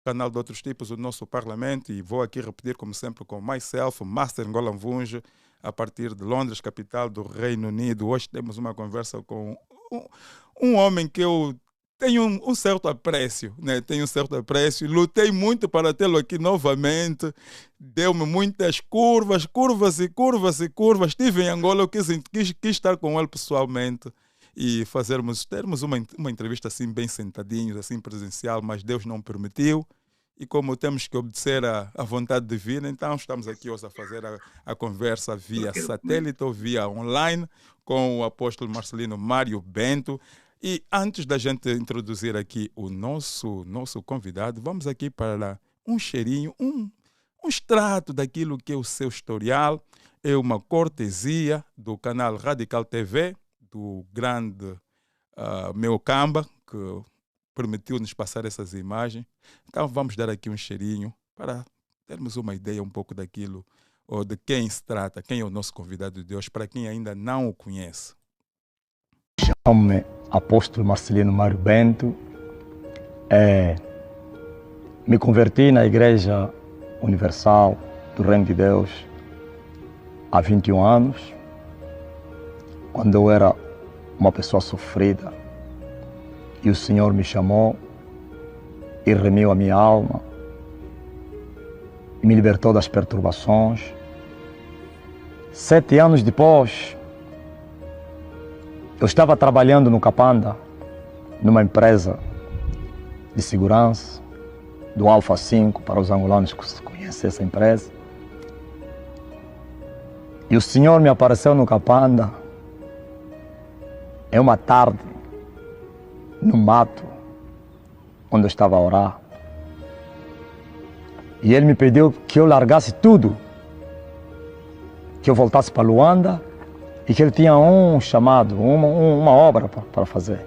canal de outros tipos, o nosso parlamento, e vou aqui repetir, como sempre, com myself, Master Ngola Mvunge, a partir de Londres, capital do Reino Unido. Hoje temos uma conversa com um homem que eu tenho um certo apreço, né? Tenho um certo apreço. Lutei muito para tê-lo aqui novamente. Deu-me muitas curvas. Estive em Angola, eu quis estar com ele pessoalmente e termos uma entrevista assim bem sentadinhos, assim presencial, mas Deus não permitiu. E como temos que obedecer à vontade divina, então estamos aqui hoje a fazer a conversa via satélite ou via online com o apóstolo Marcelino Mário Bento. E antes da gente introduzir aqui o nosso convidado, vamos aqui para um cheirinho, um extrato daquilo que é o seu historial. É uma cortesia do canal Radical TV, do grande Meu Camba, que permitiu-nos passar essas imagens. Então vamos dar aqui um cheirinho para termos uma ideia um pouco daquilo, ou de quem se trata, quem é o nosso convidado de hoje, para quem ainda não o conhece. Chamo-me apóstolo Marcelino Mário Bento. Me converti na Igreja Universal do Reino de Deus há 21 anos, quando eu era uma pessoa sofrida. E o Senhor me chamou e remiu a minha alma e me libertou das perturbações. 7 anos depois, eu estava trabalhando no Capanda, numa empresa de segurança do Alfa 5, para os angolanos que conhecem essa empresa. E o Senhor me apareceu no Capanda, em uma tarde, no mato, onde eu estava a orar. E Ele me pediu que eu largasse tudo, que eu voltasse para Luanda, e que Ele tinha um chamado, uma obra para fazer.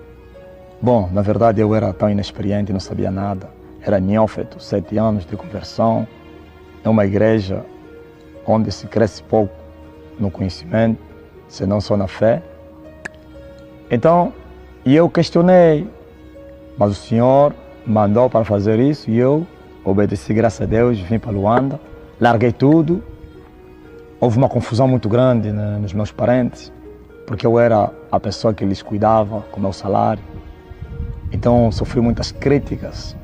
Bom, na verdade eu era tão inexperiente, não sabia nada. Era neófito, 7 anos de conversão. É uma igreja onde se cresce pouco no conhecimento, senão só na fé. Então, eu questionei, mas o Senhor mandou para fazer isso e eu obedeci, graças a Deus, vim para Luanda, larguei tudo. Houve uma confusão muito grande nos meus parentes, porque eu era a pessoa que lhes cuidava com o meu salário. Então sofri muitas críticas.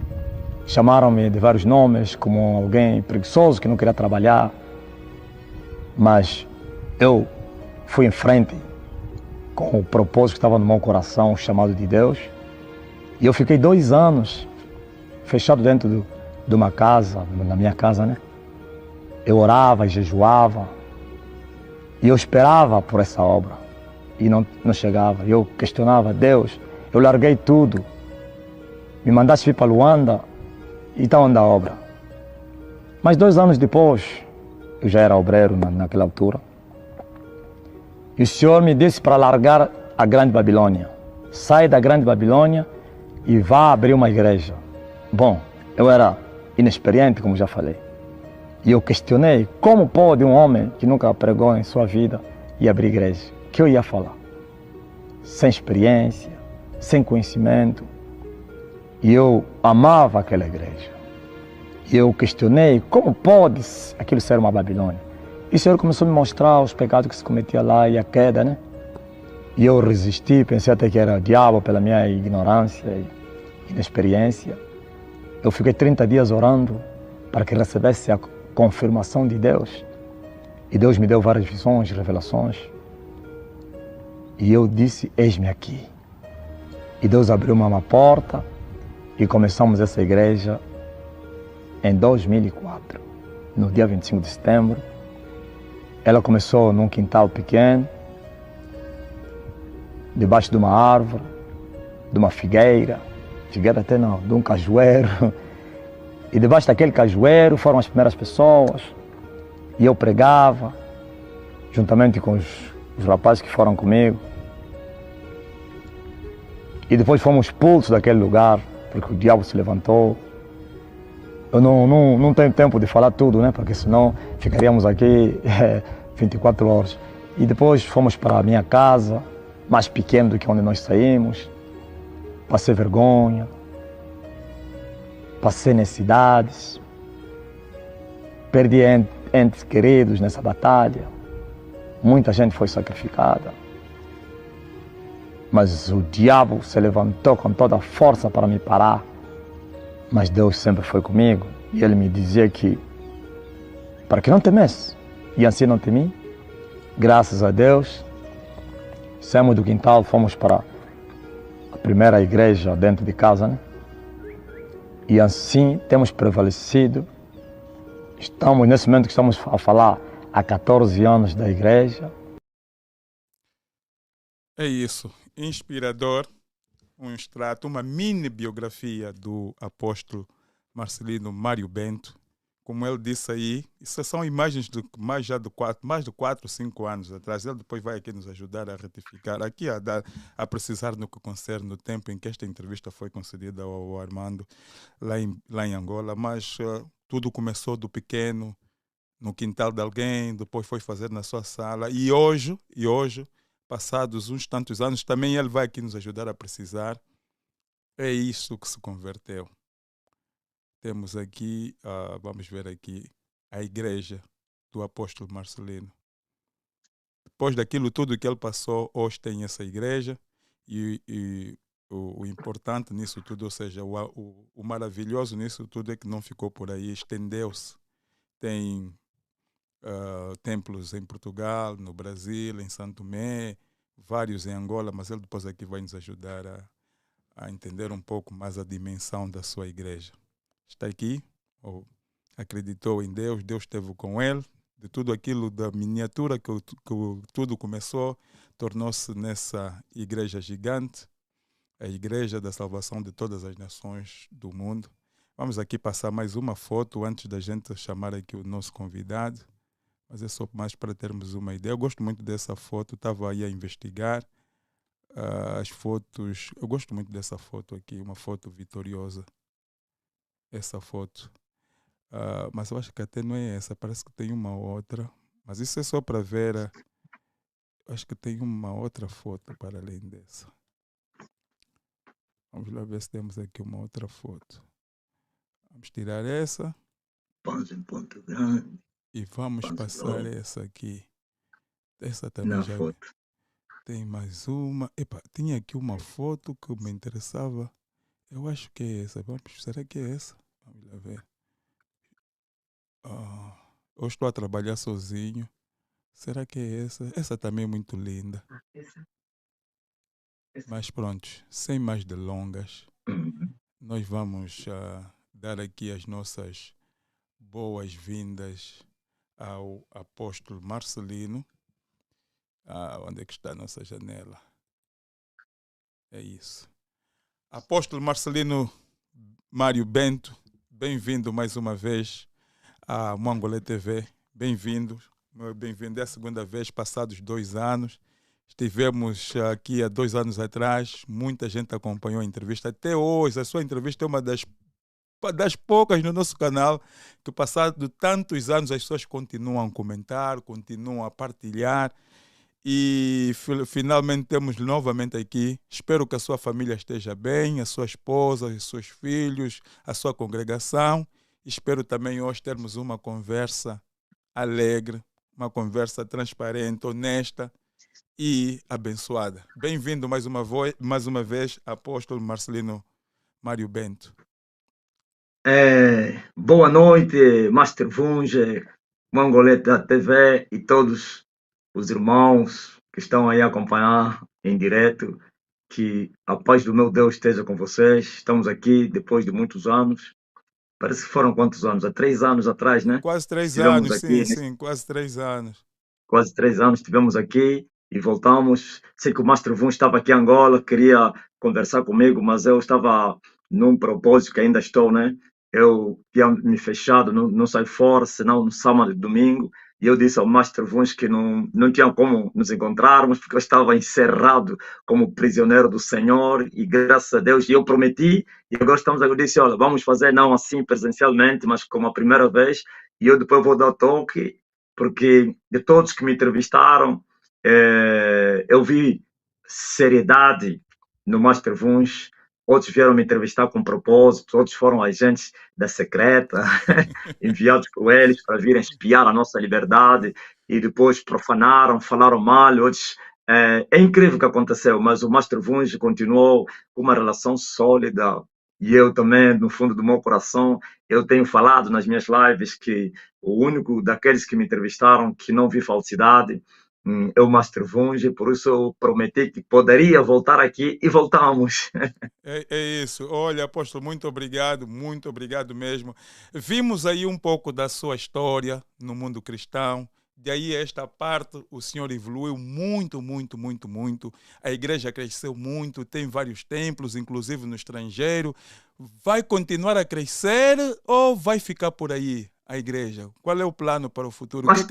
Chamaram-me de vários nomes, como alguém preguiçoso que não queria trabalhar. Mas eu fui em frente com o propósito que estava no meu coração, o chamado de Deus. E eu fiquei 2 anos fechado dentro de uma casa, na minha casa, né? Eu orava e jejuava. E eu esperava por essa obra e não chegava. Eu questionava: Deus, eu larguei tudo, me mandaste vir para Luanda, então onde a obra? Mas 2 anos depois, eu já era obreiro naquela altura, e o Senhor me disse para largar a Grande Babilônia. Sai da Grande Babilônia e vá abrir uma igreja. Bom, eu era inexperiente, como já falei. E eu questionei: como pode um homem que nunca pregou em sua vida ir abrir igreja? O que eu ia falar? Sem experiência, sem conhecimento. E eu amava aquela igreja. E eu questionei: como pode aquilo ser uma Babilônia? E o Senhor começou a me mostrar os pecados que se cometia lá e a queda, né? E eu resisti, pensei até que era o diabo pela minha ignorância e inexperiência. Eu fiquei 30 dias orando para que recebesse a confirmação de Deus. E Deus me deu várias visões, revelações. E eu disse: eis-me aqui. E Deus abriu uma porta e começamos essa igreja em 2004, no dia 25 de setembro. Ela começou num quintal pequeno, debaixo de uma árvore, de uma figueira até não, de um cajueiro. E debaixo daquele cajueiro foram as primeiras pessoas. E eu pregava, juntamente com os rapazes que foram comigo. E depois fomos expulsos daquele lugar, porque o diabo se levantou. Eu não tenho tempo de falar tudo, né? Porque senão ficaríamos aqui 24 horas. E depois fomos para a minha casa, mais pequena do que onde nós saímos. Passei vergonha, passei necessidades, perdi entes queridos nessa batalha, muita gente foi sacrificada. Mas o diabo se levantou com toda a força para me parar. Mas Deus sempre foi comigo. E Ele me dizia que, para que não temesse. E assim não temi. Graças a Deus, saímos do quintal, fomos para a primeira igreja dentro de casa, né? E assim temos prevalecido. Estamos, nesse momento que estamos a falar, há 14 anos da igreja. É isso. Inspirador, um extrato, uma mini biografia do apóstolo Marcelino Mário Bento. Como ele disse aí, isso são imagens de mais de 4, 5 anos atrás. Ele depois vai aqui nos ajudar a retificar, aqui a precisar no que concerne no tempo em que esta entrevista foi concedida ao Armando lá em Angola. Mas tudo começou do pequeno, no quintal de alguém, depois foi fazer na sua sala. E hoje, passados uns tantos anos, também ele vai aqui nos ajudar a precisar. É isso que se converteu. Temos aqui, vamos ver aqui, a igreja do apóstolo Marcelino. Depois daquilo tudo que ele passou, hoje tem essa igreja e o importante nisso tudo, ou seja, o maravilhoso nisso tudo é que não ficou por aí, estendeu-se. Tem templos em Portugal, no Brasil, em Santo Tomé, vários em Angola, mas ele depois aqui vai nos ajudar a entender um pouco mais a dimensão da sua igreja. Está aqui, acreditou em Deus, Deus esteve com ele, de tudo aquilo da miniatura que tudo começou, tornou-se nessa igreja gigante, a igreja da salvação de todas as nações do mundo. Vamos aqui passar mais uma foto antes da gente chamar aqui o nosso convidado. Mas é só mais para termos uma ideia. Eu gosto muito dessa foto, estava aí a investigar as fotos. Eu gosto muito dessa foto aqui, uma foto vitoriosa. Essa foto. Mas eu acho que até não é essa, parece que tem uma outra. Mas isso é só para ver. Acho que tem uma outra foto para além dessa. Vamos lá ver se temos aqui uma outra foto. Vamos tirar essa. Pães em Ponta Grande. E vamos passar essa aqui. Essa também já foto. Tem mais uma. Epa, tinha aqui uma foto que me interessava. Eu acho que é essa. Será que é essa? Vamos lá ver. Eu estou a trabalhar sozinho. Será que é essa? Essa também é muito linda. Essa. Mas pronto, sem mais delongas, nós vamos dar aqui as nossas boas-vindas ao apóstolo Marcelino. Onde é que está a nossa janela? É isso. Apóstolo Marcelino Mário Bento, bem-vindo mais uma vez à Mongolé TV. Bem-vindo. Bem-vindo. É a segunda vez, passados 2 anos. Estivemos aqui há 2 anos atrás. Muita gente acompanhou a entrevista. Até hoje, a sua entrevista é uma das poucas no nosso canal que, passado tantos anos, as pessoas continuam a comentar, continuam a partilhar. E finalmente temos novamente aqui. Espero que a sua família esteja bem, a sua esposa, os seus filhos, a sua congregação. Espero também hoje termos uma conversa alegre, uma conversa transparente, honesta e abençoada. Bem-vindo mais uma vez, apóstolo Marcelino Mário Bento. Boa noite, Master Vunge, Mongoleta TV e todos os irmãos que estão aí a acompanhar em direto. Que a paz do meu Deus esteja com vocês. Estamos aqui depois de muitos anos. Parece que foram quantos anos? Há 3 anos atrás, né? Quase 3 anos, sim, quase 3 anos. Quase 3 anos estivemos aqui e voltamos. Sei que o Master Vun estava aqui em Angola, queria conversar comigo, mas eu estava num propósito que ainda estou, né? Eu tinha me fechado, não saio fora, senão no sábado e domingo. E eu disse ao Master Vuns que não tinha como nos encontrarmos, porque eu estava encerrado como prisioneiro do Senhor, e graças a Deus, e eu prometi, e agora estamos aqui, eu disse, olha, vamos fazer não assim presencialmente, mas como a primeira vez, e eu depois vou dar o toque, porque de todos que me entrevistaram, eu vi seriedade no Master Vuns, outros vieram me entrevistar com propósito, outros foram agentes da secreta, enviados por eles para virem espiar a nossa liberdade e depois profanaram, falaram mal, outros. É incrível o que aconteceu, mas o Master Vunge continuou com uma relação sólida e eu também, no fundo do meu coração, eu tenho falado nas minhas lives que o único daqueles que me entrevistaram que não vi falsidade é o Master Vunge, por isso eu prometi que poderia voltar aqui e voltamos. É isso. Olha, apóstolo, muito obrigado mesmo. Vimos aí um pouco da sua história no mundo cristão. De aí esta parte, o senhor evoluiu muito, muito, muito, muito. A igreja cresceu muito, tem vários templos, inclusive no estrangeiro. Vai continuar a crescer ou vai ficar por aí a igreja? Qual é o plano para o futuro? Mas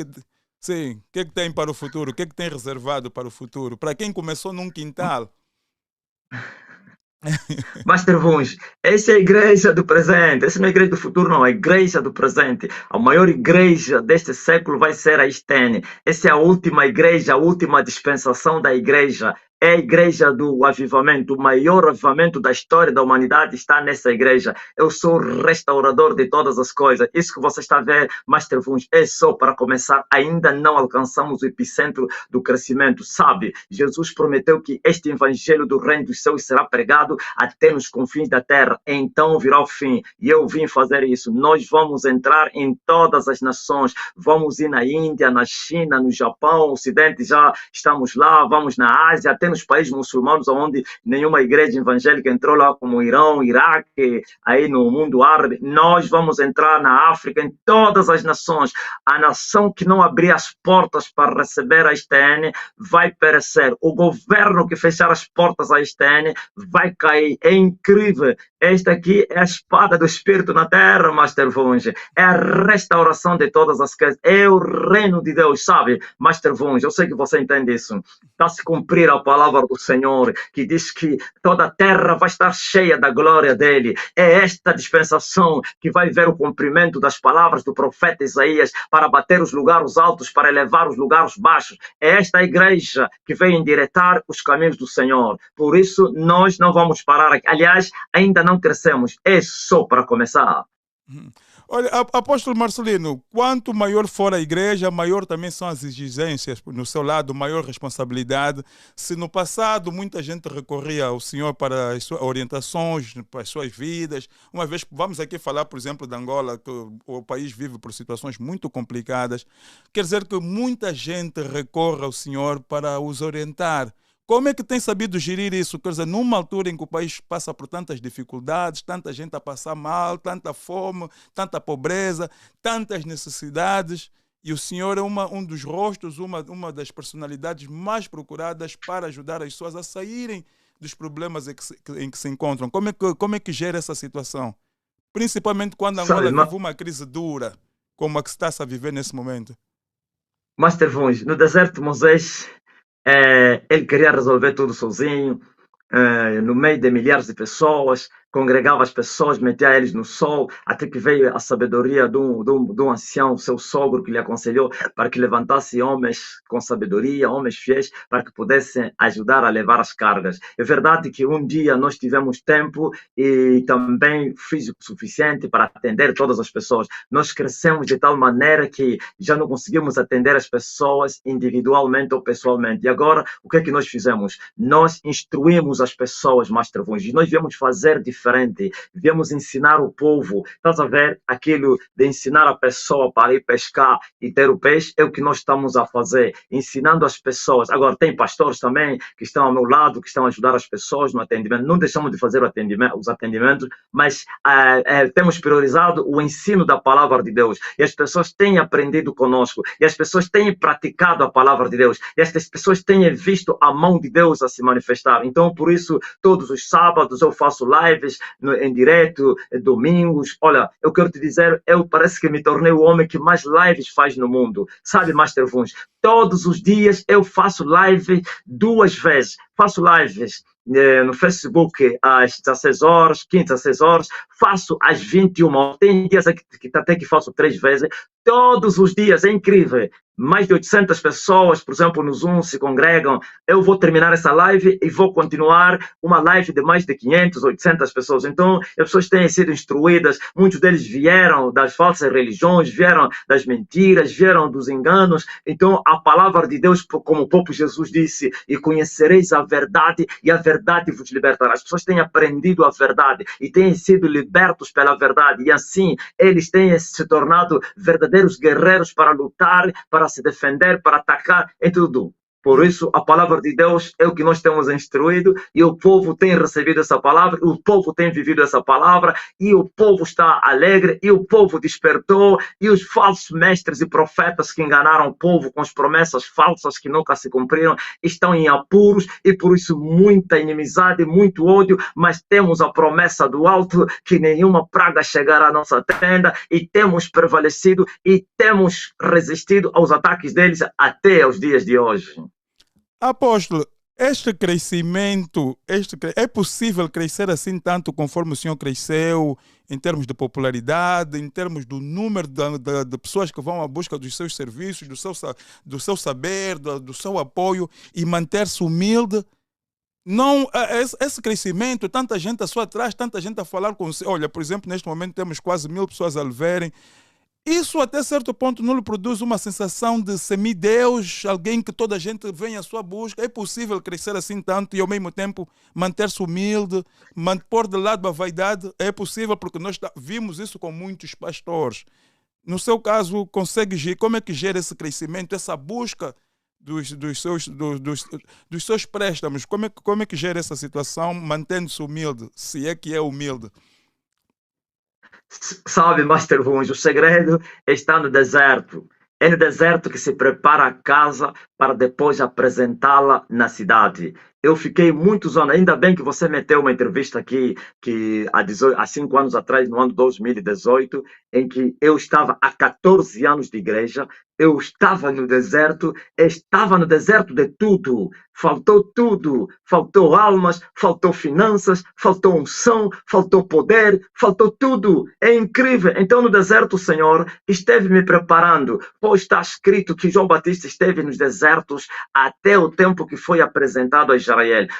Sim, o que é que tem para o futuro? O que é que tem reservado para o futuro? Para quem começou num quintal. Master Vuns, essa é a igreja do presente, essa não é a igreja do futuro, não, é a igreja do presente. A maior igreja deste século vai ser a Estene. Essa é a última igreja, a última dispensação da igreja. É a igreja do avivamento, o maior avivamento da história da humanidade está nessa igreja. Eu sou o restaurador de todas as coisas. Isso que você está a ver, Master Vuns, é só para começar. Ainda não alcançamos o epicentro do crescimento, sabe? Jesus prometeu que este evangelho do reino dos céus será pregado até nos confins da terra. Então virá o fim. E eu vim fazer isso. Nós vamos entrar em todas as nações. Vamos ir na Índia, na China, no Japão, Ocidente, já estamos lá. Vamos na Ásia, até nos países muçulmanos, onde nenhuma igreja evangélica entrou lá, como Irão, Iraque, aí no mundo árabe. Nós vamos entrar na África, em todas as nações. A nação que não abrir as portas para receber a STN vai perecer. O governo que fechar as portas à STN vai cair. É incrível. Esta aqui é a espada do Espírito na terra, Master Vunge. É a restauração de todas as coisas. É o reino de Deus, sabe, Master Vunge? Eu sei que você entende isso. Está a se cumprir a palavra do Senhor, que diz que toda a terra vai estar cheia da glória dele. É esta dispensação que vai ver o cumprimento das palavras do profeta Isaías para bater os lugares altos, para elevar os lugares baixos. É esta igreja que vem endireitar os caminhos do Senhor. Por isso, nós não vamos parar aqui. Aliás, ainda não crescemos. É só para começar. Olha, apóstolo Marcelino, quanto maior for a igreja, maior também são as exigências no seu lado, maior responsabilidade. Se no passado muita gente recorria ao Senhor para as suas orientações, para as suas vidas, uma vez, vamos aqui falar, por exemplo, de Angola, que o país vive por situações muito complicadas, quer dizer que muita gente recorre ao Senhor para os orientar. Como é que tem sabido gerir isso? Quer dizer, numa altura em que o país passa por tantas dificuldades, tanta gente a passar mal, tanta fome, tanta pobreza, tantas necessidades, e o senhor é um dos rostos, uma das personalidades mais procuradas para ajudar as pessoas a saírem dos problemas em que se encontram. Como é que gera essa situação? Principalmente quando Angola vive uma crise dura, como a que está a viver nesse momento. Master Vuns, no deserto Moisés, ele queria resolver tudo sozinho, no meio de milhares de pessoas, congregava as pessoas, metia eles no sol, até que veio a sabedoria de um ancião, seu sogro, que lhe aconselhou para que levantasse homens com sabedoria, homens fiéis, para que pudessem ajudar a levar as cargas. É verdade que um dia nós tivemos tempo e também físico suficiente para atender todas as pessoas. Nós crescemos de tal maneira que já não conseguimos atender as pessoas individualmente ou pessoalmente. E agora, o que é que nós fizemos? Nós instruímos as pessoas, Master Vuns, e nós viemos fazer diferente. Viemos ensinar o povo. Estás a ver aquilo de ensinar a pessoa para ir pescar e ter o peixe? É o que nós estamos a fazer, ensinando as pessoas. Agora, tem pastores também que estão ao meu lado, que estão a ajudar as pessoas no atendimento. Não deixamos de fazer os atendimentos, mas temos priorizado o ensino da palavra de Deus. E as pessoas têm aprendido conosco. E as pessoas têm praticado a palavra de Deus. E estas pessoas têm visto a mão de Deus a se manifestar. Então, por isso, todos os sábados eu faço lives em direto, domingos. Olha, eu quero te dizer, eu parece que me tornei o homem que mais lives faz no mundo. Sabe, Master Vuns? Todos os dias eu faço live 2 vezes. Faço lives no Facebook às 16 horas, 15, 16 horas, faço às 21 horas. Tem dias que até que faço 3 vezes, todos os dias, é incrível. Mais de 800 pessoas, por exemplo, no Zoom se congregam. Eu vou terminar essa live e vou continuar uma live de mais de 500, 800 pessoas. Então, as pessoas têm sido instruídas, muitos deles vieram das falsas religiões, vieram das mentiras, vieram dos enganos. Então, a palavra de Deus, como o próprio Jesus disse, e conhecereis a verdade e a verdade vos libertará. As pessoas têm aprendido a verdade e têm sido libertos pela verdade. E assim, eles têm se tornado verdadeiros guerreiros para lutar, para se defender, para atacar, em tudo. Por isso, a palavra de Deus é o que nós temos instruído e o povo tem recebido essa palavra, o povo tem vivido essa palavra e o povo está alegre e o povo despertou e os falsos mestres e profetas que enganaram o povo com as promessas falsas que nunca se cumpriram estão em apuros e por isso muita inimizade, muito ódio, mas temos a promessa do alto que nenhuma praga chegará à nossa tenda e temos prevalecido e temos resistido aos ataques deles até os dias de hoje. Apóstolo, este crescimento, é possível crescer assim tanto conforme o senhor cresceu, em termos de popularidade, em termos do número de pessoas que vão à busca dos seus serviços, do seu saber, do seu apoio e manter-se humilde? Não, esse crescimento, tanta gente à sua trás, tanta gente a falar com você. Olha, por exemplo, neste momento temos quase 1000 pessoas a lhe verem. Isso até certo ponto não lhe produz uma sensação de semideus, alguém que toda a gente vem à sua busca? É possível crescer assim tanto e ao mesmo tempo manter-se humilde, pôr de lado a vaidade? É possível porque nós vimos isso com muitos pastores. No seu caso, como é que gera esse crescimento, essa busca dos seus préstamos? Como é que gera essa situação mantendo-se humilde, se é que é humilde? Sabe, Master Vuns, o segredo está no deserto. É no deserto que se prepara a casa para depois apresentá-la na cidade. Eu fiquei muitos anos, ainda bem que você meteu uma entrevista aqui que há 5 anos atrás, no ano 2018, em que eu estava há 14 anos de igreja, eu estava no deserto de tudo, faltou almas, faltou finanças, faltou unção, faltou poder, faltou tudo, é incrível. Então no deserto o Senhor esteve me preparando, pois está escrito que João Batista esteve nos desertos até o tempo que foi apresentado a Israel.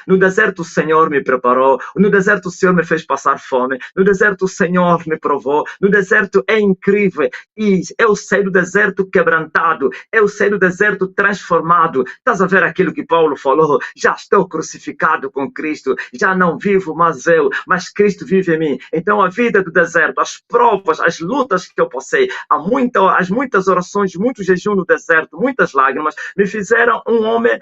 No deserto o Senhor me preparou, no deserto o Senhor me fez passar fome, no deserto o Senhor me provou, no deserto é incrível, e eu saí do deserto quebrantado, eu saí do deserto transformado. Estás a ver aquilo que Paulo falou? Já estou crucificado com Cristo, já não vivo mais eu, mas Cristo vive em mim. Então a vida do deserto, as provas, as lutas que eu passei, as muitas orações, muito jejum no deserto, muitas lágrimas, me fizeram um homem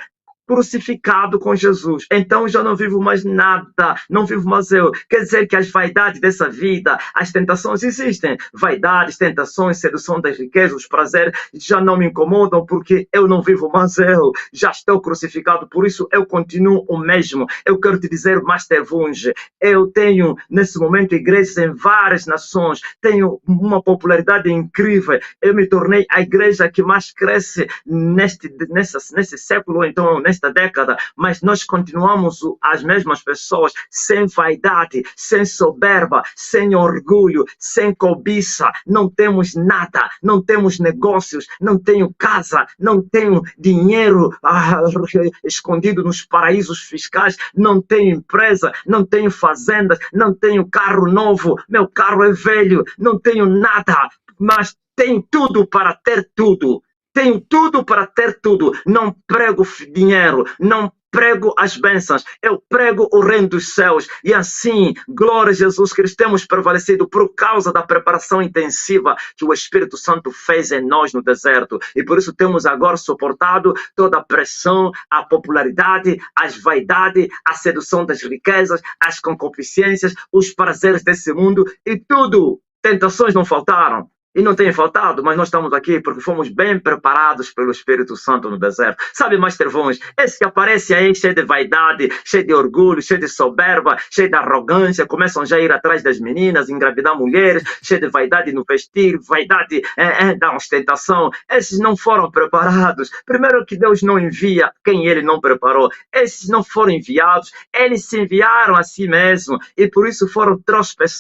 crucificado com Jesus. Então já não vivo mais nada, não vivo mais eu. Quer dizer que as vaidades dessa vida, as tentações existem. Vaidades, tentações, sedução das riquezas, os prazeres já não me incomodam porque eu não vivo mais eu. Já estou crucificado, por isso eu continuo o mesmo. Eu quero te dizer, Master Vunge, eu tenho nesse momento igrejas em várias nações, tenho uma popularidade incrível. Eu me tornei a igreja que mais cresce nesse século, então nesta década, mas nós continuamos as mesmas pessoas, sem vaidade, sem soberba, sem orgulho, sem cobiça, não temos nada, não temos negócios, não tenho casa, não tenho dinheiro escondido nos paraísos fiscais, não tenho empresa, não tenho fazendas, não tenho carro novo, meu carro é velho, não tenho nada, mas tenho tudo para ter tudo. Tenho tudo para ter tudo. Não prego dinheiro, não prego as bênçãos, eu prego o reino dos céus. E assim, glória a Jesus Cristo, temos prevalecido por causa da preparação intensiva que o Espírito Santo fez em nós no deserto. E por isso temos agora suportado toda a pressão, a popularidade, as vaidades, a sedução das riquezas, as concupiscências, os prazeres desse mundo e tudo. Tentações não faltaram. E não tem faltado, mas nós estamos aqui porque fomos bem preparados pelo Espírito Santo no deserto. Sabe, Master Vuns, esse que aparece aí cheio de vaidade, cheio de orgulho, cheio de soberba, cheio de arrogância, começam já a ir atrás das meninas, engravidar mulheres, cheio de vaidade no vestir, vaidade da ostentação. Esses não foram preparados. Primeiro que Deus não envia quem Ele não preparou. Esses não foram enviados, eles se enviaram a si mesmo e por isso foram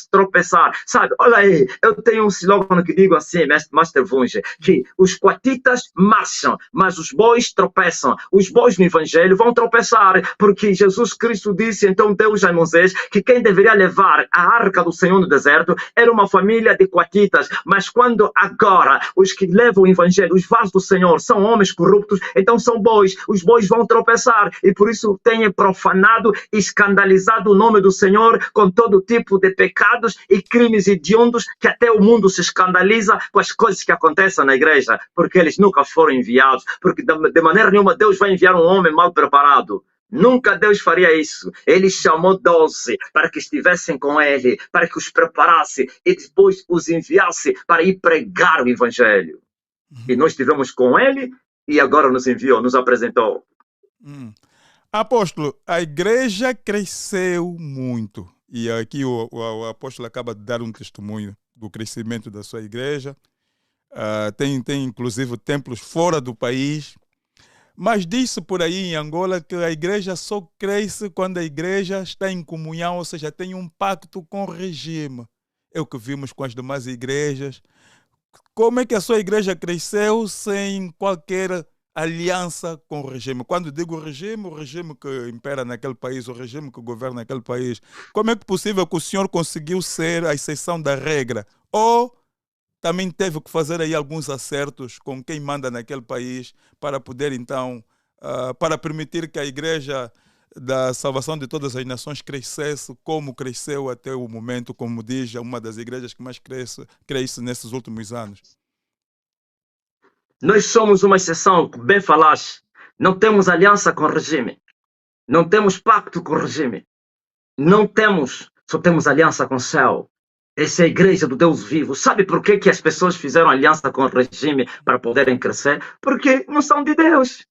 tropeçar. Sabe, olha aí, eu tenho um slogan que digo assim, Master Vuns, que os coatitas marcham, mas os bois tropeçam. Os bois no Evangelho vão tropeçar, porque Jesus Cristo disse, então Deus a Moisés, que quem deveria levar a arca do Senhor no deserto era uma família de coatitas, mas quando agora os que levam o Evangelho, os vasos do Senhor, são homens corruptos, então são bois, os bois vão tropeçar, e por isso tenha profanado e escandalizado o nome do Senhor com todo tipo de pecados e crimes hediondos que até o mundo se escandaliza com as coisas que acontecem na igreja, porque eles nunca foram enviados, porque de maneira nenhuma Deus vai enviar um homem mal preparado. Nunca Deus faria isso. Ele chamou 12 para que estivessem com ele, para que os preparasse e depois os enviasse para ir pregar o Evangelho. E nós estivemos com ele e agora nos enviou, nos apresentou. Apóstolo, a igreja cresceu muito. E aqui o apóstolo acaba de dar um testemunho do crescimento da sua igreja. Tem inclusive templos fora do país. Mas diz-se por aí em Angola que a igreja só cresce quando a igreja está em comunhão, ou seja, tem um pacto com o regime. É o que vimos com as demais igrejas. Como é que a sua igreja cresceu sem qualquer aliança com o regime? Quando digo o regime que impera naquele país, o regime que governa naquele país. Como é que é possível que o senhor conseguiu ser a exceção da regra? Ou também teve que fazer aí alguns acertos com quem manda naquele país para poder então, para permitir que a igreja da salvação de todas as nações crescesse como cresceu até o momento, como diz uma das igrejas que mais cresce nesses últimos anos? Nós somos uma exceção, bem falaste. Não temos aliança com o regime. Não temos pacto com o regime. Não temos, só temos aliança com o céu. Essa é a igreja do Deus vivo. Sabe por que as pessoas fizeram aliança com o regime para poderem crescer? Porque não são de Deus.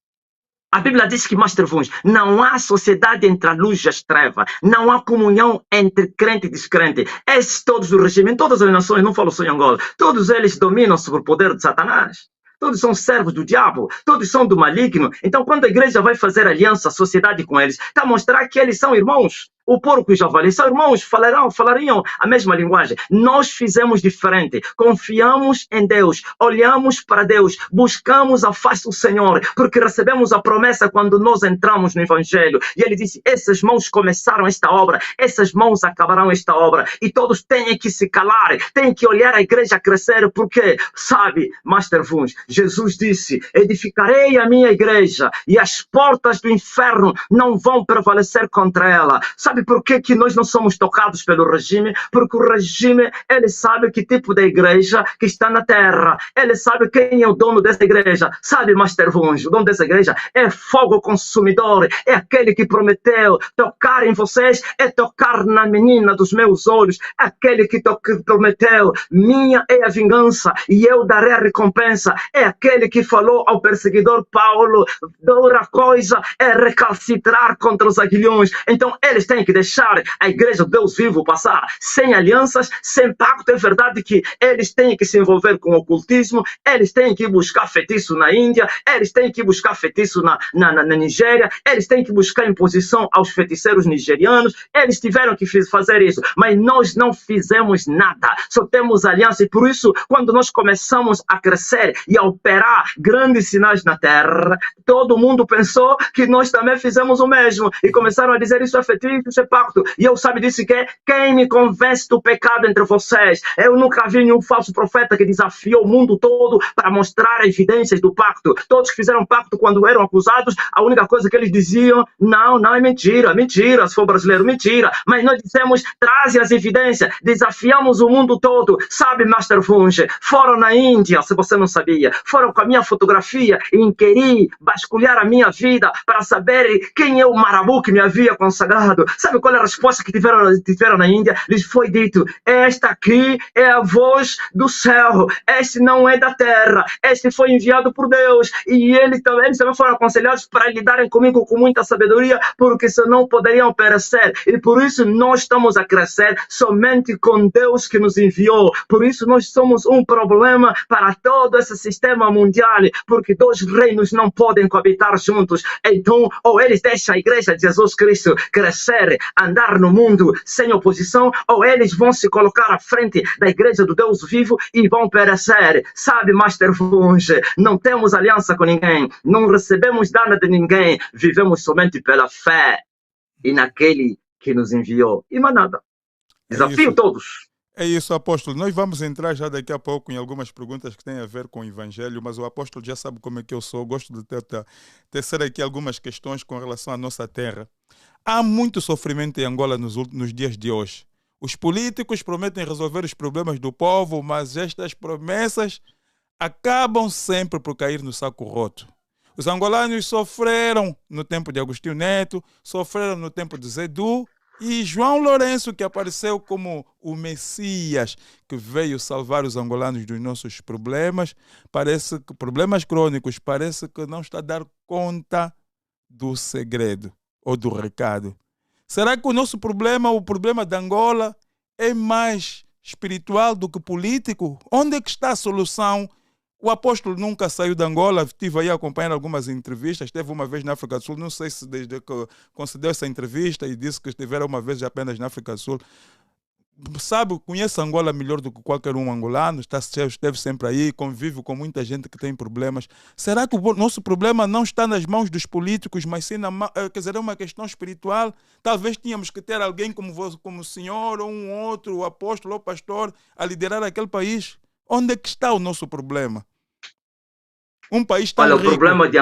A Bíblia diz que, Master Vuns, não há sociedade entre a luz e as trevas. Não há comunhão entre crente e descrente. Esses todos do regime, em todas as nações, não falo só em Angola, todos eles dominam sobre o poder de Satanás. Todos são servos do diabo, todos são do maligno. Então, quando a igreja vai fazer aliança, sociedade com eles, está a mostrar que eles são irmãos. O porco e o javali são irmãos, falariam a mesma linguagem. Nós fizemos diferente. Confiamos em Deus, olhamos para Deus, buscamos a face do Senhor, porque recebemos a promessa quando nós entramos no Evangelho. E ele disse, essas mãos começaram esta obra, essas mãos acabarão esta obra. E todos têm que se calar, têm que olhar a igreja crescer, porque, sabe, Master Vuns, Jesus disse, edificarei a minha igreja e as portas do inferno não vão prevalecer contra ela. Sabe por que nós não somos tocados pelo regime? Porque o regime, ele sabe que tipo de igreja que está na terra. Ele sabe quem é o dono dessa igreja. Sabe, Master Vuns, o dono dessa igreja é fogo consumidor. É aquele que prometeu tocar em vocês, é tocar na menina dos meus olhos. É aquele que prometeu, minha é a vingança e eu darei a recompensa. É aquele que falou ao perseguidor Paulo, dura coisa é recalcitrar contra os aguilhões. Então, eles têm que deixar a igreja do Deus vivo passar sem alianças, sem pacto. É verdade que eles têm que se envolver com o ocultismo, eles têm que buscar feitiço na Índia, eles têm que buscar feitiço na Nigéria, eles têm que buscar imposição aos feiticeiros nigerianos, eles tiveram que fazer isso, mas nós não fizemos nada, só temos aliança. E por isso, quando nós começamos a crescer e a operar grandes sinais na terra, todo mundo pensou que nós também fizemos o mesmo e começaram a dizer, isso é feitiço, isso é pacto. E eu disse que quem me convence do pecado entre vocês? Eu nunca vi nenhum falso profeta que desafiou o mundo todo para mostrar evidências do pacto. Todos que fizeram pacto quando eram acusados, a única coisa que eles diziam, não, é mentira, se for brasileiro, mentira. Mas nós dissemos, traze as evidências, desafiamos o mundo todo. Sabe, Master Vuns, foram na Índia, se você não sabia, foram com a minha fotografia e inquirir, vasculhar a minha vida para saber quem é o marabu que me havia consagrado. Sabe qual é a resposta que tiveram na Índia? Lhes foi dito: esta aqui é a voz do céu, este não é da terra, este foi enviado por Deus. E eles também foram aconselhados para lidarem comigo com muita sabedoria, porque senão poderiam perecer. E por isso nós estamos a crescer somente com Deus que nos enviou. Por isso nós somos um problema para todo esse sistema mundial, porque dois reinos não podem coabitar juntos. Então, ou eles deixam a igreja de Jesus Cristo crescer, andar no mundo sem oposição, ou eles vão se colocar à frente da igreja do Deus vivo e vão perecer. Sabe, Master Funge, não temos aliança com ninguém, não recebemos nada de ninguém, vivemos somente pela fé e naquele que nos enviou. E mais nada. Desafio todos. É isso, apóstolo. Nós vamos entrar já daqui a pouco em algumas perguntas que têm a ver com o Evangelho, mas o apóstolo já sabe como é que eu sou. Gosto de tecer aqui algumas questões com relação à nossa terra. Há muito sofrimento em Angola nos dias de hoje. Os políticos prometem resolver os problemas do povo, mas estas promessas acabam sempre por cair no saco roto. Os angolanos sofreram no tempo de Agostinho Neto, sofreram no tempo de Zedu, e João Lourenço, que apareceu como o Messias, que veio salvar os angolanos dos nossos problemas, problemas crônicos, parece que não está a dar conta do segredo ou do recado. Será que o nosso problema, o problema da Angola, é mais espiritual do que político? Onde é que está a solução? O apóstolo nunca saiu de Angola, estive aí a acompanhar algumas entrevistas, esteve uma vez na África do Sul, não sei se desde que concedeu essa entrevista e disse que estiveram uma vez apenas na África do Sul. Sabe, conhece Angola melhor do que qualquer um angolano, esteve sempre aí, convive com muita gente que tem problemas. Será que o nosso problema não está nas mãos dos políticos, mas sim quer dizer, é uma questão espiritual? Talvez tínhamos que ter alguém como o senhor, ou um outro, o apóstolo ou o pastor, a liderar aquele país. Onde é que está o nosso problema? Um país tão rico. O problema de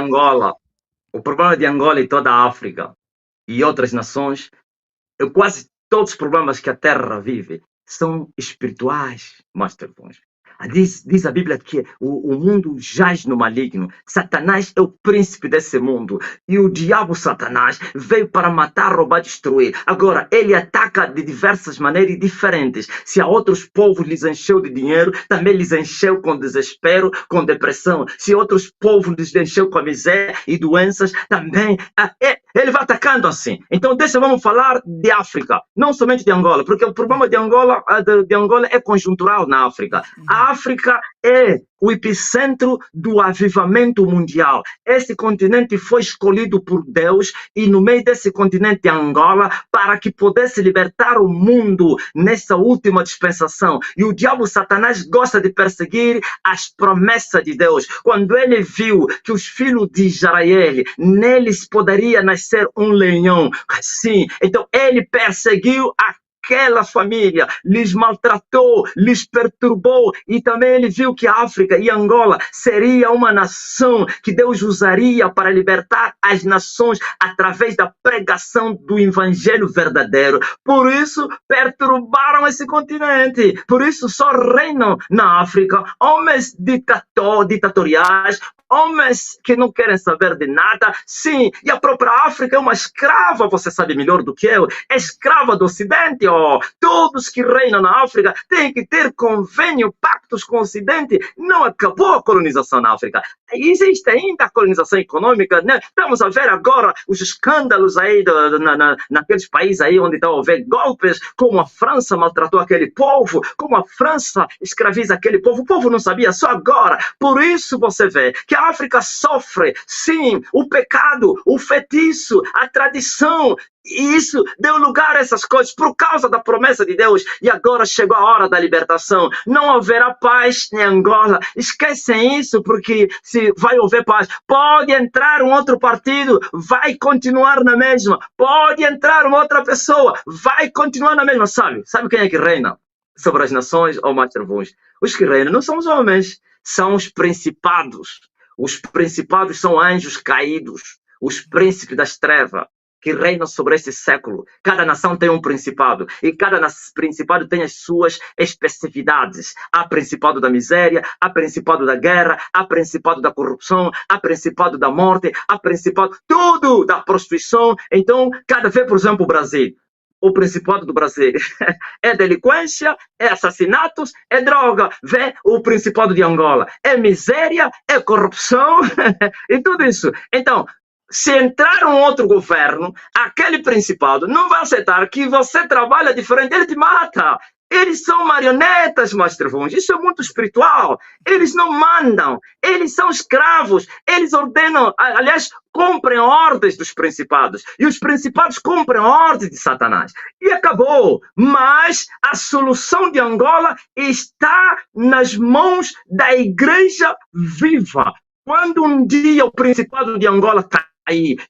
Angola e toda a África e outras nações, quase todos os problemas que a Terra vive são espirituais, Master Funge. Diz a Bíblia que o mundo jaz no maligno. Satanás é o príncipe desse mundo. E o diabo Satanás veio para matar, roubar, destruir. Agora, ele ataca de diversas maneiras diferentes. Se a outros povos lhes encheu de dinheiro, também lhes encheu com desespero, com depressão. Se outros povos lhes encheu com miséria e doenças, também ele vai atacando assim. Então, vamos falar de África, não somente de Angola, porque o problema de Angola é conjuntural na África. A África é o epicentro do avivamento mundial. Esse continente foi escolhido por Deus e no meio desse continente Angola para que pudesse libertar o mundo nessa última dispensação. E o diabo Satanás gosta de perseguir as promessas de Deus. Quando ele viu que os filhos de Israel, neles poderia nascer um leão, sim, então ele perseguiu aquela família, lhes maltratou, lhes perturbou, e também ele viu que a África e Angola seria uma nação que Deus usaria para libertar as nações através da pregação do evangelho verdadeiro. Por isso perturbaram esse continente, por isso só reinam na África homens ditatoriais, homens que não querem saber de nada. Sim, e a própria África é uma escrava, você sabe melhor do que eu, é escrava do Ocidente. Todos que reinam na África têm que ter convênio, pactos com o Ocidente. Não acabou a colonização na África. Existe ainda a colonização econômica, né? Estamos a ver agora os escândalos aí naqueles países aí onde estão a haver golpes, como a França maltratou aquele povo, como a França escraviza aquele povo. O povo não sabia, só agora. Por isso você vê que a África sofre, sim, o pecado, o feitiço, a tradição. E isso deu lugar a essas coisas por causa da promessa de Deus. E agora chegou a hora da libertação. Não haverá paz em Angola. Esquecem isso, porque se vai haver paz, pode entrar um outro partido, vai continuar na mesma. Pode entrar uma outra pessoa, vai continuar na mesma. Sabe quem é que reina sobre as nações, ou Master Funge? Os que reinam não são os homens, são os principados. Os principados são anjos caídos, os príncipes das trevas que reinam sobre este século. Cada nação tem um principado, e cada principado tem as suas especificidades. Há principado da miséria, há principado da guerra, há principado da corrupção, há principado da morte, há principado tudo da prostituição. Então, cada vez, por exemplo, o Brasil. o Principado do Brasil. É delinquência, é assassinatos, é droga. Vê o Principado de Angola. É miséria, é corrupção e tudo isso. Então, se entrar um outro governo, aquele Principado não vai aceitar que você trabalha diferente, ele te mata. Eles são marionetas, Master Vuns. Isso é muito espiritual. Eles não mandam. Eles são escravos. Eles ordenam, aliás, cumprem ordens dos principados. E os principados cumprem ordens de Satanás. E acabou. Mas a solução de Angola está nas mãos da igreja viva. Quando um dia o Principado de Angola cair,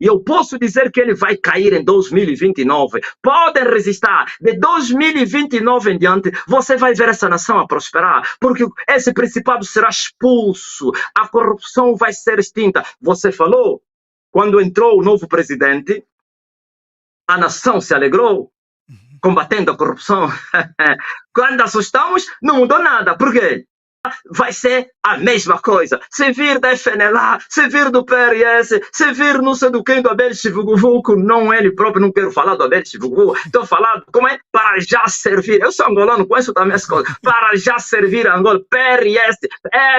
e eu posso dizer que ele vai cair em 2029, podem resistir. De 2029 em diante, você vai ver essa nação a prosperar, porque esse Principado será expulso, a corrupção vai ser extinta. Você falou, quando entrou o novo presidente, a nação se alegrou, combatendo a corrupção. Quando assustamos, não mudou nada. Por quê? Vai ser a mesma coisa. Se vir da FNLA, se vir do PRS, se vir não sei do quem, do Abel Chivuguvuco, não ele próprio, não quero falar do Abel Chivuguvuco, estou falando, como é? Para já servir. Eu sou angolano, conheço também as coisas. Para já servir a Angola, PRS,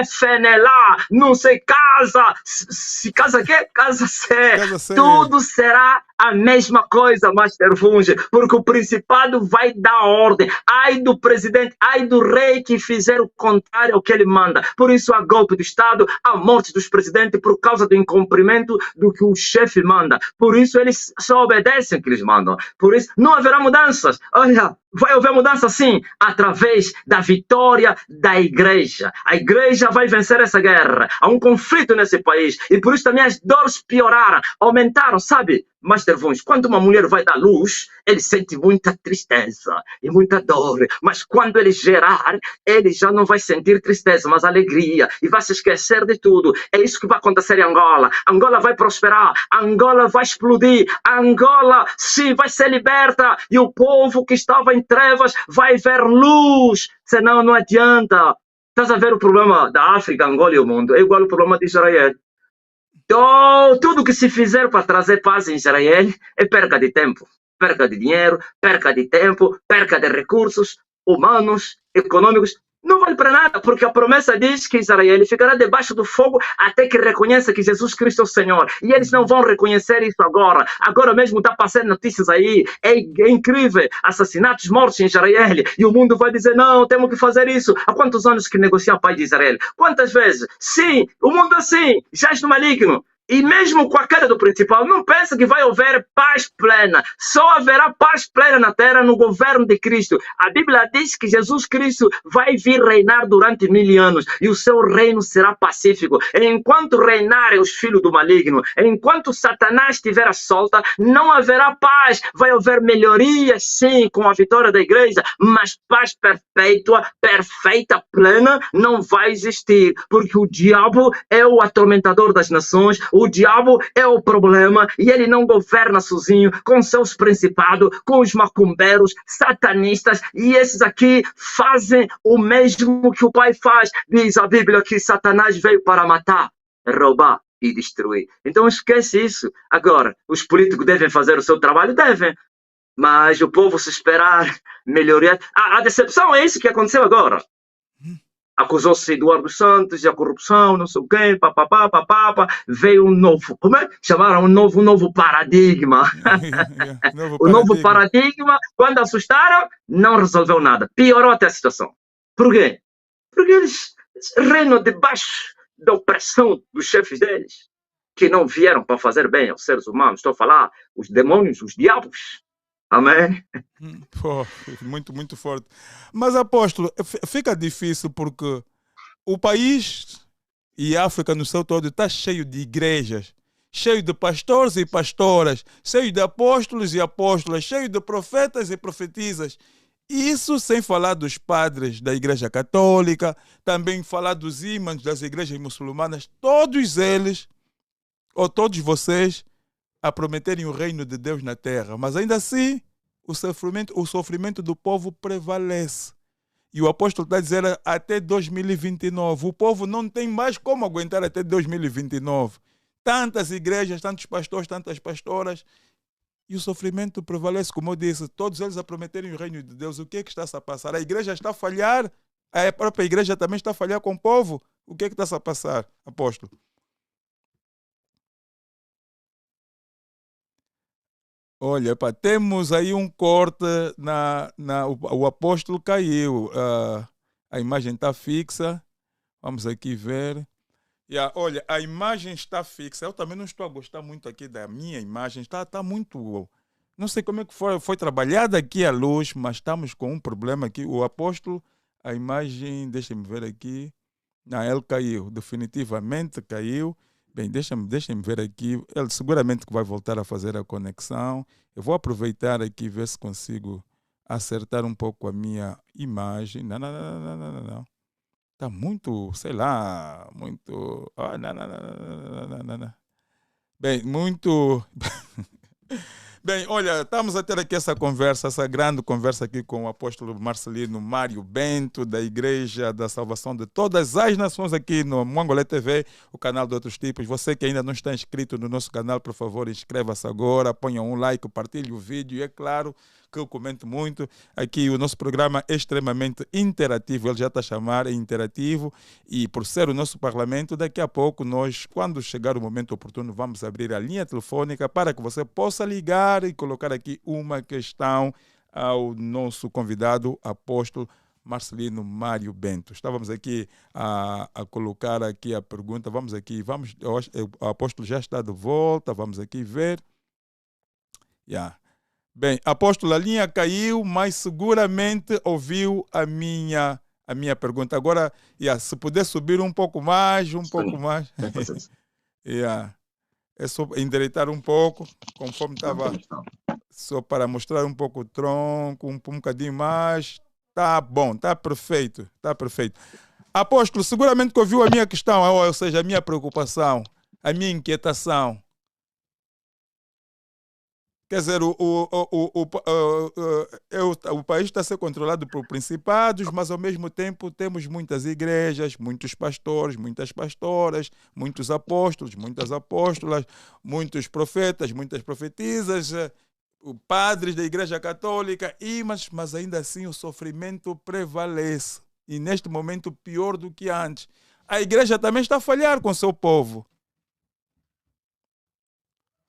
FNLA, não sei, casa, se casa quê? Casa C. Tudo será a mesma coisa, Master Funge, porque o Principado vai dar ordem. Ai do presidente, ai do rei que fizer o contrário ao que ele manda. Por isso há golpe do Estado, há morte dos presidentes por causa do incumprimento do que o chefe manda. Por isso eles só obedecem o que eles mandam. Por isso não haverá mudanças. Olha, vai haver mudança sim, através da vitória da igreja. A igreja vai vencer essa guerra. Há um conflito nesse país e por isso também as dores pioraram, aumentaram, sabe? Master Vuns, quando uma mulher vai dar luz, ele sente muita tristeza e muita dor. Mas quando ele gerar, ele já não vai sentir tristeza, mas alegria. E vai se esquecer de tudo. É isso que vai acontecer em Angola. Angola vai prosperar. Angola vai explodir. Angola, sim, vai ser liberta. E o povo que estava em trevas vai ver luz. Senão não adianta. Estás a ver o problema da África, Angola e o mundo? É igual ao problema de Israel. Tudo que se fizer para trazer paz em Israel é perca de tempo, perca de dinheiro, perca de tempo, perca de recursos humanos, econômicos. Não vale para nada, porque a promessa diz que Israel ficará debaixo do fogo até que reconheça que Jesus Cristo é o Senhor. E eles não vão reconhecer isso agora. Agora mesmo está passando notícias aí. É incrível. Assassinatos, mortes em Israel. E o mundo vai dizer, não, temos que fazer isso. Há quantos anos que negocia a paz de Israel? Quantas vezes? Sim, o mundo assim, já é maligno. E mesmo com a queda do Principado, não pensa que vai haver paz plena. Só haverá paz plena na terra no governo de Cristo. A Bíblia diz que Jesus Cristo vai vir reinar durante 1000 anos e o seu reino será pacífico. Enquanto reinarem os filhos do maligno, enquanto Satanás estiver à solta, não haverá paz. Vai haver melhorias, sim, com a vitória da igreja, mas paz perpétua, perfeita, plena, não vai existir, porque o diabo é o atormentador das nações. O diabo é o problema e ele não governa sozinho com seus principados, com os macumbeiros, satanistas, e esses aqui fazem o mesmo que o pai faz. Diz a Bíblia que Satanás veio para matar, roubar e destruir. Então esquece isso. Agora, os políticos devem fazer o seu trabalho? Devem. Mas o povo se esperar melhoria. A decepção é isso que aconteceu agora. Acusou-se Eduardo Santos e a corrupção, não sei o quê, papapá, veio um novo, como é? Chamaram um novo paradigma. O novo paradigma, quando assustaram, não resolveu nada. Piorou até a situação. Por quê? Porque eles reinam debaixo da opressão dos chefes deles, que não vieram para fazer bem aos seres humanos. Estou a falar, os demônios, os diabos. Amém? Pô, muito forte. Mas, apóstolo, fica difícil porque o país e a África no seu todo está cheio de igrejas, cheio de pastores e pastoras, cheio de apóstolos e apóstolas, cheio de profetas e profetisas. Isso sem falar dos padres da Igreja Católica, também falar dos ímãs das igrejas muçulmanas, todos eles, ou todos vocês, a prometerem o reino de Deus na terra. Mas ainda assim, o sofrimento do povo prevalece. E o apóstolo está dizendo até 2029. O povo não tem mais como aguentar até 2029. Tantas igrejas, tantos pastores, tantas pastoras, e o sofrimento prevalece, como eu disse, todos eles a prometerem o reino de Deus. O que é que está-se a passar? A igreja está a falhar, a própria igreja também está a falhar com o povo. O que é que está-se a passar, apóstolo? Olha, pá, temos aí um corte, o apóstolo caiu, a imagem está fixa, vamos aqui ver. Olha, a imagem está fixa, eu também não estou a gostar muito aqui da minha imagem, está muito... Não sei como é que foi trabalhada aqui a luz, mas estamos com um problema aqui. O apóstolo, a imagem, deixem-me ver aqui, ele caiu, definitivamente caiu. Bem, deixem-me ver aqui. Ele seguramente que vai voltar a fazer a conexão. Eu vou aproveitar aqui e ver se consigo acertar um pouco a minha imagem. Não. Está muito, sei lá, muito... não. Bem, muito... Bem, olha, estamos a ter aqui essa conversa, essa grande conversa aqui com o apóstolo Marcelino Mário Bento, da Igreja da Salvação de Todas as Nações, aqui no Mongolé TV, o canal de Outros Tipos. Você que ainda não está inscrito no nosso canal, por favor, inscreva-se agora, ponha um like, partilhe o vídeo e é claro que eu comento muito. Aqui o nosso programa é extremamente interativo, ele já está a chamar, é interativo, e por ser o nosso parlamento, daqui a pouco nós, quando chegar o momento oportuno, vamos abrir a linha telefônica para que você possa ligar e colocar aqui uma questão ao nosso convidado, apóstolo Marcelino Mário Bento. Estávamos aqui a colocar aqui a pergunta, o apóstolo já está de volta, vamos aqui ver. Bem, apóstolo, a linha caiu, mas seguramente ouviu a minha pergunta. Agora, se puder subir um pouco mais. É só endireitar um pouco, conforme estava, só para mostrar um pouco o tronco, um bocadinho mais. Tá bom, tá perfeito. Apóstolo, seguramente que ouviu a minha questão, ou seja, a minha preocupação, a minha inquietação. Quer dizer, o país está a ser controlado por principados, mas ao mesmo tempo temos muitas igrejas, muitos pastores, muitas pastoras, muitos apóstolos, muitas apóstolas, muitos profetas, muitas profetisas, padres da Igreja Católica, mas ainda assim o sofrimento prevalece. E neste momento pior do que antes. A igreja também está a falhar com o seu povo.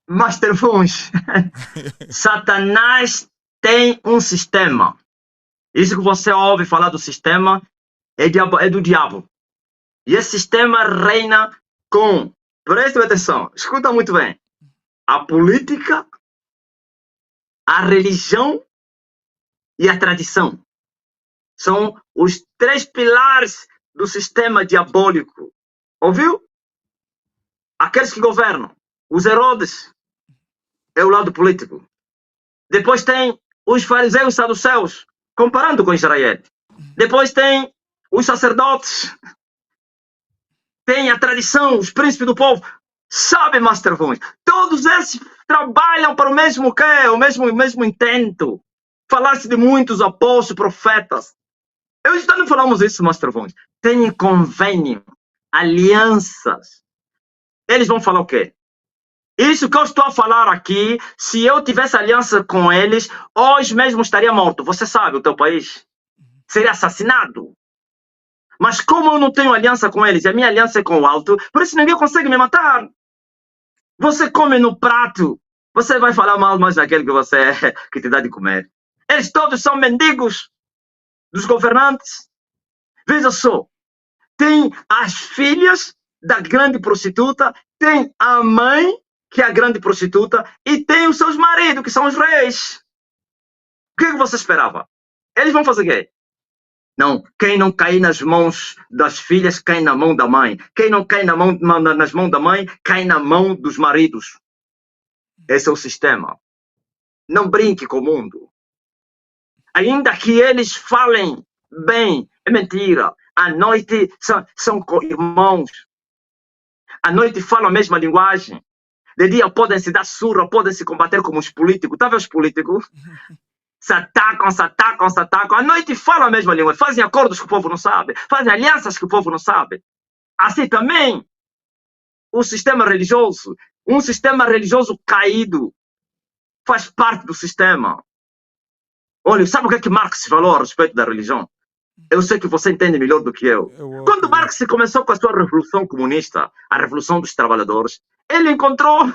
Master Funs, Satanás tem um sistema. Isso que você ouve falar do sistema é do diabo. E esse sistema reina com, preste atenção, escuta muito bem, a política, a religião e a tradição. São os 3 pilares do sistema diabólico. Ouviu? Aqueles que governam. Os Herodes é o lado político. Depois tem os fariseus e saduceus, comparando com Israel. Depois tem os sacerdotes. Tem a tradição, os príncipes do povo. Sabe, Master Funs? Todos esses trabalham para o mesmo quê? O mesmo intento. Falasse de muitos apóstolos, profetas. Eu já não falamos isso, Master Funs. Tem convênio, alianças. Eles vão falar o quê? Isso que eu estou a falar aqui, se eu tivesse aliança com eles, hoje mesmo estaria morto. Você sabe, o teu país seria assassinado. Mas como eu não tenho aliança com eles, e a minha aliança é com o alto, por isso ninguém consegue me matar. Você come no prato, você vai falar mal mais daquele que te dá de comer. Eles todos são mendigos dos governantes. Veja só, tem as filhas da grande prostituta, tem a mãe, que é a grande prostituta, e tem os seus maridos, que são os reis. O que você esperava? Eles vão fazer o quê? Não, quem não cair nas mãos das filhas, cai na mão da mãe. Quem não cai nas mãos da mãe, cai na mão dos maridos. Esse é o sistema. Não brinque com o mundo. Ainda que eles falem bem, é mentira. À noite são irmãos. À noite falam a mesma linguagem. De dia podem se dar surra, podem se combater como os políticos. Tá vendo os políticos? Se atacam. À noite falam a mesma língua. Fazem acordos que o povo não sabe. Fazem alianças que o povo não sabe. Assim também, o sistema religioso. Um sistema religioso caído. faz parte do sistema. Olha, sabe o que é que Marx falou a respeito da religião? Eu sei que você entende melhor do que eu. Quando Marx começou com a sua revolução comunista, a revolução dos trabalhadores, ele encontrou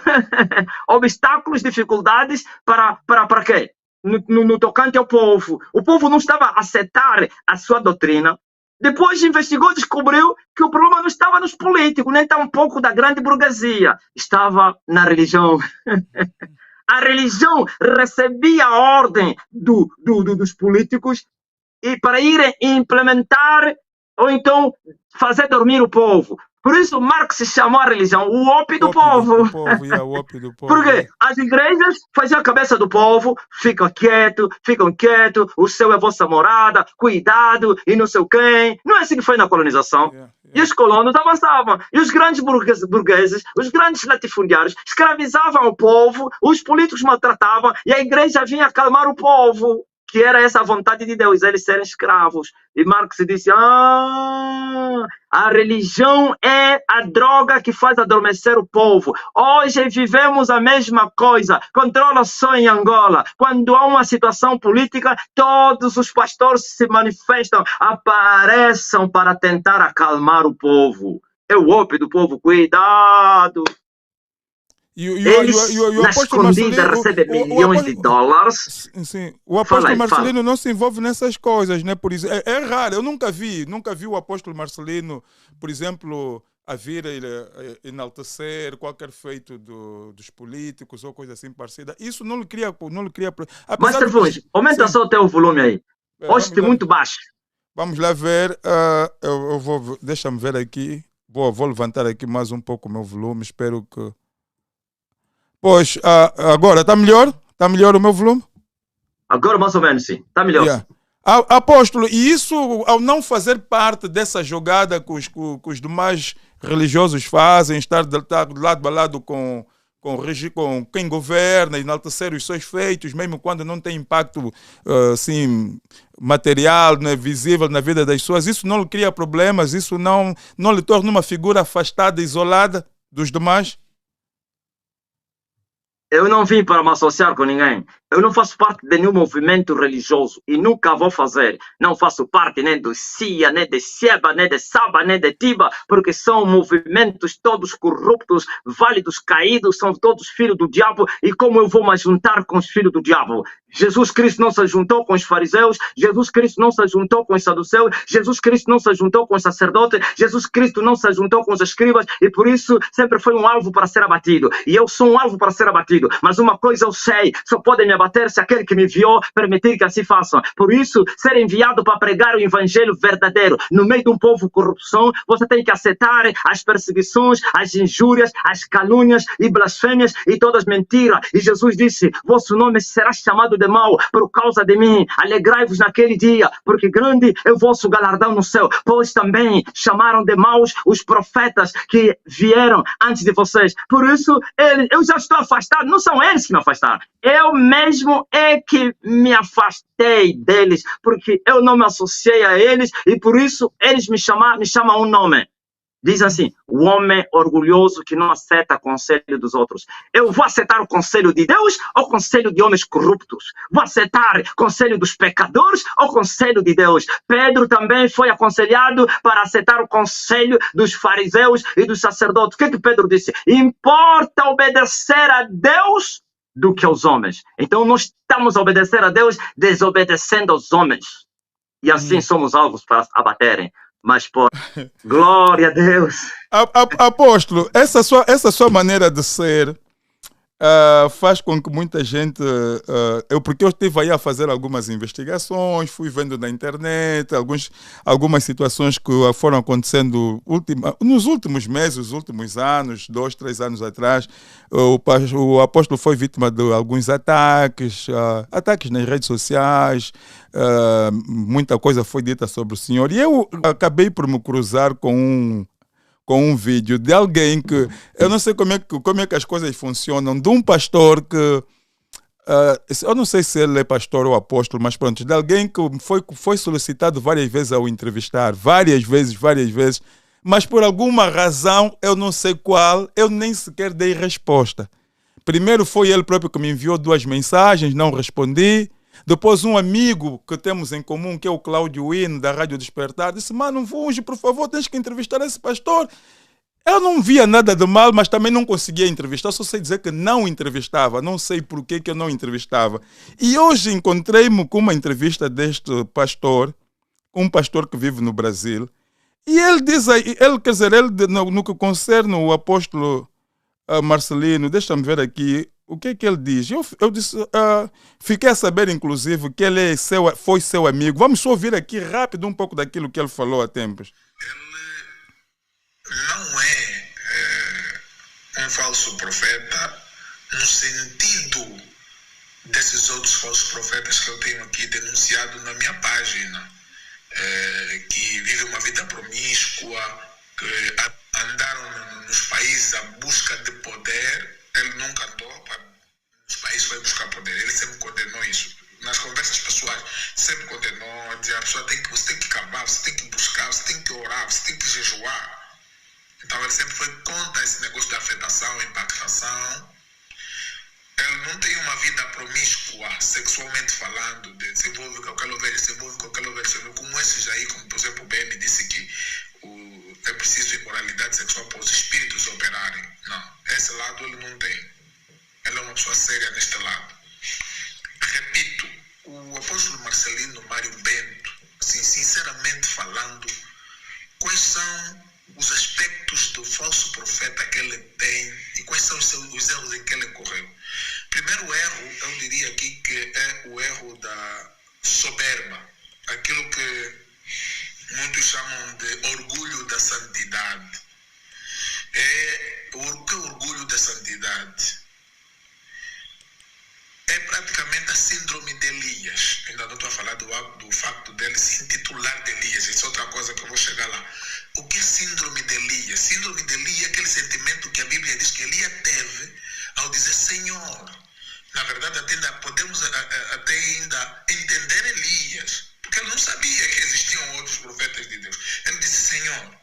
obstáculos, dificuldades para quê? No tocante ao povo. O povo não estava a aceitar a sua doutrina. Depois investigou e descobriu que o problema não estava nos políticos, nem tampouco da grande burguesia. Estava na religião. A religião recebia a ordem dos políticos e para irem implementar ou então fazer dormir o povo. Por isso Marx chamou a religião o ópio do povo. O ópio do povo. Porque as igrejas faziam a cabeça do povo, ficam quietos, o céu é vossa morada, cuidado e não sei o quem. Não é assim que foi na colonização. E os colonos avançavam. E os grandes burgueses, os grandes latifundiários, escravizavam o povo, os políticos maltratavam e a igreja vinha acalmar o povo. Que era essa vontade de Deus, eles serem escravos. E Marx disse, a religião é a droga que faz adormecer o povo. Hoje vivemos a mesma coisa. Controla só em Angola. Quando há uma situação política, todos os pastores se manifestam, apareçam para tentar acalmar o povo. É o ópio do povo, cuidado. Na escondida recebe milhões de dólares. Sim. O apóstolo Marcelino não se envolve nessas coisas, né? Por isso, é raro. Eu nunca vi o apóstolo Marcelino, por exemplo, a vir enaltecer qualquer feito dos políticos ou coisa assim parecida. Isso não lhe cria. Mas, Trevões, aumenta só o teu volume aí. Hoje tem muito baixo. Vamos lá ver. Deixa-me ver aqui. Vou levantar aqui mais um pouco o meu volume. Espero que. Pois, agora está melhor? Está melhor o meu volume? Agora mais ou menos sim, está melhor. Yeah. Apóstolo, e isso ao não fazer parte dessa jogada que os demais religiosos fazem, estar de lado a lado com quem governa, enaltecer os seus feitos, mesmo quando não tem impacto assim, material, né, visível na vida das pessoas, isso não lhe cria problemas, isso não lhe torna uma figura afastada, isolada dos demais? Eu não vim para me associar com ninguém. Eu não faço parte de nenhum movimento religioso e nunca vou fazer. Não faço parte nem do CIA, nem de Sheba, nem de Saba, nem de Tiba, porque são movimentos todos corruptos, válidos, caídos, são todos filhos do diabo. E como eu vou me juntar com os filhos do diabo? Jesus Cristo não se juntou com os fariseus, Jesus Cristo não se juntou com os saduceus, Jesus Cristo não se juntou com os sacerdotes, Jesus Cristo não se juntou com os escribas e por isso sempre foi um alvo para ser abatido. E eu sou um alvo para ser abatido. Mas uma coisa eu sei, só podem me abater se aquele que me enviou permitir que assim façam. Por isso, ser enviado para pregar o evangelho verdadeiro no meio de um povo corrupção, você tem que aceitar as perseguições, as injúrias, as calúnias e blasfêmias e todas mentiras. E Jesus disse, vosso nome será chamado de mal por causa de mim. Alegrai-vos naquele dia, porque grande é o vosso galardão no céu. Pois também chamaram de maus os profetas que vieram antes de vocês. Por isso, eu já estou afastado. Não são eles que me afastaram. Eu mesmo é que me afastei deles, porque eu não me associei a eles e por isso eles me chamam um nome. Diz assim, o homem orgulhoso que não aceita o conselho dos outros. Eu vou aceitar o conselho de Deus ou o conselho de homens corruptos? Vou aceitar o conselho dos pecadores ou o conselho de Deus? Pedro também foi aconselhado para aceitar o conselho dos fariseus e dos sacerdotes. O que Pedro disse? Importa obedecer a Deus do que aos homens. Então nós estamos a obedecer a Deus desobedecendo aos homens. E assim somos alvos para abaterem. Mas, pô, glória a Deus. Apóstolo, essa sua maneira de ser faz com que muita gente... porque eu estive aí a fazer algumas investigações, fui vendo na internet algumas situações que foram acontecendo nos últimos meses, nos últimos anos, 2, 3 anos atrás. O apóstolo foi vítima de alguns ataques nas redes sociais, muita coisa foi dita sobre o senhor. E eu acabei por me cruzar com um vídeo de alguém que... Eu não sei como é que as coisas funcionam, de um pastor que... eu não sei se ele é pastor ou apóstolo, mas pronto, de alguém que foi solicitado várias vezes ao entrevistar, várias vezes, mas por alguma razão, eu não sei qual, eu nem sequer dei resposta. Primeiro foi ele próprio que me enviou 2 mensagens, não respondi. Depois um amigo que temos em comum, que é o Cláudio Hino, da Rádio Despertar, disse, mano, Vunge, por favor, tens que entrevistar esse pastor. Eu não via nada de mal, mas também não conseguia entrevistar. Só sei dizer que não entrevistava. Não sei por que eu não entrevistava. E hoje encontrei-me com uma entrevista deste pastor, um pastor que vive no Brasil. E ele diz aí, ele, quer dizer, ele no que concerne o apóstolo Marcelino, deixa-me ver aqui o que é que ele diz. Eu disse, fiquei a saber, inclusive, que ele foi seu amigo. Vamos só ouvir aqui rápido um pouco daquilo que ele falou há tempos. Ele não é um falso profeta no sentido desses outros falsos profetas que eu tenho aqui denunciado na minha página. Que vivem uma vida promíscua, que andaram nos países à busca de poder. Ele nunca andou nos países para buscar poder, ele sempre condenou isso. Nas conversas pessoais, sempre condenou, dizia, a pessoa você tem que cavar, você tem que buscar, você tem que orar, você tem que jejuar. Então ele sempre foi contra esse negócio de afetação, impactação. Ele não tem uma vida promíscua, sexualmente falando, de se envolve com aquela ovelha, se envolve com aquela ovelha, como esses aí, como por exemplo o BM disse que é preciso imoralidade sexual para os espíritos operarem. Não, esse lado ele não tem. Ele é uma pessoa séria neste lado. Repito, o apóstolo Marcelino Mário Bento, assim, sinceramente falando, quais são os aspectos do falso profeta que ele tem e quais são os erros em que ele correu? Primeiro erro, eu diria aqui que é o erro da soberba, aquilo que muitos chamam de orgulho da santidade. O que é orgulho da santidade? É praticamente a síndrome de Elias. Ainda não estou a falar do facto dele se intitular de Elias, isso é outra coisa que eu vou chegar lá. O que é síndrome de Elias? Síndrome de Elias é aquele sentimento que a Bíblia diz que Elias teve ao dizer Senhor. Na verdade, podemos até ainda entender Elias, porque ele não sabia que existiam outros profetas de Deus. Ele disse, Senhor,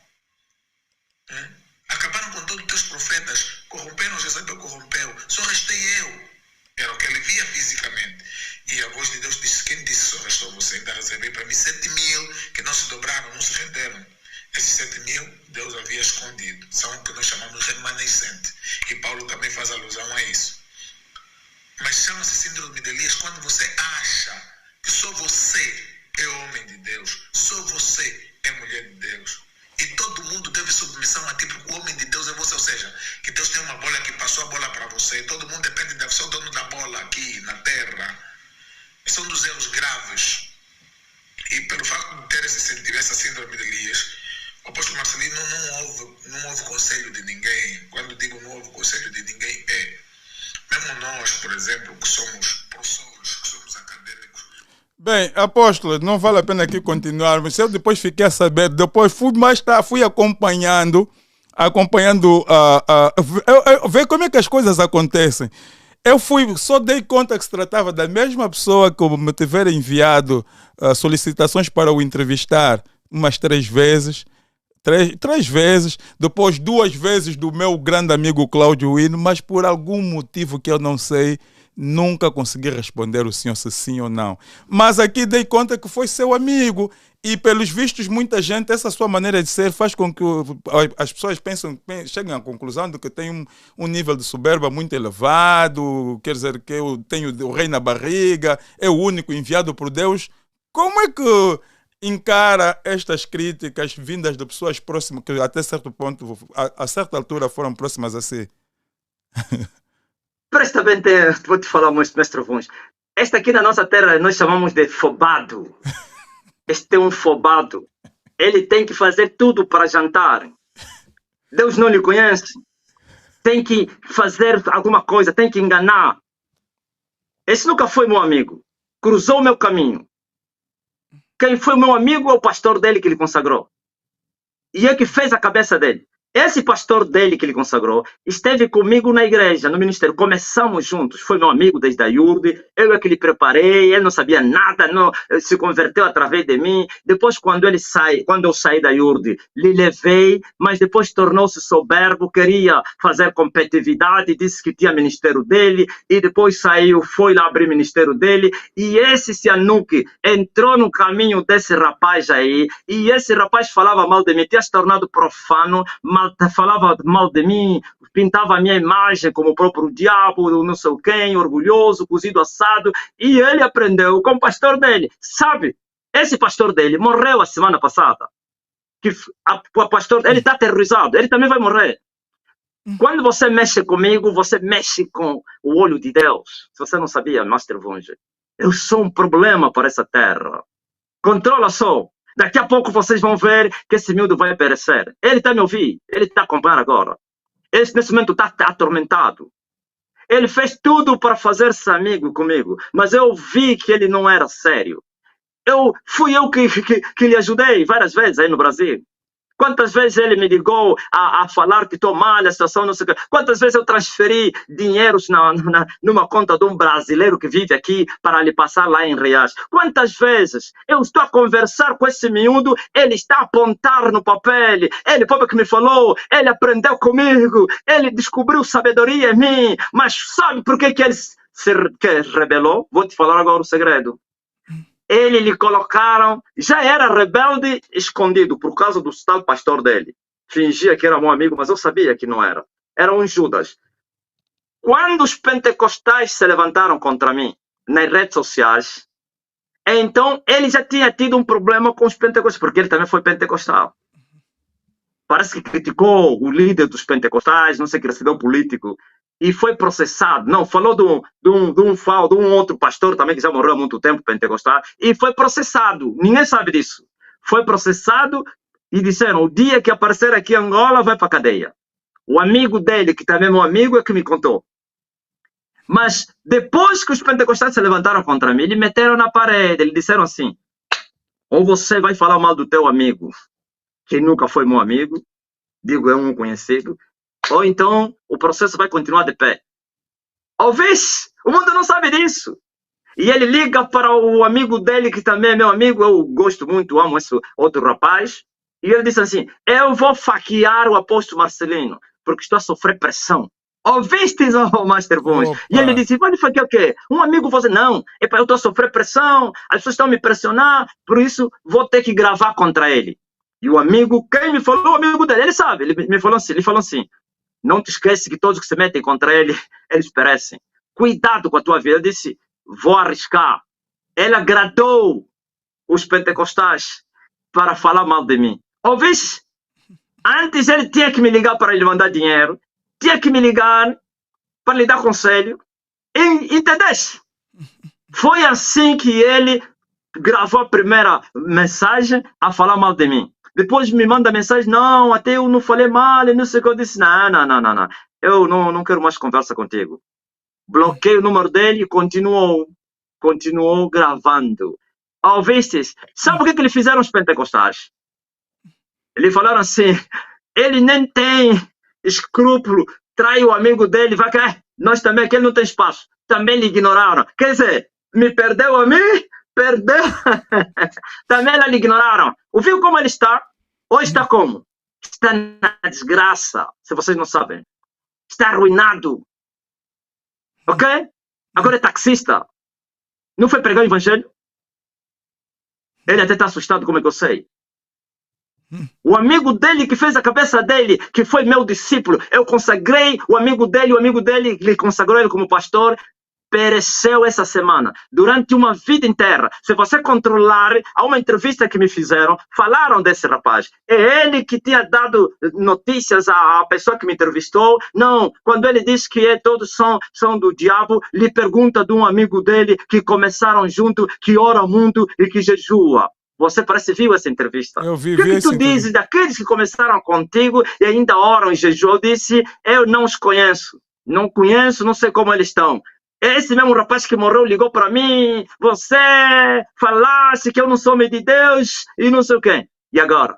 acabaram com todos os teus profetas, corromperam, Jezabel corrompeu, só restei eu. Era o que ele via fisicamente. E a voz de Deus disse, quem disse só restou você? Ainda reservei para mim 7.000 que não se dobraram, não se renderam. Esses 7.000 Deus havia escondido. São o que nós chamamos de remanescente. E Paulo também faz alusão a isso. Mas chama-se síndrome de Elias quando você acha que só você é homem de Deus, só você é mulher de Deus. E todo mundo teve submissão a ti, porque o homem de Deus é você. Ou seja, que Deus tem uma bola que passou a bola para você. Todo mundo depende de você, o dono da bola aqui na terra. São dos erros graves. E pelo facto de ter esse sentimento, essa síndrome de Elias, o apóstolo Marcelino não houve conselho de ninguém. Quando digo não houve conselho de ninguém, mesmo nós, por exemplo, que somos professores, que somos acadêmicos. Bem, apóstolo, não vale a pena aqui continuarmos. Eu depois fiquei a saber, depois fui acompanhando, ver como é que as coisas acontecem. Só dei conta que se tratava da mesma pessoa que me tiver enviado solicitações para o entrevistar umas 3 vezes. 3 vezes, depois 2 vezes do meu grande amigo Cláudio Hino, mas por algum motivo que eu não sei, nunca consegui responder o senhor se sim ou não. Mas aqui dei conta que foi seu amigo e pelos vistos muita gente, essa sua maneira de ser faz com que as pessoas cheguem à conclusão de que tem um nível de soberba muito elevado, quer dizer que eu tenho o rei na barriga, é o único enviado por Deus. Como é que encara estas críticas vindas de pessoas próximas, que até certo ponto, a certa altura foram próximas a si? Presta bem, vou te falar, mestre Vunge. Esta aqui na nossa terra nós chamamos de fobado. Este é um fobado. Ele tem que fazer tudo para jantar. Deus não lhe conhece. Tem que fazer alguma coisa, tem que enganar. Esse nunca foi meu amigo. Cruzou o meu caminho. Quem foi meu amigo é o pastor dele que ele consagrou. E é que fez a cabeça dele. Esse pastor dele que ele consagrou esteve comigo na igreja, no ministério. Começamos juntos. Foi meu amigo desde a Iurde. Eu é que lhe preparei. Ele não sabia nada, não se converteu através de mim. Depois, quando eu saí da Iurde, lhe levei, mas depois tornou-se soberbo, queria fazer competitividade, disse que tinha ministério dele, e depois saiu, foi lá abrir ministério dele. E esse Sihanouk entrou no caminho desse rapaz aí, e esse rapaz falava mal de mim, tinha se tornado profano, falava mal de mim, pintava a minha imagem como o próprio diabo, não sei quem, orgulhoso, cozido assado, e ele aprendeu com o pastor dele. Sabe, esse pastor dele morreu a semana passada. O pastor, ele está aterrorizado, ele também vai morrer. Quando você mexe comigo, você mexe com o olho de Deus. Se você não sabia, Master Vunge, eu sou um problema para essa terra. Controla só. Daqui a pouco vocês vão ver que esse miúdo vai perecer. Ele está me ouvindo, ele está acompanhando agora. Ele nesse momento está atormentado. Ele fez tudo para fazer-se amigo comigo, mas eu vi que ele não era sério. Fui eu que lhe ajudei várias vezes aí no Brasil. Quantas vezes ele me ligou a falar que estou mal, a situação não sei o quê. Quantas vezes eu transferi dinheiros numa conta de um brasileiro que vive aqui para lhe passar lá em reais. Quantas vezes eu estou a conversar com esse miúdo, ele está a apontar no papel. Ele próprio que me falou, ele aprendeu comigo, ele descobriu sabedoria em mim. Mas sabe por que ele se rebelou? Vou te falar agora o segredo. Ele lhe colocaram, já era rebelde escondido por causa do tal pastor dele. Fingia que era meu amigo, mas eu sabia que não era. Era um Judas. Quando os pentecostais se levantaram contra mim nas redes sociais, então ele já tinha tido um problema com os pentecostais, porque ele também foi pentecostal. Parece que criticou o líder dos pentecostais, não sei que recebeu político, e foi processado. Não, falou de um outro pastor também que já morreu há muito tempo, pentecostal, e foi processado. Ninguém sabe disso. Foi processado e disseram, o dia que aparecer aqui em Angola, vai para a cadeia. O amigo dele, que também é meu amigo, é que me contou. Mas depois que os pentecostais se levantaram contra mim, eles meteram na parede, eles disseram assim, ou você vai falar mal do teu amigo, que nunca foi meu amigo, digo, é um conhecido, ou então o processo vai continuar de pé. Talvez o mundo não sabe disso. E ele liga para o amigo dele, que também é meu amigo, eu gosto muito, amo esse outro rapaz, e ele disse assim, eu vou faquear o apóstolo Marcelino, porque estou a sofrer pressão. Ouviste, Master Vunge? E ele disse, vai faquear o quê? Um amigo você, não, eu estou a sofrer pressão, as pessoas estão a me pressionar, por isso vou ter que gravar contra ele. E o amigo, quem me falou, o amigo dele, ele sabe, ele falou assim, não te esquece que todos que se metem contra ele, eles perecem. Cuidado com a tua vida. Ele disse, vou arriscar. Ele agradou os pentecostais para falar mal de mim. Ouviste? Antes ele tinha que me ligar para lhe mandar dinheiro, tinha que me ligar para lhe dar conselho. Entendeste? Foi assim que ele gravou a primeira mensagem a falar mal de mim. Depois me manda mensagem, não, até eu não falei mal, não sei o que. Eu disse, não. Eu não quero mais conversa contigo. Bloqueei o número dele e continuou gravando. Ouviste? Sabe o que eles fizeram os pentecostais? Eles falaram assim, ele nem tem escrúpulo, trai o amigo dele, vai cair. Nós também, que ele não tem espaço. Também lhe ignoraram. Quer dizer, me perdeu a mim? Perdeu. Também lhe ignoraram. Ouviu como ele está? Hoje está como? Está na desgraça, se vocês não sabem. Está arruinado. Ok? Agora é taxista. Não foi pregar o evangelho? Ele até está assustado, como é que eu sei? O amigo dele que fez a cabeça dele, que foi meu discípulo, eu consagrei o amigo dele, ele consagrou ele como pastor, pereceu essa semana, durante uma vida inteira. Se você controlar, há uma entrevista que me fizeram, falaram desse rapaz. É ele que tinha dado notícias à pessoa que me entrevistou. Não, quando ele disse que todos são do diabo, lhe pergunta de um amigo dele que começaram junto, que ora muito e que jejua. Você parece viu essa entrevista. Eu vi, o que tu dizes daqueles que começaram contigo e ainda oram em jejum? Eu disse, eu não os conheço. Não conheço, não sei como eles estão. Esse mesmo rapaz que morreu ligou para mim, você falasse que eu não sou homem de Deus e não sei o quê. E agora?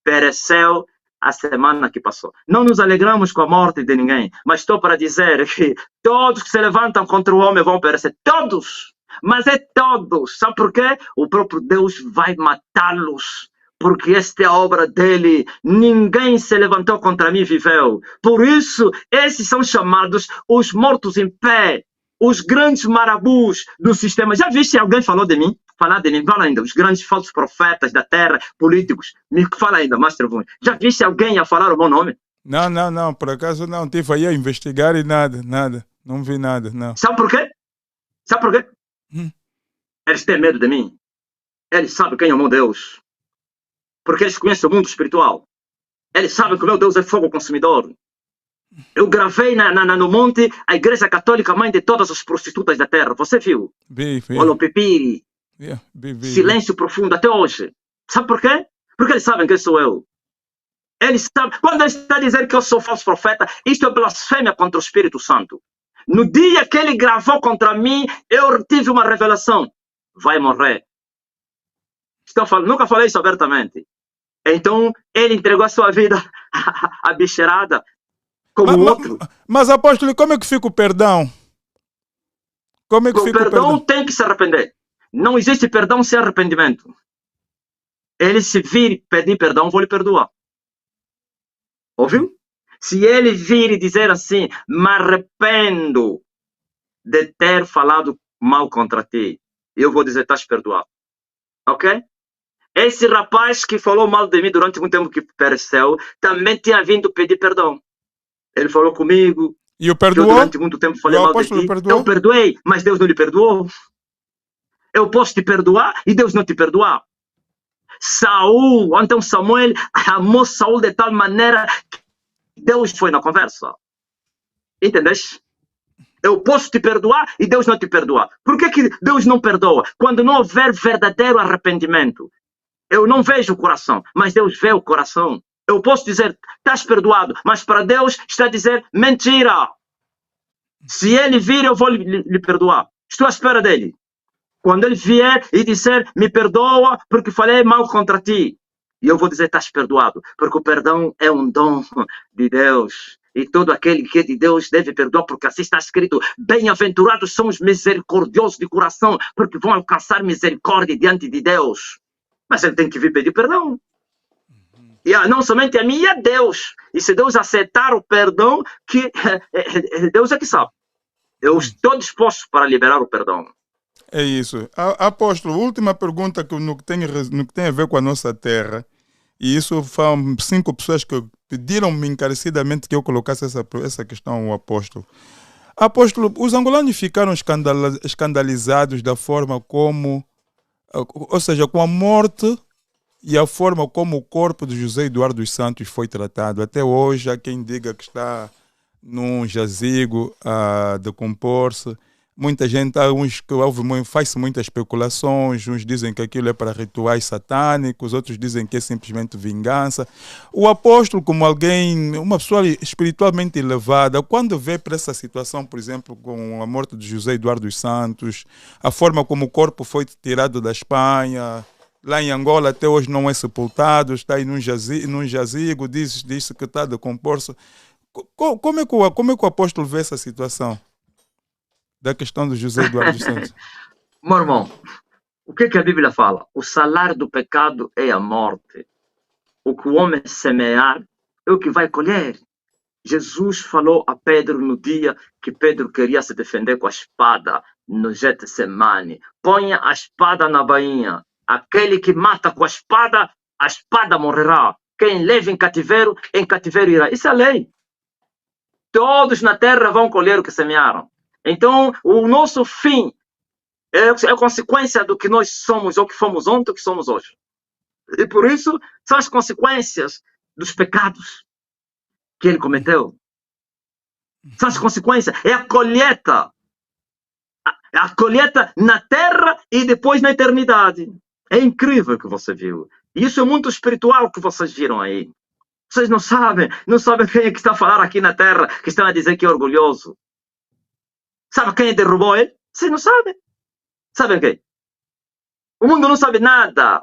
Pereceu a semana que passou. Não nos alegramos com a morte de ninguém, mas estou para dizer que todos que se levantam contra o homem vão perecer. Todos! Mas é todos. Sabe por quê? O próprio Deus vai matá-los. Porque esta é a obra dele. Ninguém se levantou contra mim e viveu. Por isso, esses são chamados os mortos em pé. Os grandes marabus do sistema. Já viste alguém falou de mim? Falar de mim, fala ainda. Os grandes falsos profetas da terra, políticos. Me fala ainda, Master Vuns. Já viste alguém a falar o meu nome? Não. Por acaso não. Tive aí a investigar e nada. Não vi nada, não. Sabe por quê? Eles têm medo de mim. Eles sabem quem é o meu Deus. Porque eles conhecem o mundo espiritual. Eles sabem que o meu Deus é fogo consumidor. Eu gravei no monte a Igreja Católica, mãe de todas as prostitutas da terra. Você viu? Vi. Olopipiri. Vi. Silêncio profundo até hoje. Sabe por quê? Porque eles sabem quem sou eu. Eles sabem. Quando ele está dizendo que eu sou falso profeta, isto é blasfêmia contra o Espírito Santo. No dia que ele gravou contra mim, eu tive uma revelação. Vai morrer. Nunca falei isso abertamente. Então, ele entregou a sua vida à bicheirada, como o outro. Mas, apóstolo, como é que fica o perdão? Como é que fica o perdão? Tem que se arrepender. Não existe perdão sem arrependimento. Ele se vir pedir perdão, vou lhe perdoar. Ouviu? Se ele vir e dizer assim, me arrependo de ter falado mal contra ti, eu vou dizer, estás perdoado. Ok? Esse rapaz que falou mal de mim durante um tempo que pereceu, também tinha vindo pedir perdão. Ele falou comigo. E o perdoou? Eu durante muito tempo falei mal de ti. Eu perdoei, mas Deus não lhe perdoou. Eu posso te perdoar e Deus não te perdoar. Então Samuel amou Saul de tal maneira que Deus foi na conversa. Entendeste? Eu posso te perdoar e Deus não te perdoar. Por que Deus não perdoa? Quando não houver verdadeiro arrependimento. Eu não vejo o coração, mas Deus vê o coração. Eu posso dizer, estás perdoado, mas para Deus está a dizer mentira. Se ele vir, eu vou lhe perdoar. Estou à espera dele. Quando ele vier e disser, me perdoa porque falei mal contra ti. E eu vou dizer, estás perdoado, porque o perdão é um dom de Deus. E todo aquele que é de Deus deve perdoar, porque assim está escrito, bem-aventurados são os misericordiosos de coração, porque vão alcançar misericórdia diante de Deus. Mas ele tem que vir pedir perdão. E não somente a mim, e a Deus. E se Deus aceitar o perdão, que Deus é que sabe. Eu estou disposto para liberar o perdão. É isso. Apóstolo, última pergunta no que tem a ver com a nossa terra. E isso foram 5 pessoas que pediram-me encarecidamente que eu colocasse essa questão ao apóstolo. Apóstolo, os angolanos ficaram escandalizados da forma como, ou seja, com a morte e a forma como o corpo de José Eduardo dos Santos foi tratado. Até hoje há quem diga que está num jazigo a decompor-se. Muita gente, faz-se muitas especulações, uns dizem que aquilo é para rituais satânicos, outros dizem que é simplesmente vingança. O apóstolo, como alguém, uma pessoa espiritualmente elevada, quando vê para essa situação, por exemplo, com a morte de José Eduardo dos Santos, a forma como o corpo foi tirado da Espanha, lá em Angola até hoje não é sepultado, está aí num jazigo, diz que está a decompor-se. Como é que o apóstolo vê essa situação? Da questão do José Eduardo dos Santos. Meu irmão, o que a Bíblia fala? O salário do pecado é a morte. O que o homem semear é o que vai colher. Jesus falou a Pedro no dia que Pedro queria se defender com a espada no Getsemane. Ponha a espada na bainha. Aquele que mata com a espada morrerá. Quem leva em cativeiro irá. Isso é a lei. Todos na terra vão colher o que semearam. Então, o nosso fim é a consequência do que nós somos, ou que fomos ontem, ou que somos hoje. E por isso, são as consequências dos pecados que ele cometeu. São as consequências. É a colheita. A colheita na terra e depois na eternidade. É incrível o que você viu. Isso é muito espiritual o que vocês viram aí. Vocês não sabem quem é que está a falar aqui na terra, que estão a dizer que é orgulhoso. Sabe quem derrubou ele? Vocês não sabem. Sabem quem? O mundo não sabe nada.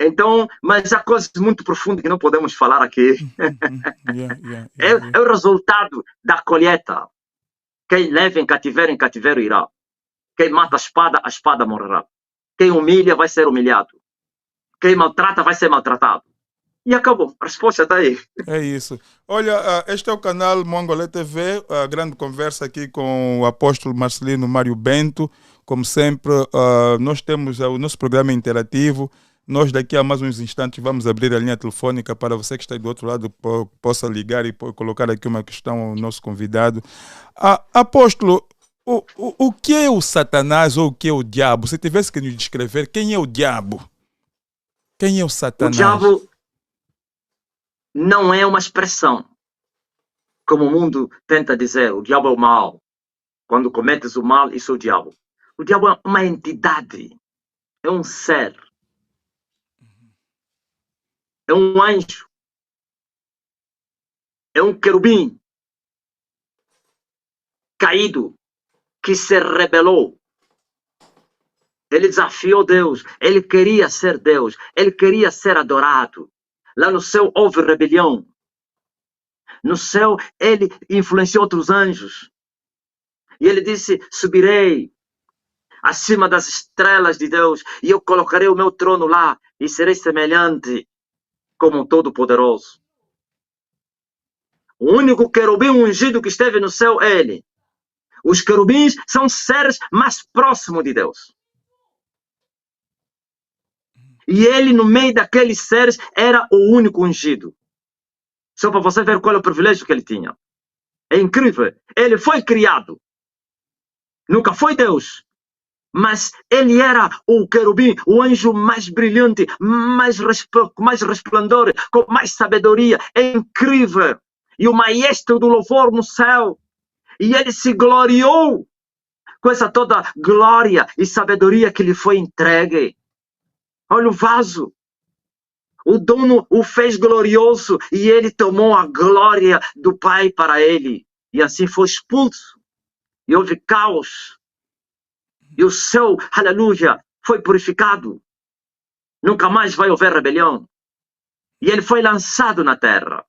Então, mas há coisas muito profundas que não podemos falar aqui. É o resultado da colheita. Quem leva em cativeiro irá. Quem mata a espada morrerá. Quem humilha vai ser humilhado. Quem maltrata vai ser maltratado. E acabou. A resposta está aí. É isso. Olha, este é o canal Mongolê TV, a grande conversa aqui com o apóstolo Marcelino Mário Bento. Como sempre, nós temos o nosso programa interativo. Nós daqui a mais uns instantes vamos abrir a linha telefônica para você que está aí do outro lado possa ligar e colocar aqui uma questão ao nosso convidado. Apóstolo, o que é o Satanás ou o que é o diabo? Se tivesse que nos descrever, quem é o diabo? Quem é o Satanás? O diabo não é uma expressão, como o mundo tenta dizer. O diabo é o mal. Quando cometes o mal, isso é o diabo. O diabo é uma entidade, é um ser, é um anjo, é um querubim caído que se rebelou. Ele desafiou Deus, ele queria ser Deus, ele queria ser adorado. Lá no céu houve rebelião. No céu ele influenciou outros anjos. E ele disse, subirei acima das estrelas de Deus e eu colocarei o meu trono lá e serei semelhante como um Todo-Poderoso. O único querubim ungido que esteve no céu é ele. Os querubins são seres mais próximos de Deus. E ele, no meio daqueles seres, era o único ungido. Só para você ver qual é o privilégio que ele tinha. É incrível. Ele foi criado. Nunca foi Deus. Mas ele era o querubim, o anjo mais brilhante, mais resplendor, com mais sabedoria. É incrível. E o maestro do louvor no céu. E ele se gloriou com essa toda glória e sabedoria que lhe foi entregue. Olha o vaso. O dono o fez glorioso e ele tomou a glória do Pai para ele. E assim foi expulso. E houve caos. E o céu, aleluia, foi purificado. Nunca mais vai haver rebelião. E ele foi lançado na terra.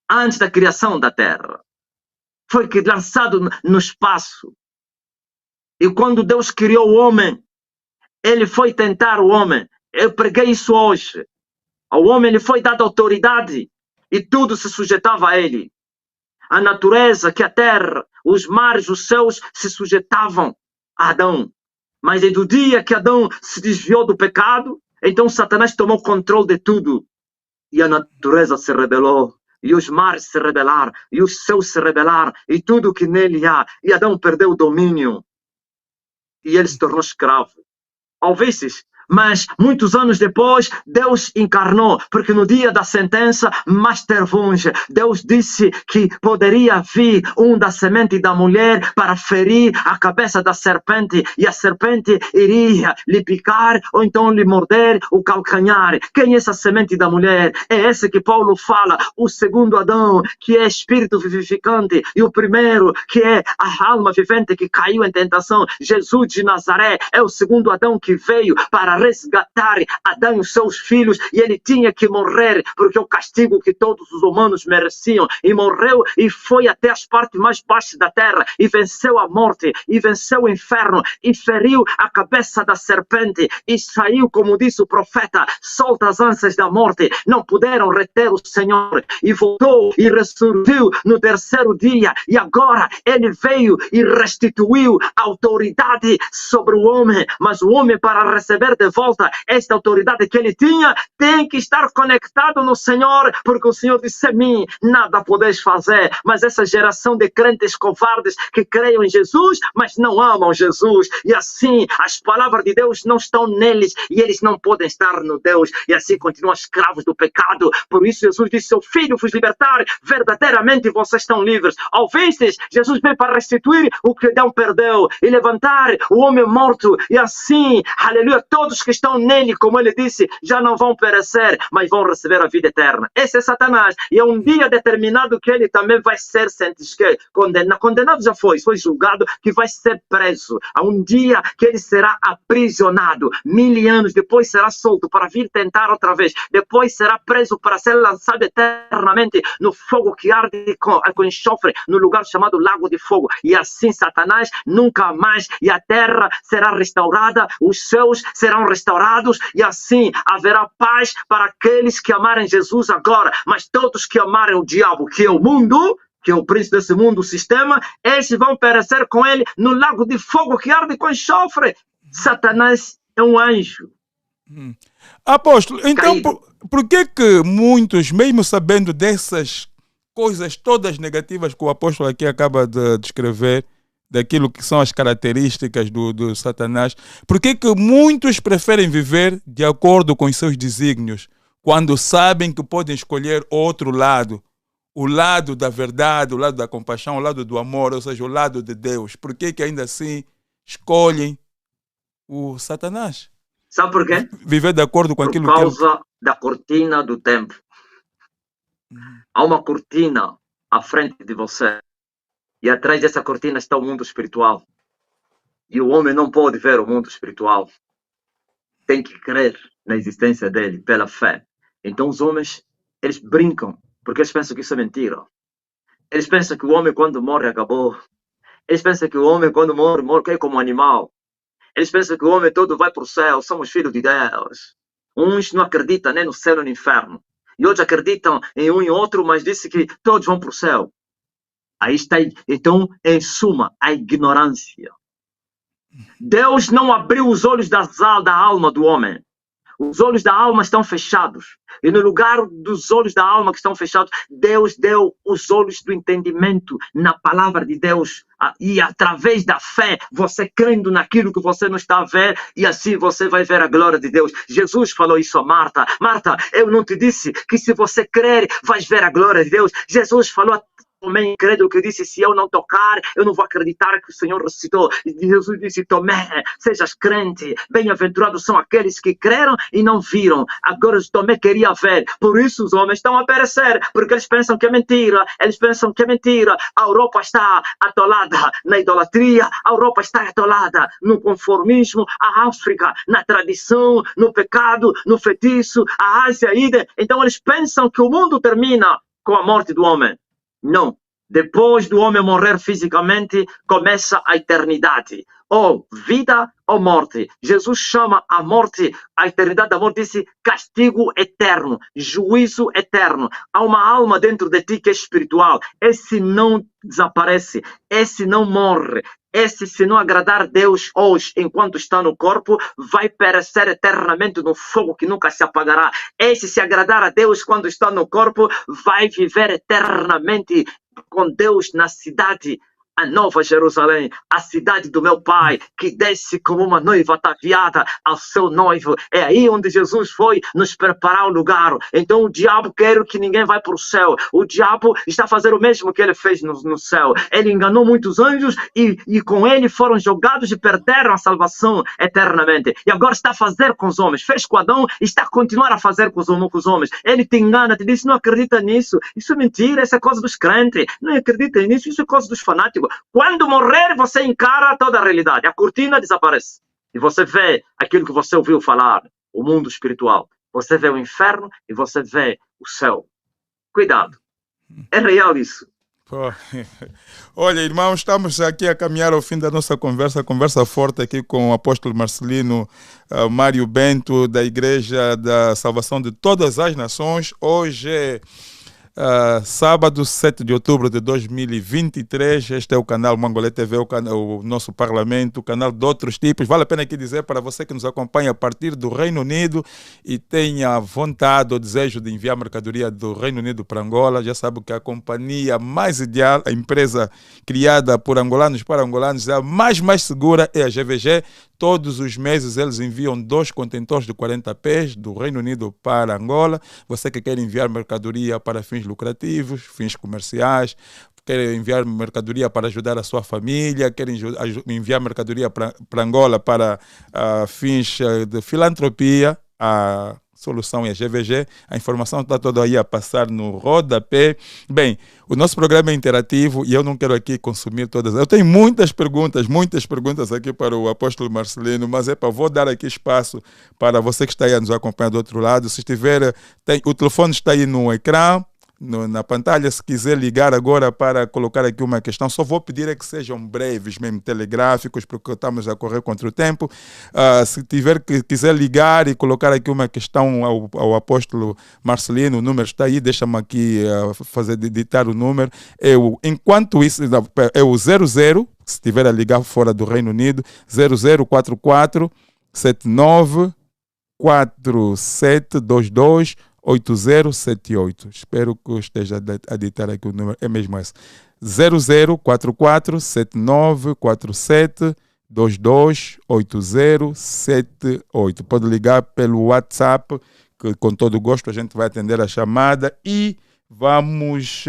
Antes da criação da terra. Foi lançado no espaço. E quando Deus criou o homem, ele foi tentar o homem. Eu preguei isso hoje. Ao homem lhe foi dada autoridade e tudo se sujeitava a ele. A natureza, que a terra, os mares, os céus se sujeitavam a Adão. Mas é do dia que Adão se desviou do pecado, então Satanás tomou controle de tudo. E a natureza se rebelou. E os mares se rebelaram. E os céus se rebelaram. E tudo que nele há. E Adão perdeu o domínio. E ele se tornou escravo. Ouvistes? Mas muitos anos depois, Deus encarnou, porque no dia da sentença, Master Vunge, Deus disse que poderia vir um da semente da mulher para ferir a cabeça da serpente, e a serpente iria lhe picar ou então lhe morder o calcanhar. Quem é essa semente da mulher? É esse que Paulo fala, o segundo Adão, que é espírito vivificante, e o primeiro, que é a alma vivente que caiu em tentação. Jesus de Nazaré é o segundo Adão que veio para resgatar Adão e os seus filhos, e ele tinha que morrer, porque o castigo que todos os humanos mereciam, e morreu e foi até as partes mais baixas da terra, e venceu a morte, e venceu o inferno, e feriu a cabeça da serpente, e saiu, como disse o profeta, solta as ansias da morte, não puderam reter o Senhor, e voltou e ressurgiu no terceiro dia, e agora ele veio e restituiu a autoridade sobre o homem, mas o homem, para receber de volta esta autoridade que ele tinha, tem que estar conectado no Senhor, porque o Senhor disse a mim, nada podeis fazer. Mas essa geração de crentes covardes que creiam em Jesus, mas não amam Jesus, e assim as palavras de Deus não estão neles, e eles não podem estar no Deus, e assim continuam escravos do pecado. Por isso Jesus disse, seu filho vos libertar, verdadeiramente vocês estão livres. Ouvistes? Jesus veio para restituir o que Adão perdeu, e levantar o homem morto, e assim, aleluia, todos todos que estão nele, como ele disse, já não vão perecer, mas vão receber a vida eterna. Esse é Satanás. E é um dia determinado que ele também vai ser, sentes que, condenado já foi julgado, que vai ser preso. Há um dia que ele será aprisionado, 1000 anos, depois será solto para vir tentar outra vez, depois será preso para ser lançado eternamente no fogo que arde com enxofre, no lugar chamado Lago de Fogo. E assim Satanás nunca mais, e a terra será restaurada, os céus serão restaurados, e assim haverá paz para aqueles que amarem Jesus agora, mas todos que amarem o diabo, que é o mundo, que é o príncipe desse mundo, o sistema, esses vão perecer com ele no lago de fogo que arde com enxofre. Satanás é um anjo. Apóstolo, então Caído. por que que muitos, mesmo sabendo dessas coisas todas negativas que o apóstolo aqui acaba de descrever, daquilo que são as características do Satanás, por que que muitos preferem viver de acordo com os seus desígnios, quando sabem que podem escolher outro lado, o lado da verdade, o lado da compaixão, o lado do amor, ou seja, o lado de Deus? Por que que ainda assim escolhem o Satanás? Sabe por quê? Viver de acordo com Por aquilo causa da cortina do tempo. Há uma cortina à frente de você. E atrás dessa cortina está o mundo espiritual. E o homem não pode ver o mundo espiritual. Tem que crer na existência dele, pela fé. Então os homens, eles brincam, porque eles pensam que isso é mentira. Eles pensam que o homem quando morre acabou. Eles pensam que o homem quando morre, é como um animal. Eles pensam que o homem todo vai para o céu, somos filhos de Deus. Uns não acreditam nem no céu nem no inferno. E outros acreditam em um e outro, mas dizem que todos vão para o céu. Aí está, então, em suma, a ignorância. Deus não abriu os olhos da alma do homem. Os olhos da alma estão fechados. E no lugar dos olhos da alma que estão fechados, Deus deu os olhos do entendimento na palavra de Deus. E através da fé, você crendo naquilo que você não está a ver, e assim você vai ver a glória de Deus. Jesus falou isso a Marta. Marta, eu não te disse que se você crer, vais ver a glória de Deus. Jesus falou Tomé incrédulo que disse, se eu não tocar, eu não vou acreditar que o Senhor ressuscitou. E Jesus disse, Tomé, sejas crente, bem-aventurados são aqueles que creram e não viram. Agora Tomé queria ver, por isso os homens estão a perecer, porque eles pensam que é mentira, A Europa está atolada na idolatria, a Europa está atolada no conformismo, a África na tradição, no pecado, no feitiço, a Ásia, então eles pensam que o mundo termina com a morte do homem. Não. Depois do homem morrer fisicamente, começa a eternidade. Ou vida ou morte. Jesus chama a morte, a eternidade da morte, disse castigo eterno, juízo eterno. Há uma alma dentro de ti que é espiritual. Esse não desaparece, esse não morre. Esse, se não agradar a Deus hoje, enquanto está no corpo, vai perecer eternamente no fogo que nunca se apagará. Esse, se agradar a Deus quando está no corpo, vai viver eternamente com Deus na cidade, a Nova Jerusalém, a cidade do meu Pai, que desce como uma noiva ataviada ao seu noivo. É aí onde Jesus foi nos preparar o lugar. Então o diabo quer que ninguém vá para o céu. O diabo está fazendo o mesmo que ele fez no céu. Ele enganou muitos anjos e com ele foram jogados e perderam a salvação eternamente. E agora está a fazer com os homens. Fez com Adão e está a continuar a fazer com os homens. Ele te engana, te diz, não acredita nisso. Isso é mentira, isso é coisa dos crentes. Não acredita nisso, isso é coisa dos fanáticos. Quando morrer, você encara toda a realidade. A cortina desaparece. E você vê aquilo que você ouviu falar, o mundo espiritual. Você vê o inferno e você vê o céu. Cuidado. É real isso. Olha, irmãos, estamos aqui a caminhar ao fim da nossa conversa forte aqui com o apóstolo Marcelino Mário Bento, da Igreja da Salvação de Todas as Nações. Hoje é sábado, 7 de outubro de 2023. Este é o canal Mangolé TV, o nosso parlamento, o canal de outros tipos. Vale a pena aqui dizer para você que nos acompanha a partir do Reino Unido e tenha vontade ou desejo de enviar mercadoria do Reino Unido para Angola, já sabe que a companhia mais ideal, a empresa criada por angolanos para angolanos, a mais segura é a GVG. Todos os meses eles enviam 2 contentores de 40 pés do Reino Unido para Angola. Você que quer enviar mercadoria para fins lucrativos, fins comerciais, quer enviar mercadoria para ajudar a sua família, quer enviar mercadoria para Angola para fins de filantropia, a solução é GVG. A informação está toda aí a passar no rodapé. Bem, o nosso programa é interativo e eu não quero aqui consumir todas. Eu tenho muitas perguntas aqui para o apóstolo Marcelino, mas vou dar aqui espaço para você que está aí a nos acompanhar do outro lado. Se estiver, o telefone está aí no ecrã, na pantalha. Se quiser ligar agora para colocar aqui uma questão, só vou pedir que sejam breves, mesmo telegráficos, porque estamos a correr contra o tempo. Se quiser ligar e colocar aqui uma questão ao apóstolo Marcelino, o número está aí, deixa-me aqui ditar o número. Enquanto isso, é o 00, se estiver a ligar fora do Reino Unido, 0044 79 4722 8078. Espero que eu esteja a ditar aqui o número. É mesmo esse. 0044 7947 228078. Pode ligar pelo WhatsApp, que com todo gosto a gente vai atender a chamada e vamos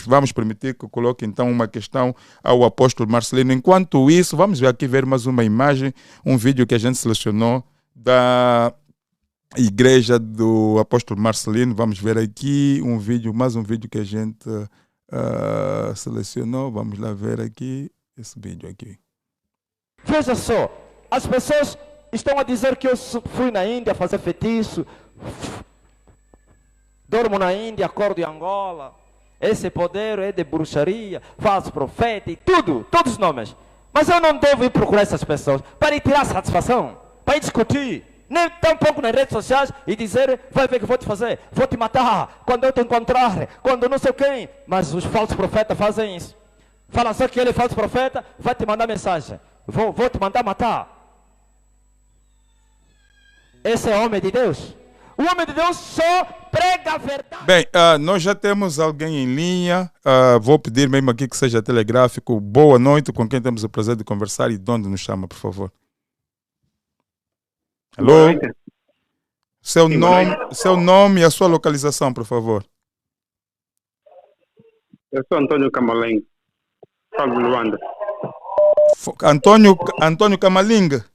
vamos permitir que eu coloque então uma questão ao apóstolo Marcelino. Enquanto isso, vamos aqui ver mais uma imagem, um vídeo que a gente selecionou da Igreja do apóstolo Marcelino. Vamos ver aqui mais um vídeo que a gente selecionou. Vamos lá ver aqui esse vídeo aqui. Veja só, as pessoas estão a dizer que eu fui na Índia fazer feitiço, dormo na Índia, acordo em Angola, esse poder é de bruxaria, falso profeta e tudo, todos os nomes. Mas eu não devo ir procurar essas pessoas para ir tirar satisfação, para ir discutir, nem tampouco nas redes sociais e dizer, vai ver o que vou te fazer, vou te matar, quando eu te encontrar, quando não sei quem. Mas os falsos profetas fazem isso. Fala só que ele é falso profeta, vai te mandar mensagem, vou te mandar matar. Esse é homem de Deus. O homem de Deus só prega a verdade. Bem, nós já temos alguém em linha. Vou pedir mesmo aqui que seja telegráfico. Boa noite, com quem temos o prazer de conversar e de onde nos chama, por favor. Alô? Seu nome e a sua localização, por favor. Eu sou Antônio Camalenga, falo de Luanda. Antônio Camalinga?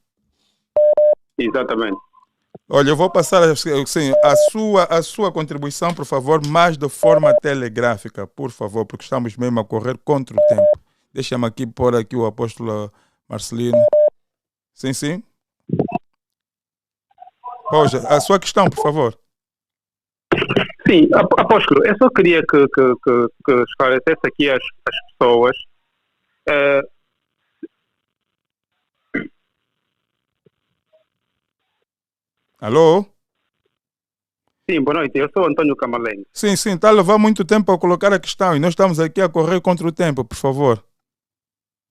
Exatamente. Olha, eu vou passar assim, a sua contribuição, por favor, mais de forma telegráfica, por favor, porque estamos mesmo a correr contra o tempo. Deixa-me aqui pôr aqui o apóstolo Marcelino. Sim, sim. Poxa, a sua questão, por favor. Sim, apóstolo, eu só queria que esclarecesse aqui as pessoas. Alô? Sim, boa noite, eu sou Antônio Camalenga. Sim, está a levar muito tempo a colocar a questão e nós estamos aqui a correr contra o tempo, por favor.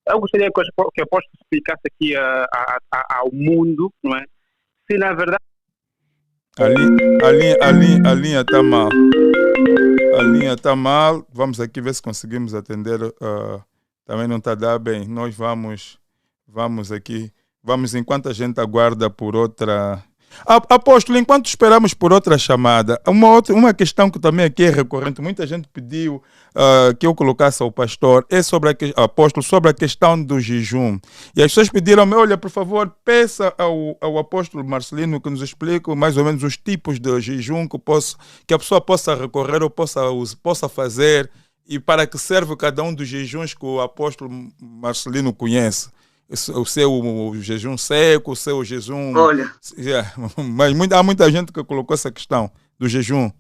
Eu gostaria que o apóstolo explicasse aqui ao mundo, não é? Se na verdade... A linha está mal. A linha está mal. Vamos aqui ver se conseguimos atender. Também não está a dar bem. Nós vamos aqui. Vamos enquanto a gente aguarda por outra... Apóstolo, enquanto esperamos por outra chamada, uma questão que também aqui é recorrente, muita gente pediu que eu colocasse ao pastor, apóstolo, sobre a questão do jejum. E as pessoas pediram-me, olha, por favor, peça ao apóstolo Marcelino que nos explique mais ou menos os tipos de jejum que a pessoa possa recorrer ou possa fazer e para que serve cada um dos jejuns que o apóstolo Marcelino conhece. O seu jejum seco, o seu jejum... Olha... Mas há muita gente que colocou essa questão do jejum.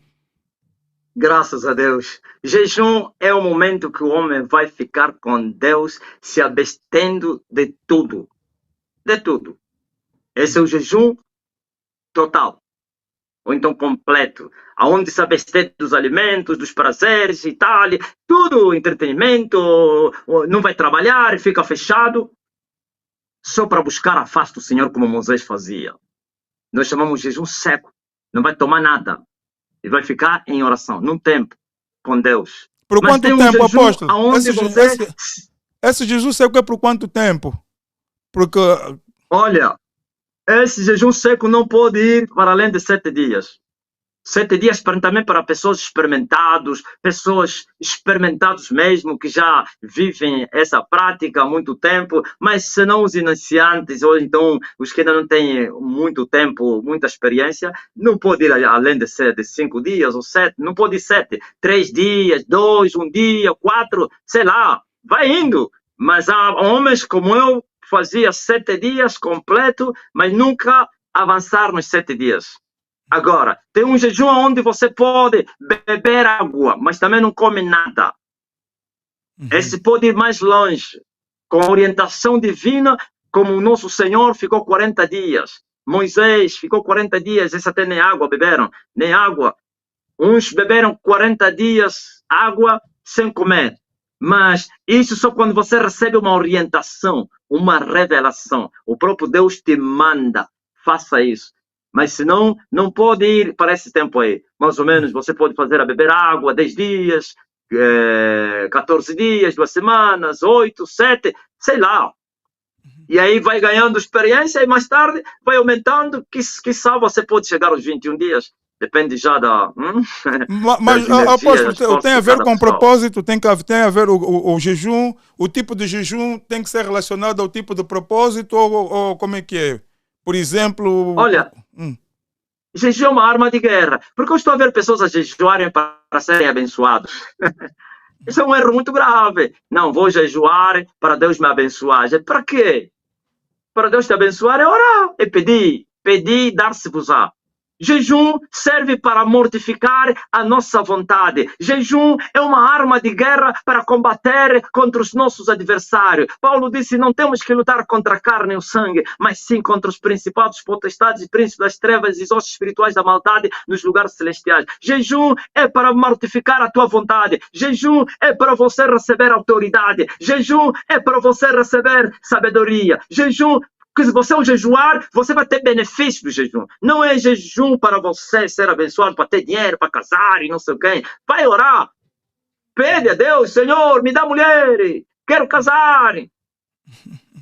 Graças a Deus. Jejum é o momento que o homem vai ficar com Deus, se abstendo de tudo. De tudo. Esse é o jejum total. Ou então completo. Onde se abstém dos alimentos, dos prazeres e tal. Tudo, entretenimento. Não vai trabalhar, fica fechado. Só para buscar a face do Senhor, como Moisés fazia. Nós chamamos de jejum seco. Não vai tomar nada. E vai ficar em oração, num tempo, com Deus. Por quanto tempo, apóstolo? Esse jejum seco é por quanto tempo? Porque... Olha, esse jejum seco não pode ir para além de 7 dias. 7 dias também para pessoas experimentados mesmo, que já vivem essa prática há muito tempo, mas se não os iniciantes, ou então os que ainda não têm muito tempo, muita experiência, não pode ir além de 5 dias ou 7, não pode ir 7, 3 dias, 2, 1 dia, 4, sei lá, vai indo. Mas há homens como eu, fazia 7 dias completo, mas nunca avançar nos 7 dias. Agora, tem um jejum onde você pode beber água, mas também não come nada. Esse pode ir mais longe. Com a orientação divina, como o nosso Senhor ficou 40 dias. Moisés ficou 40 dias, esse até nem água beberam, nem água. Uns beberam 40 dias água sem comer. Mas isso só quando você recebe uma orientação, uma revelação. O próprio Deus te manda, faça isso. Mas senão, não pode ir para esse tempo aí. Mais ou menos, você pode fazer a beber água 10 dias, 14 dias, 2 semanas, 8, 7, sei lá. E aí vai ganhando experiência e mais tarde vai aumentando, quiçá você pode chegar aos 21 dias. Depende já da... Mas, apóstolo, tem a ver com o propósito, tem a ver o jejum, o tipo de jejum tem que ser relacionado ao tipo de propósito ou como é que é? Por exemplo... Olha, jejum é uma arma de guerra. Porque eu estou a ver pessoas a jejuarem para serem abençoados. Isso é um erro muito grave. Não, vou jejuar para Deus me abençoar. Para quê? Para Deus te abençoar é orar, é pedir. Pedir, dar-se-vos-á. Jejum serve para mortificar a nossa vontade. Jejum é uma arma de guerra para combater contra os nossos adversários. Paulo disse, não temos que lutar contra a carne e o sangue, mas sim contra os principados, potestades, príncipes das trevas e hostes espirituais da maldade nos lugares celestiais. Jejum é para mortificar a tua vontade. Jejum é para você receber autoridade. Jejum é para você receber sabedoria. Jejum, porque se você jejuar, você vai ter benefício do jejum. Não é jejum para você ser abençoado, para ter dinheiro, para casar e não sei o quê. Vai orar. Pede a Deus, Senhor, me dá mulher, quero casar.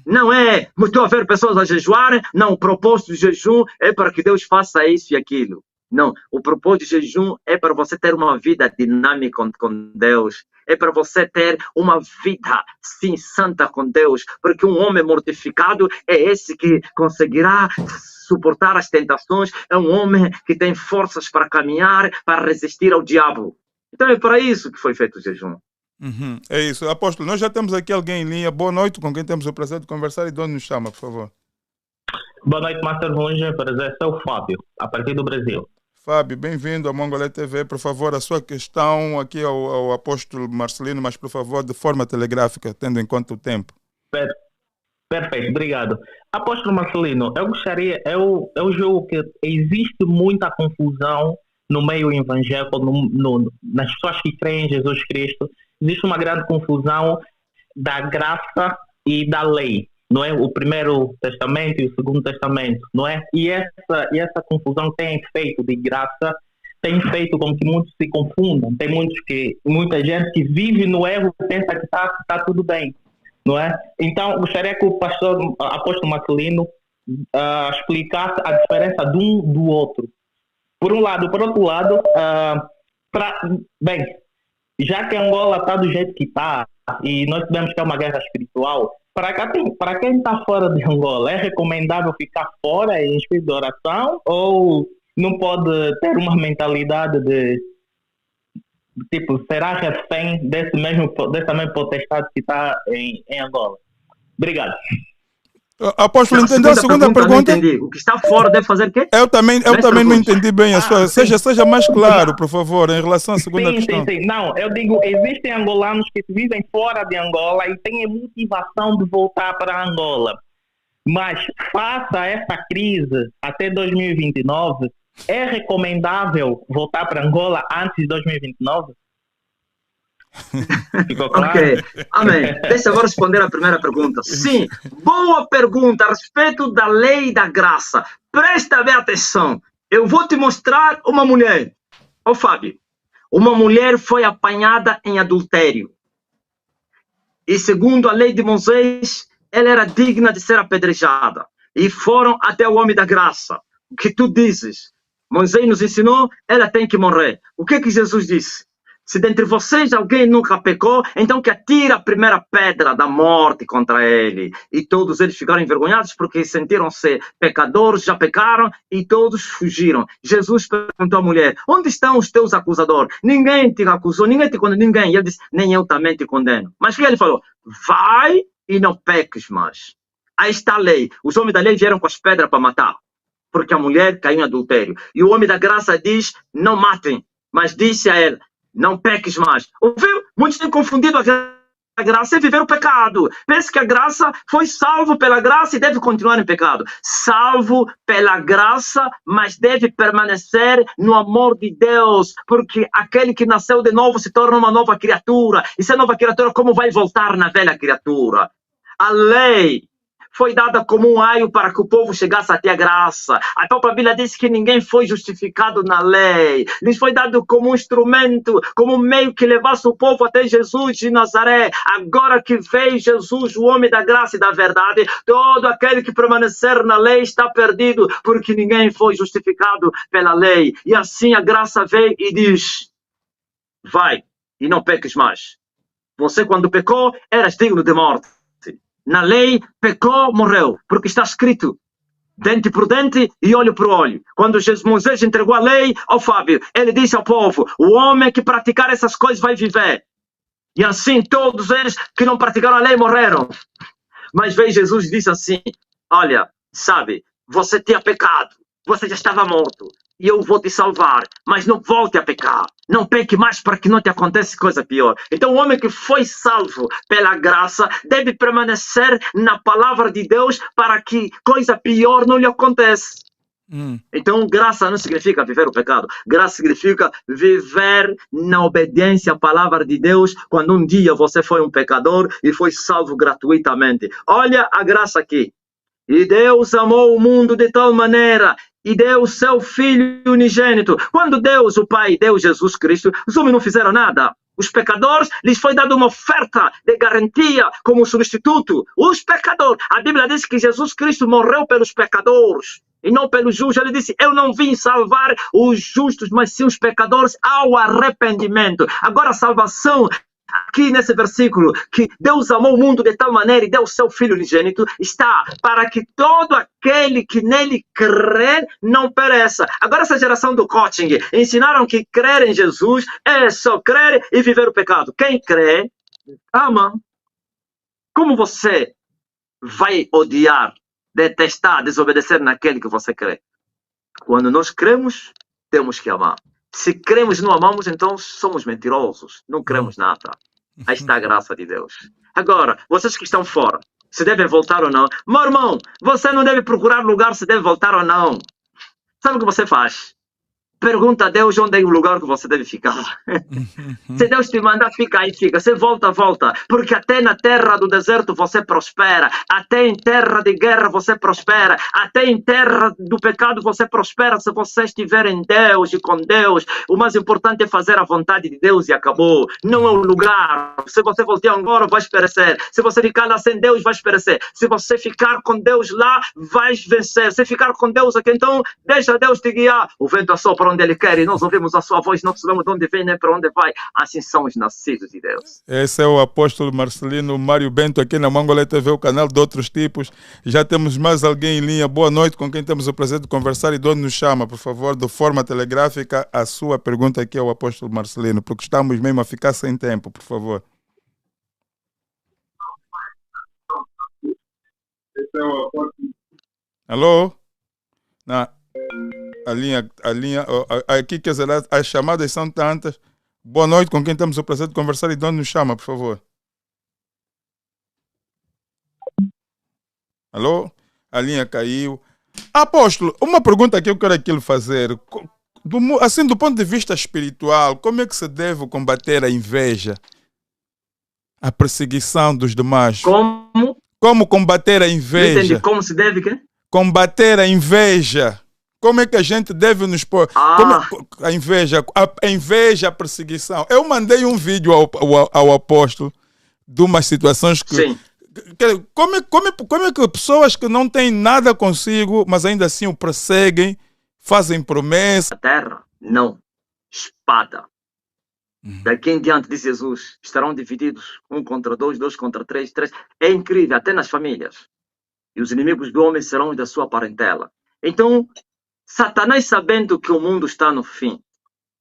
Não é. Estou a ver pessoas a jejuarem. Não, o propósito do jejum é para que Deus faça isso e aquilo. Não, o propósito de jejum é para você ter uma vida dinâmica com Deus. É para você ter uma vida, sim, santa com Deus. Porque um homem mortificado é esse que conseguirá suportar as tentações. É um homem que tem forças para caminhar, para resistir ao diabo. Então é para isso que foi feito o jejum. É isso. Apóstolo, nós já temos aqui alguém em linha. Boa noite, com quem temos o prazer de conversar e de onde nos chama, por favor. Boa noite, Master Runge. Prazer, sou o Fábio, a partir do Brasil. Fábio, bem-vindo à Mongolé TV. Por favor, a sua questão aqui ao apóstolo Marcelino, mas por favor, de forma telegráfica, tendo em conta o tempo. Perfeito, obrigado. Apóstolo Marcelino, eu julgo que existe muita confusão no meio evangélico, nas pessoas que creem em Jesus Cristo. Existe uma grande confusão da graça e da lei. Não é? O Primeiro Testamento e o Segundo Testamento, não é? E essa confusão tem feito de graça, tem feito com que muitos se confundam. Tem muita gente que vive no erro e pensa que está tudo bem, não é? Então, gostaria que o apóstolo Marcelino explicasse a diferença de um do outro. Por um lado. Por outro lado, bem, já que Angola está do jeito que está, e nós sabemos que é uma guerra espiritual, para quem está fora de Angola, é recomendável ficar fora em espírito de oração ou não pode ter uma mentalidade de tipo, será refém dessa mesma potestade que está em Angola? Obrigado. Apóstolo, entendeu a segunda pergunta? Não entendi. O que está fora deve fazer o quê? Eu também não entendi bem a sua. Seja mais claro, por favor, em relação à segunda questão. Sim. Não, eu digo, existem angolanos que vivem fora de Angola e têm a motivação de voltar para Angola. Mas, face a essa crise até 2029, é recomendável voltar para Angola antes de 2029? Ficou claro? Ok, amém. Deixa eu agora responder a primeira pergunta. Sim, boa pergunta a respeito da lei e da graça. Presta bem atenção. Eu vou te mostrar uma mulher. Ô Fábio, uma mulher foi apanhada em adultério. E segundo a lei de Moisés, ela era digna de ser apedrejada. E foram até o homem da graça. O que tu dizes? Moisés nos ensinou, ela tem que morrer. O que é que Jesus disse? Se dentre vocês alguém nunca pecou, então que atire a primeira pedra da morte contra ele. E todos eles ficaram envergonhados porque sentiram-se pecadores, já pecaram e todos fugiram. Jesus perguntou à mulher, onde estão os teus acusadores? Ninguém te acusou, ninguém te condenou, ninguém. E ele disse, nem eu também te condeno. Mas o que ele falou? Vai e não peques mais. Aí está a lei. Os homens da lei vieram com as pedras para matar, porque a mulher caiu em adultério. E o homem da graça diz, não matem. Mas disse a ela, não peques mais. Ouviu? Muitos têm confundido a graça e viver o pecado. Pensa que a graça foi salvo pela graça e deve continuar em pecado. Salvo pela graça, mas deve permanecer no amor de Deus, porque aquele que nasceu de novo se torna uma nova criatura. E se é nova criatura, como vai voltar na velha criatura? A lei foi dada como um aio para que o povo chegasse até a graça. A própria Bíblia diz que ninguém foi justificado na lei. Lhes foi dado como um instrumento, como um meio que levasse o povo até Jesus de Nazaré. Agora que veio Jesus, o homem da graça e da verdade, todo aquele que permanecer na lei está perdido, porque ninguém foi justificado pela lei. E assim a graça veio e diz, vai e não peques mais. Você quando pecou, eras digno de morte. Na lei, pecou, morreu, porque está escrito, dente por dente e olho por olho. Quando Moisés entregou a lei ao Fábio, ele disse ao povo, o homem que praticar essas coisas vai viver. E assim todos eles que não praticaram a lei morreram. Mas veio Jesus e disse assim, olha, sabe, você tinha pecado, você já estava morto, e eu vou te salvar, mas não volte a pecar. Não peque mais para que não te aconteça coisa pior. Então o homem que foi salvo pela graça deve permanecer na palavra de Deus para que coisa pior não lhe aconteça. Então graça não significa viver o pecado. Graça significa viver na obediência à palavra de Deus quando um dia você foi um pecador e foi salvo gratuitamente. Olha a graça aqui. E Deus amou o mundo de tal maneira e deu o seu Filho unigênito. Quando Deus, o Pai, deu Jesus Cristo, os homens não fizeram nada. Os pecadores, lhes foi dada uma oferta de garantia como substituto. Os pecadores. A Bíblia diz que Jesus Cristo morreu pelos pecadores e não pelos justos. Ele disse, eu não vim salvar os justos, mas sim os pecadores ao arrependimento. Agora a salvação, aqui nesse versículo, que Deus amou o mundo de tal maneira e deu o seu Filho unigênito, está para que todo aquele que nele crer não pereça. Agora essa geração do coaching ensinaram que crer em Jesus é só crer e viver o pecado. Quem crê, ama. Como você vai odiar, detestar, desobedecer naquele que você crê? Quando nós cremos, temos que amar. Se cremos e não amamos, então somos mentirosos. Não cremos nada. Aí está a graça de Deus. Agora, vocês que estão fora, se devem voltar ou não. Meu irmão, você não deve procurar lugar se deve voltar ou não. Sabe o que você faz? Pergunta a Deus onde é o lugar que você deve ficar. Se Deus te mandar, fica aí, fica. Se volta, volta. Porque até na terra do deserto você prospera. Até em terra de guerra você prospera. Até em terra do pecado você prospera se você estiver em Deus e com Deus. O mais importante é fazer a vontade de Deus e acabou. Não é o lugar. Se você voltar agora, vai perecer. Se você ficar lá sem Deus, vai perecer. Se você ficar com Deus lá, vai vencer. Se ficar com Deus aqui, então deixa Deus te guiar. O vento assopra onde ele quer e nós ouvimos a sua voz, não sabemos de onde vem nem para onde vai. Assim são os nascidos de Deus. Esse é o apóstolo Marcelino Mário Bento aqui na Mongolé TV, o canal de outros tipos. Já temos mais alguém em linha. Boa noite, com quem temos o prazer de conversar e de onde nos chama, por favor, de forma telegráfica, a sua pergunta aqui ao apóstolo Marcelino, porque estamos mesmo a ficar sem tempo, por favor. Esse é o apóstolo. Alô? A linha, aqui, quer dizer, as chamadas são tantas. Boa noite, com quem temos o prazer de conversar e de onde nos chama, por favor. Alô? A linha caiu. Apóstolo, uma pergunta que eu quero aqui lhe fazer. Assim, do ponto de vista espiritual, como é que se deve combater a inveja? A perseguição dos demais? Como combater a inveja? Entendi. Como se deve, quê? Combater a inveja. Como é que a gente deve nos pôr? A inveja, a perseguição. Eu mandei um vídeo ao apóstolo de umas situações que... Sim. Como é que pessoas que não têm nada consigo, mas ainda assim o perseguem Fazem promessa. A terra, não. Espada. Daqui em diante, diz Jesus, estarão divididos 1 contra 2, 2 contra 3, 3. É incrível, até nas famílias. E os inimigos do homem serão da sua parentela. Então, Satanás, sabendo que o mundo está no fim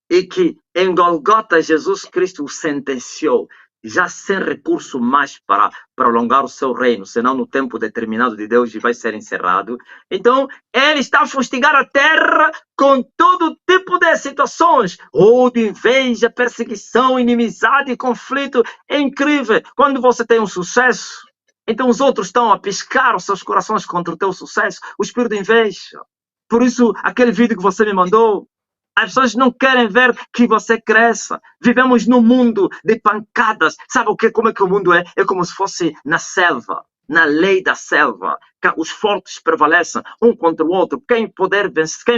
e que em Golgota Jesus Cristo o sentenciou, já sem recurso mais para prolongar o seu reino, senão no tempo determinado de Deus vai ser encerrado. Então, ele está a fustigar a terra com todo tipo de situações, ódio, inveja, perseguição, inimizade, conflito. É incrível. Quando você tem um sucesso, então os outros estão a piscar os seus corações contra o teu sucesso, o espírito de inveja. Por isso, aquele vídeo que você me mandou, as pessoas não querem ver que você cresça. Vivemos num mundo de pancadas. Sabe como é que o mundo é? É como se fosse na selva, na lei da selva. Os fortes prevalecem um contra o outro. Quem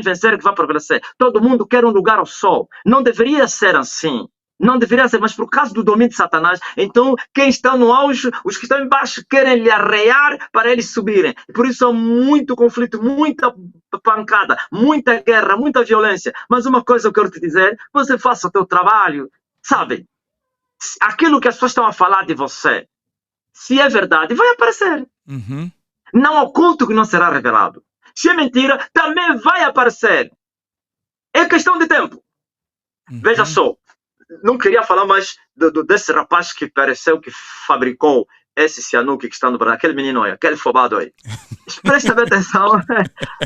vencer que vai prevalecer. Todo mundo quer um lugar ao sol. Não deveria ser assim. Não deveria ser, mas por causa do domínio de Satanás, então quem está no auge, os que estão embaixo querem lhe arrear para eles subirem. Por isso há muito conflito, muita pancada, muita guerra, muita violência. Mas uma coisa eu quero te dizer, você faça o teu trabalho, sabe? Aquilo que as pessoas estão a falar de você, se é verdade, vai aparecer. Não há oculto que não será revelado. Se é mentira, também vai aparecer. É questão de tempo. Veja só. Não queria falar mais desse rapaz que pareceu que fabricou esse cianuque que está no Brasil, aquele menino aí, aquele fobado aí. Presta bem atenção.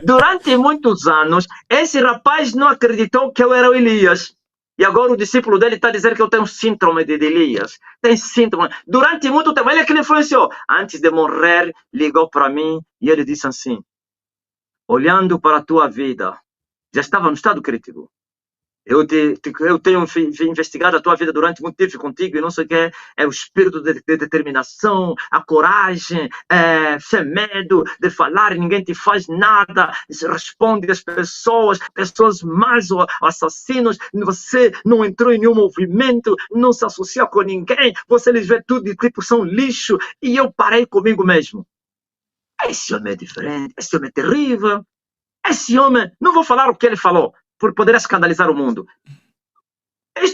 Durante muitos anos, esse rapaz não acreditou que eu era o Elias. E agora o discípulo dele está dizendo que eu tenho síndrome de Elias. Tem síndrome. Durante muito tempo, ele é que me influenciou. Antes de morrer, ligou para mim e ele disse assim: olhando para a tua vida, já estava no estado crítico. Eu tenho investigado a tua vida durante muito tempo contigo e não sei o que é o espírito de determinação, a coragem, sem medo de falar e ninguém te faz nada, responde às pessoas más ou assassinos, você não entrou em nenhum movimento, não se associa com ninguém, você lhes vê tudo de tipo são lixo e eu parei comigo mesmo. Esse homem é diferente, esse homem é terrível, esse homem, não vou falar o que ele falou, por poder escandalizar o mundo.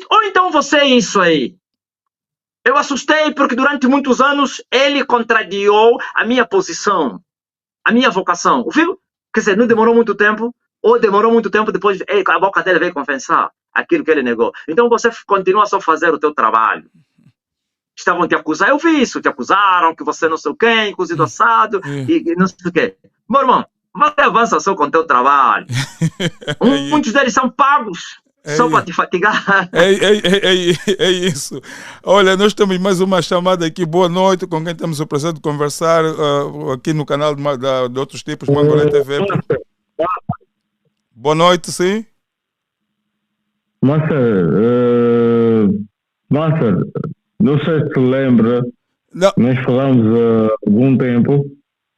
Ou então você é isso aí. Eu assustei porque durante muitos anos ele contrariou a minha posição, a minha vocação. Viu? Quer dizer, não demorou muito tempo, ou demorou muito tempo depois a boca dele veio confessar aquilo que ele negou. Então você continua só a fazer o teu trabalho. Estavam te acusando, eu vi isso, te acusaram que você não sei o quê, cozido assado, e não sei o quê. Meu irmão, você avança só com o teu trabalho. Muitos deles são pagos só para te fatigar. É isso. Olha, nós temos mais uma chamada aqui. Boa noite, com quem temos o prazer de conversar aqui no canal de outros tipos, Mangolé TV. Boa noite, sim. Master, não sei se lembra, nós falamos há algum tempo,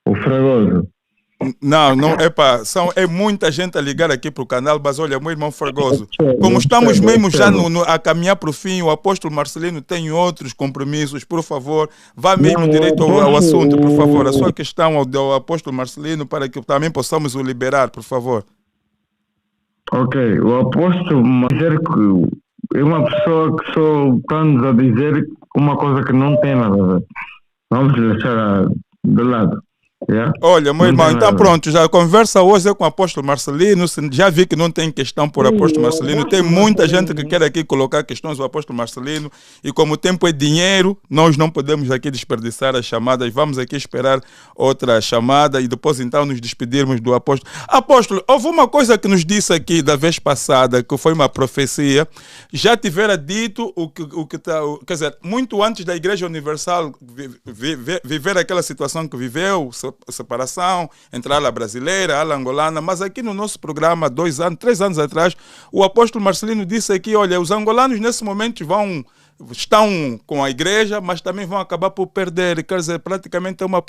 o Fragoso. Não, é muita gente a ligar aqui para o canal, mas olha, meu irmão Fragoso, como estamos mesmo já a caminhar para o fim, o apóstolo Marcelino tem outros compromissos, por favor, vá mesmo direito ao assunto, por favor, a sua questão ao apóstolo Marcelino, para que também possamos o liberar, por favor. Ok, o apóstolo Marcelino é uma pessoa que só está-nos a dizer uma coisa que não tem nada a ver. Vamos deixar de lado. Yeah. Olha, meu irmão, então pronto, já a conversa hoje é com o apóstolo Marcelino, já vi que não tem questão por apóstolo Marcelino, tem muita gente que quer aqui colocar questões ao apóstolo Marcelino e como o tempo é dinheiro, nós não podemos aqui desperdiçar as chamadas, vamos aqui esperar outra chamada e depois então nos despedirmos do apóstolo. Apóstolo, houve uma coisa que nos disse aqui da vez passada, que foi uma profecia, já tivera dito quer dizer, muito antes da Igreja Universal viver aquela situação que viveu, separação entre a ala brasileira e a ala angolana, mas aqui no nosso programa, 3 anos atrás, o apóstolo Marcelino disse aqui, olha, os angolanos nesse momento estão com a igreja, mas também vão acabar por perder, quer dizer, praticamente é uma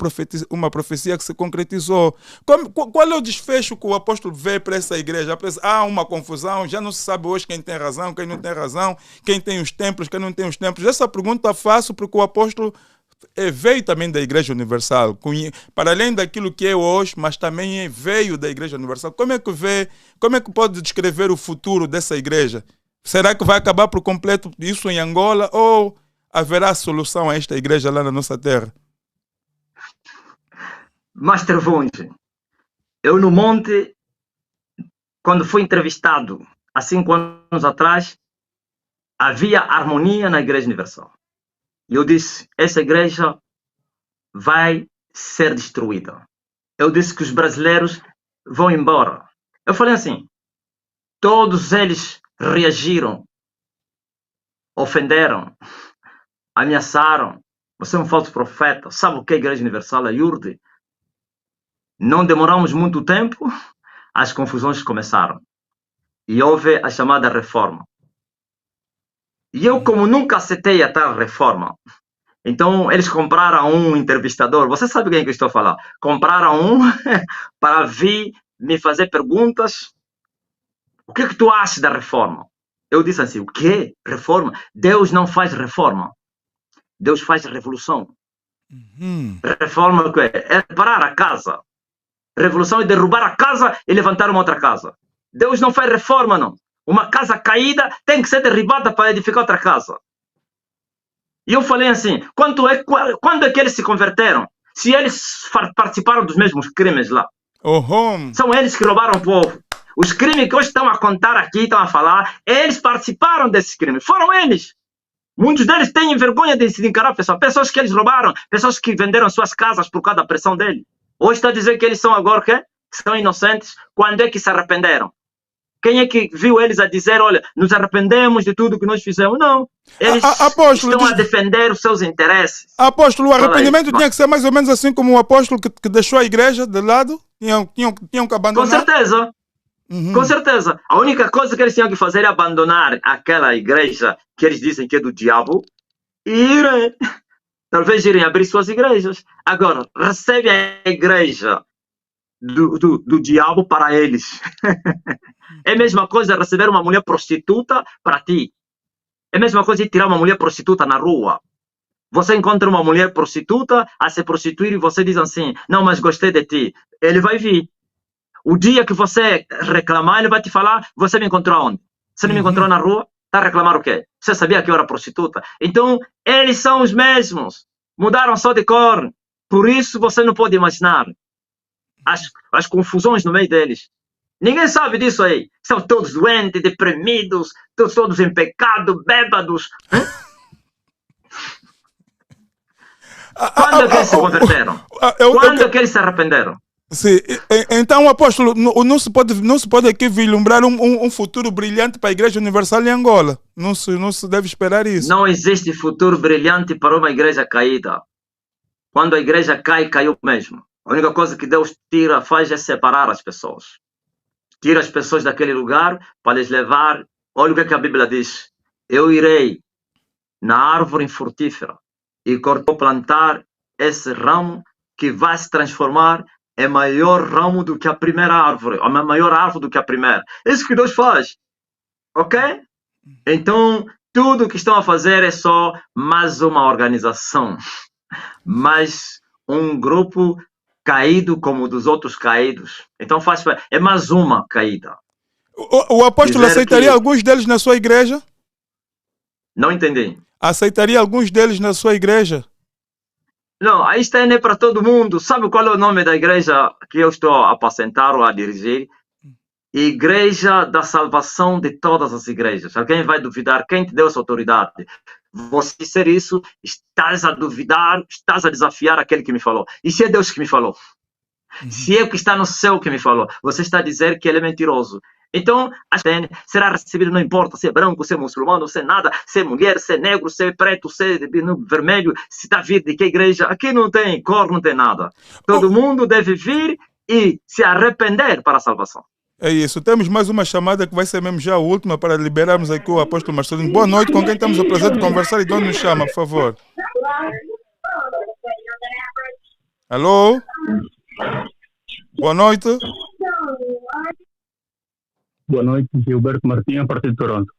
profecia que se concretizou. Qual é o desfecho que o apóstolo vê para essa igreja? Há uma confusão, já não se sabe hoje quem tem razão, quem não tem razão, quem tem os templos, quem não tem os templos. Essa pergunta faço porque o apóstolo veio também da Igreja Universal, para além daquilo que é hoje, mas também veio da Igreja Universal. Como é que pode descrever o futuro dessa igreja? Será que vai acabar por completo isso em Angola ou haverá solução a esta igreja lá na nossa terra? Master Vunge, eu no Monte, quando fui entrevistado há 5 anos atrás, havia harmonia na Igreja Universal. E eu disse, essa igreja vai ser destruída. Eu disse que os brasileiros vão embora. Eu falei assim, todos eles reagiram, ofenderam, ameaçaram. Você é um falso profeta. Sabe o que é a Igreja Universal, a IURD? Não demoramos muito tempo, as confusões começaram. E houve a chamada reforma. E eu, como nunca aceitei a tal reforma, então eles compraram um entrevistador. Você sabe quem que eu estou a falar? Compraram um para vir me fazer perguntas. O que tu achas da reforma? Eu disse assim, o quê? Reforma? Deus não faz reforma. Deus faz revolução. Reforma o quê? É parar a casa. Revolução é derrubar a casa e levantar uma outra casa. Deus não faz reforma, não. Uma casa caída tem que ser derribada para edificar outra casa. E eu falei assim, quando é que eles se converteram? Se eles participaram dos mesmos crimes lá. São eles que roubaram o povo. Os crimes que hoje estão a contar aqui, estão a falar, eles participaram desses crimes. Foram eles. Muitos deles têm vergonha de se encarar pessoas que eles roubaram, pessoas que venderam suas casas por causa da pressão dele. Hoje está a dizer que eles são agora o quê? Que são inocentes. Quando é que se arrependeram? Quem é que viu eles a dizer, olha, nos arrependemos de tudo que nós fizemos? Não. Eles estão a defender os seus interesses. Apóstolo, o arrependimento tinha que ser mais ou menos assim como o apóstolo que deixou a igreja de lado? Tinham que abandonar? Com certeza. Com certeza. A única coisa que eles tinham que fazer é abandonar aquela igreja que eles dizem que é do diabo e irem. Talvez irem abrir suas igrejas. Agora, recebe a igreja do diabo para eles. É a mesma coisa receber uma mulher prostituta para ti. É a mesma coisa de tirar uma mulher prostituta na rua. Você encontra uma mulher prostituta a se prostituir e você diz assim, não, mas gostei de ti. Ele vai vir. O dia que você reclamar, ele vai te falar, você me encontrou onde? Você não me encontrou na rua? Está a reclamar o quê? Você sabia que eu era prostituta? Então, eles são os mesmos. Mudaram só de cor. Por isso, você não pode imaginar as confusões no meio deles. Ninguém sabe disso aí. São todos doentes, deprimidos, todos em pecado, bêbados. Quando é que eles se converteram? Quando é que eles se arrependeram? Sim. Então, apóstolo, não se pode aqui vislumbrar um futuro brilhante para a Igreja Universal em Angola. Não se deve esperar isso. Não existe futuro brilhante para uma igreja caída. Quando a igreja cai, caiu mesmo. A única coisa que Deus faz é separar as pessoas. Tira as pessoas daquele lugar para les levar. Olha o que a Bíblia diz. Eu irei na árvore frutífera e vou plantar esse ramo que vai se transformar em maior ramo do que a primeira árvore, a maior árvore do que a primeira. Isso que Deus faz. Ok? Então, tudo o que estão a fazer é só mais uma organização. Mais um grupo caído como dos outros caídos. Então é mais uma caída. O apóstolo aceitaria alguns deles na sua igreja? Não entendi. Aceitaria alguns deles na sua igreja? Não, aí está nem para todo mundo. Sabe qual é o nome da igreja que eu estou a apacentar ou a dirigir? Igreja da Salvação de todas as igrejas. Alguém vai duvidar? Quem te deu essa autoridade? Você disser isso, estás a duvidar, estás a desafiar aquele que me falou. E se é Deus que me falou? Se é o que está no céu que me falou, você está a dizer que ele é mentiroso. Então, será recebido, não importa se é branco, se é muçulmano, se é nada, se é mulher, se é negro, se é preto, se é vermelho, se está vindo de que igreja. Aqui não tem cor, não tem nada. Todo mundo deve vir e se arrepender para a salvação. É isso. Temos mais uma chamada que vai ser mesmo já a última para liberarmos aqui o apóstolo Marcelino. Boa noite, com quem temos o prazer de conversar e de onde nos chama, por favor. Alô? Boa noite. Boa noite, Gilberto Martins, a partir de Toronto.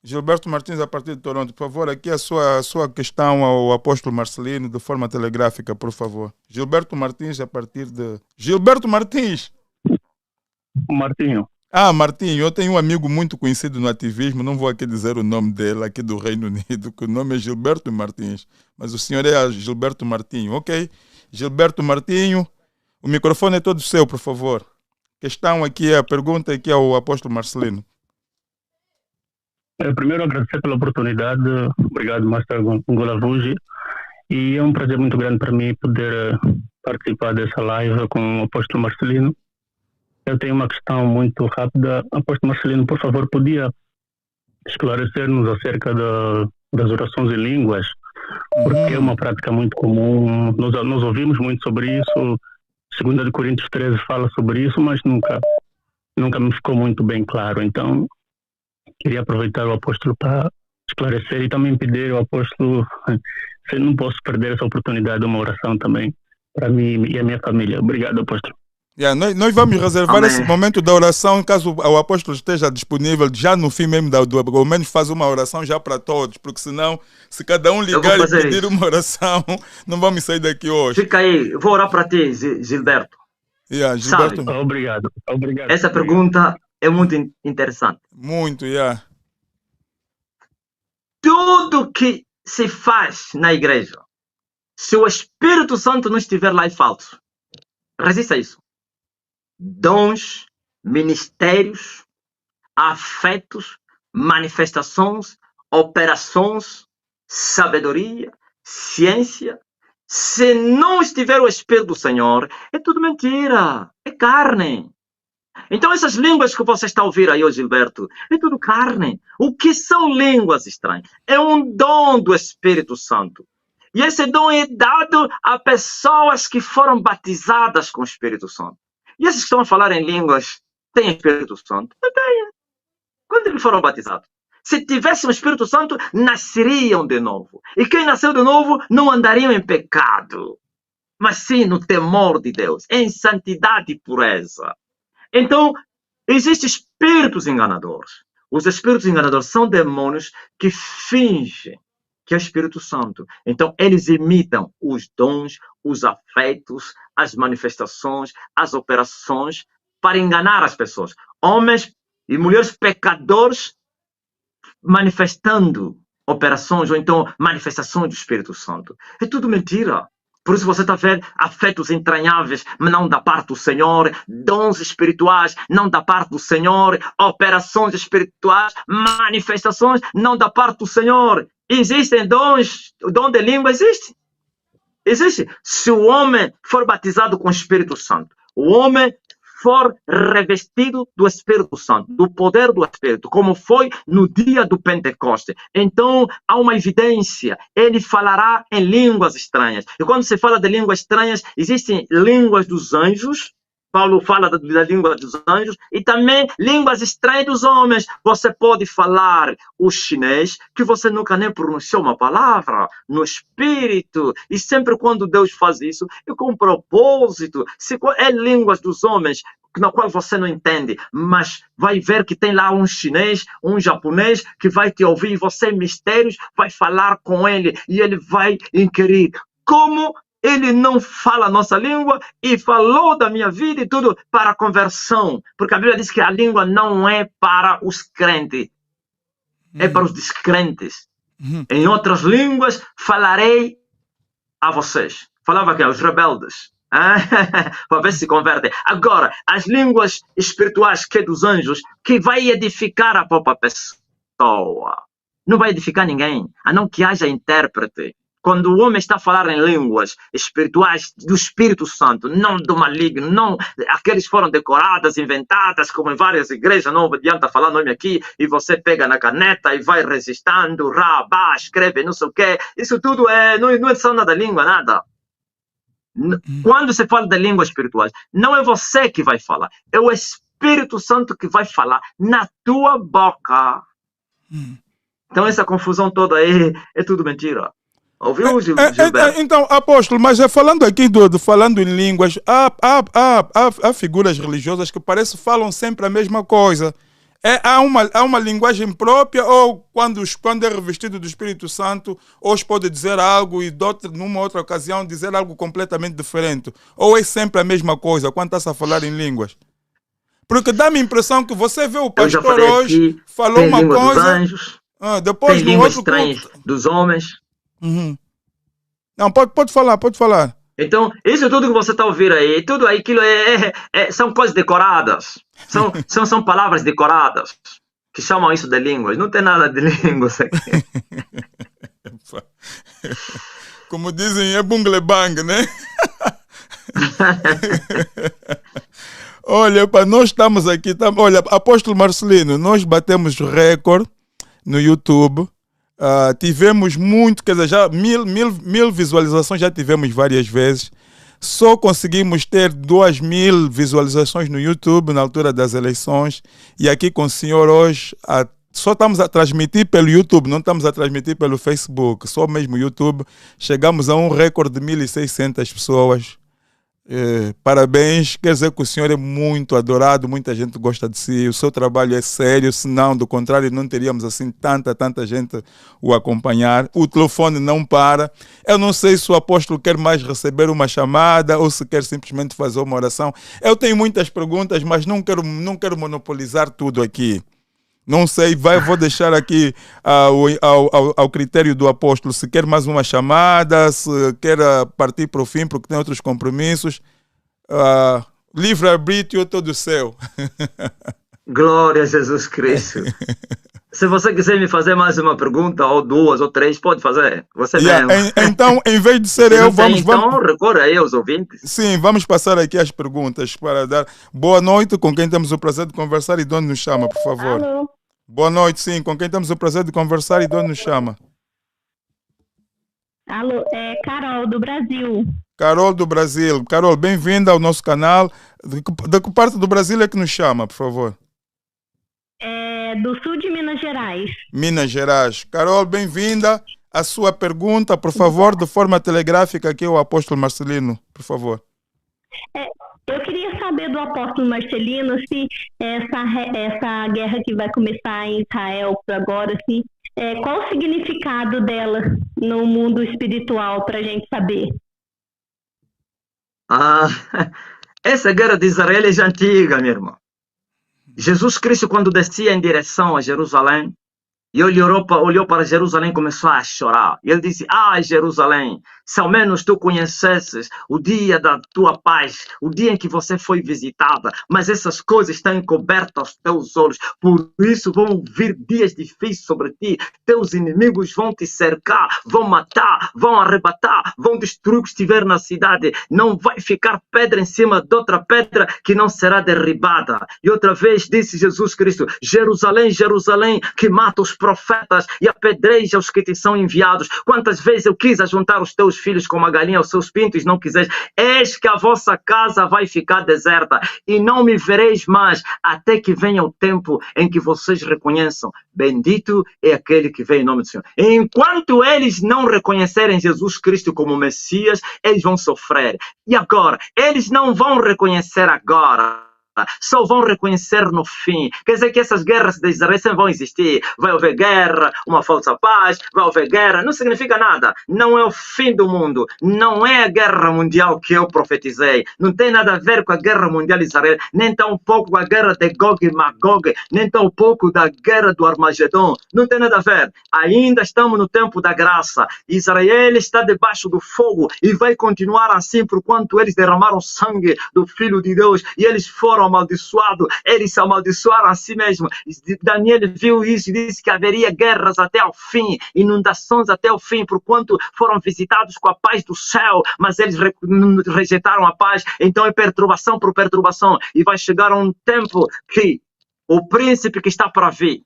Gilberto Martins, a partir de Toronto, por favor, aqui a sua questão ao apóstolo Marcelino, de forma telegráfica, por favor. Gilberto Martins, a partir de... Gilberto Martins! Martinho. Ah, Martinho, eu tenho um amigo muito conhecido no ativismo, não vou aqui dizer o nome dele, aqui do Reino Unido, que o nome é Gilberto Martins, mas o senhor é Gilberto Martinho, ok? Gilberto Martinho, o microfone é todo seu, por favor. Questão aqui, a pergunta aqui ao apóstolo Marcelino. Primeiro, agradecer pela oportunidade. Obrigado, Master Ngolavunji. E é um prazer muito grande para mim poder participar dessa live com o apóstolo Marcelino. Eu tenho uma questão muito rápida. Apóstolo Marcelino, por favor, podia esclarecer-nos acerca das orações em línguas? Porque é uma prática muito comum. Nós ouvimos muito sobre isso. 2 Coríntios 13 fala sobre isso, mas nunca me ficou muito bem claro. Então, queria aproveitar o apóstolo para esclarecer e também pedir ao apóstolo se eu não posso perder essa oportunidade de uma oração também para mim e a minha família. Obrigado, apóstolo. Nós vamos reservar esse momento da oração, caso o apóstolo esteja disponível, já no fim mesmo, ao menos faz uma oração já para todos, porque senão, se cada um ligar e pedir uma oração, não vamos sair daqui hoje. Fica aí, vou orar para ti, Gilberto. Gilberto. Sabe, obrigado. Essa pergunta é muito interessante. Muito, Tudo que se faz na igreja, se o Espírito Santo não estiver lá, é falso. Resista a isso. Dons, ministérios, afetos, manifestações, operações, sabedoria, ciência. Se não estiver o Espírito do Senhor, é tudo mentira, é carne. Então essas línguas que você está a ouvir aí, Gilberto, é tudo carne. O que são línguas estranhas? É um dom do Espírito Santo. E esse dom é dado a pessoas que foram batizadas com o Espírito Santo. E esses que estão a falar em línguas têm Espírito Santo? Não têm. Quando eles foram batizados? Se tivessem o Espírito Santo, nasceriam de novo. E quem nasceu de novo não andariam em pecado, mas sim no temor de Deus, em santidade e pureza. Então, existem espíritos enganadores. Os espíritos enganadores são demônios que fingem que é o Espírito Santo. Então, eles imitam os dons, os afetos, as manifestações, as operações, para enganar as pessoas. Homens e mulheres pecadores manifestando operações, ou então manifestações do Espírito Santo. É tudo mentira. Por isso você está vendo afetos entranháveis, não da parte do Senhor, dons espirituais, não da parte do Senhor, operações espirituais, manifestações, não da parte do Senhor. Existem dons, o dom de língua existe. Existe. Se o homem for batizado com o Espírito Santo, o homem for revestido do Espírito Santo, do poder do Espírito, como foi no dia do Pentecoste, então há uma evidência, ele falará em línguas estranhas. E quando se fala de línguas estranhas, existem línguas dos anjos. Paulo fala da língua dos anjos e também línguas estranhas dos homens. Você pode falar o chinês, que você nunca nem pronunciou uma palavra, no espírito. E sempre quando Deus faz isso, é com propósito. Se é línguas dos homens, na qual você não entende, mas vai ver que tem lá um chinês, um japonês, que vai te ouvir, e você, mistérios, vai falar com ele, e ele vai inquirir. Como ele não fala a nossa língua e falou da minha vida e tudo para a conversão. Porque a Bíblia diz que a língua não é para os crentes, é para os descrentes. Em outras línguas falarei a vocês. Falava aqui aos rebeldes. Para ver se convertem. Agora, as línguas espirituais que é dos anjos, que vai edificar a própria pessoa. Não vai edificar ninguém, a não que haja intérprete. Quando o homem está a falar em línguas espirituais do Espírito Santo, não do maligno, não aqueles foram decoradas, inventadas, como em várias igrejas, não adianta falar nome aqui, e você pega na caneta e vai registrando, rabá, escreve, não sei o quê. Isso tudo não é só nada língua, nada. Quando se fala de línguas espirituais, não é você que vai falar, é o Espírito Santo que vai falar na tua boca. Então essa confusão toda aí é tudo mentira. Ouviu, Gilberto? Então, apóstolo, mas falando aqui falando em línguas, há figuras religiosas que parece que falam sempre a mesma coisa. Há uma linguagem própria, ou quando é revestido do Espírito Santo, hoje pode dizer algo e numa outra ocasião dizer algo completamente diferente? Ou é sempre a mesma coisa quando está-se a falar em línguas? Porque dá-me a impressão que você vê o pastor hoje, aqui, falou uma coisa... Dos anjos, depois tem no outro estranhas dos homens. Não, pode falar. Então, isso tudo que você está ouvindo aí, tudo aquilo são coisas decoradas. São palavras decoradas que chamam isso de línguas. Não tem nada de línguas aqui. Como dizem, é bunglebang, né? Olha, nós estamos aqui. Olha, Apóstolo Marcelino, nós batemos recorde no YouTube. Tivemos muito, quer dizer, já mil visualizações já tivemos várias vezes. Só conseguimos ter 2.000 visualizações no YouTube na altura das eleições. E aqui com o senhor hoje, só estamos a transmitir pelo YouTube, não estamos a transmitir pelo Facebook, só mesmo YouTube. Chegamos a um recorde de 1.600 pessoas. Parabéns, quer dizer que o senhor é muito adorado, muita gente gosta de si, o seu trabalho é sério, senão, do contrário, não teríamos assim tanta gente o acompanhar. O telefone não para. Eu não sei se o apóstolo quer mais receber uma chamada ou se quer simplesmente fazer uma oração. Eu tenho muitas perguntas, mas não quero monopolizar tudo aqui. Não sei, vou deixar aqui ao critério do apóstolo se quer mais uma chamada, se quer partir para o fim porque tem outros compromissos. Livre-arbítrio todo seu. Glória a Jesus Cristo. Se você quiser me fazer mais uma pergunta, ou duas, ou três, pode fazer. Você mesmo. Então, em vez de ser eu, vamos... Então, recorra aí aos ouvintes. Sim, vamos passar aqui as perguntas para dar boa noite, com quem temos o prazer de conversar e de onde nos chama, por favor. Alô? Boa noite, sim. Com quem temos o prazer de conversar e de onde nos chama? Alô, é Carol, do Brasil. Carol, do Brasil. Carol, bem-vinda ao nosso canal. De que parte do Brasil é que nos chama, por favor? Do sul de Minas Gerais. Minas Gerais. Carol, bem-vinda. A sua pergunta, por favor, de forma telegráfica, aqui o apóstolo Marcelino, por favor. Eu queria saber do apóstolo Marcelino se essa guerra que vai começar em Israel por agora, assim, qual o significado dela no mundo espiritual para a gente saber? Essa guerra de Israel é já antiga, minha irmã. Jesus Cristo, quando descia em direção a Jerusalém, e ele olhou para Jerusalém e começou a chorar. E ele disse: Jerusalém, se ao menos tu conhecesses o dia da tua paz, o dia em que você foi visitada, mas essas coisas estão encobertas aos teus olhos, por isso vão vir dias difíceis sobre ti, teus inimigos vão te cercar, vão matar, vão arrebatar, vão destruir o que estiver na cidade, não vai ficar pedra em cima de outra pedra que não será derribada. E outra vez disse Jesus Cristo: Jerusalém, Jerusalém, que mata os profetas e apedreja os que te são enviados. Quantas vezes eu quis ajuntar os teus filhos como a galinha aos seus pintos, não quiseres. Eis que a vossa casa vai ficar deserta e não me vereis mais, até que venha o tempo em que vocês reconheçam: bendito é aquele que vem em nome do Senhor. Enquanto eles não reconhecerem Jesus Cristo como Messias, eles vão sofrer. E agora? Eles não vão reconhecer agora, só vão reconhecer no fim. Quer dizer que essas guerras de Israel sempre vão existir. Vai haver guerra, uma falsa paz, vai haver guerra, não significa nada. Não é o fim do mundo. Não é a guerra mundial que eu profetizei. Não tem nada a ver com a guerra mundial de Israel, nem tão pouco com a guerra de Gog e Magog, nem tão pouco da guerra do Armagedon. Não tem nada a ver. Ainda estamos no tempo da graça. Israel está debaixo do fogo e vai continuar assim por quanto eles derramaram sangue do Filho de Deus e eles foram amaldiçoados, eles se amaldiçoaram a si mesmos. Daniel viu isso e disse que haveria guerras até o fim, inundações até o fim, porquanto foram visitados com a paz do céu, mas eles rejeitaram a paz. Então é perturbação por perturbação, e vai chegar um tempo que o príncipe que está para vir,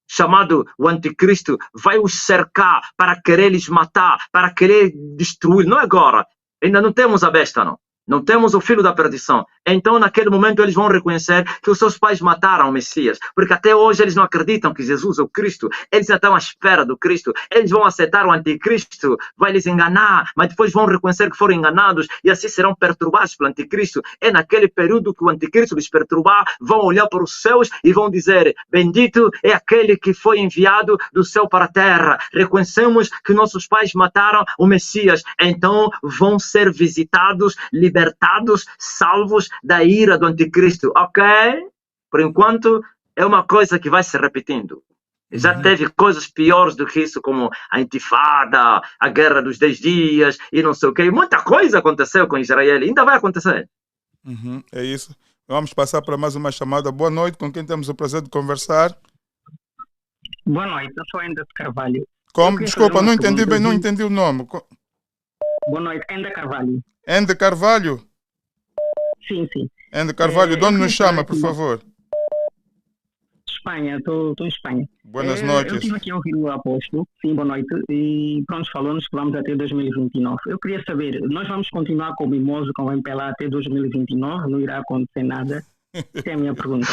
chamado o anticristo, vai os cercar para querer lhes matar, para querer destruir. Não é agora, ainda não temos a besta, não. não temos o filho da perdição. Então, naquele momento, eles vão reconhecer que os seus pais mataram o Messias, porque até hoje eles não acreditam que Jesus é o Cristo, eles estão à espera do Cristo, eles vão aceitar o anticristo, vai lhes enganar, mas depois vão reconhecer que foram enganados e assim serão perturbados pelo anticristo. É naquele período que o anticristo lhes perturbar, vão olhar para os céus e vão dizer: bendito é aquele que foi enviado do céu para a terra. Reconhecemos que nossos pais mataram o Messias, então vão ser visitados, libertados, salvos da ira do anticristo, ok? Por enquanto, é uma coisa que vai se repetindo. Já teve coisas piores do que isso, como a intifada, a guerra dos 10 dias e não sei o quê. Muita coisa aconteceu com Israel, ainda vai acontecer. É isso. Vamos passar para mais uma chamada. Boa noite, com quem temos o prazer de conversar? Boa noite, eu sou Enda Carvalho. Como? Desculpa, não entendi bem, não entendi o nome. Boa noite, Enda Carvalho. Enda Carvalho? Sim, sim. Enda Carvalho, de onde nos chama, por favor? Espanha, estou em Espanha. Boas noites. Eu estive aqui a ouvir o apóstolo, sim, boa noite, e pronto, falou-nos que vamos até 2029. Eu queria saber, nós vamos continuar com o Mimoso, com o MPLA até 2029? Não irá acontecer nada? Essa é a minha pergunta.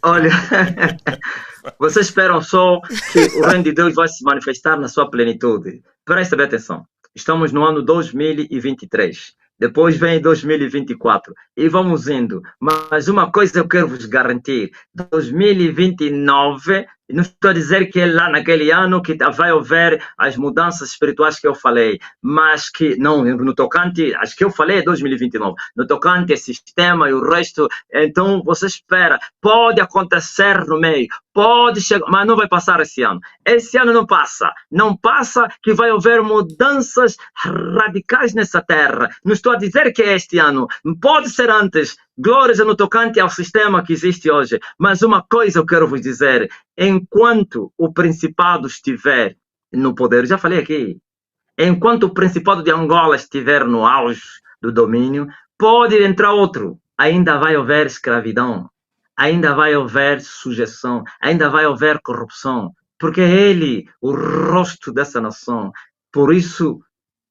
Olha, vocês esperam só que o reino de Deus vai se manifestar na sua plenitude. Prestem bem atenção. Estamos no ano 2023. Depois vem 2024 e vamos indo. Mas uma coisa eu quero vos garantir: 2029, não estou a dizer que é lá naquele ano que vai haver as mudanças espirituais que eu falei, mas que, não, no tocante, acho que eu falei é 2029, no tocante a sistema e o resto, então você espera, pode acontecer no meio, pode chegar, mas não vai passar esse ano. Esse ano não passa que vai haver mudanças radicais nessa terra. Não estou a dizer que é este ano, pode ser antes. Glórias no tocante ao sistema que existe hoje. Mas uma coisa eu quero vos dizer: enquanto o principado estiver no poder, já falei aqui, enquanto o principado de Angola estiver no auge do domínio, pode entrar outro. Ainda vai haver escravidão, ainda vai haver sujeição, ainda vai haver corrupção, porque é ele o rosto dessa nação. Por isso,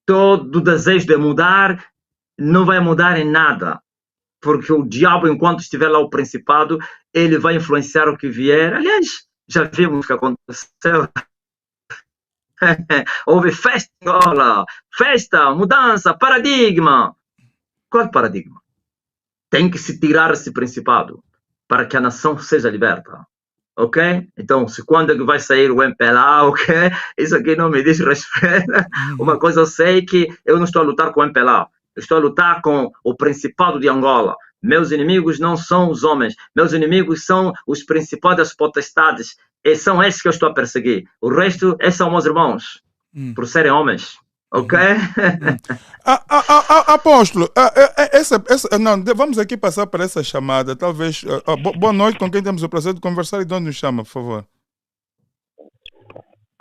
todo desejo de mudar não vai mudar em nada. Porque o diabo, enquanto estiver lá o principado, ele vai influenciar o que vier. Aliás, já vimos o que aconteceu. Houve festa em Angola, festa, mudança, paradigma. Qual paradigma? Tem que se tirar esse principado para que a nação seja liberta. Ok? Então, quando é que vai sair o MPLA, ok? Isso aqui não me diz respeito. Uma coisa eu sei, que eu não estou a lutar com o MPLA. Eu estou a lutar com o principado de Angola. Meus inimigos não são os homens. Meus inimigos são os principados das potestades. E são esses que eu estou a perseguir. O resto, esses são meus irmãos. Por serem homens. Ok? Apóstolo, não, vamos aqui passar para essa chamada. Talvez. Boa noite, com quem temos o prazer de conversar e de onde nos chama, por favor.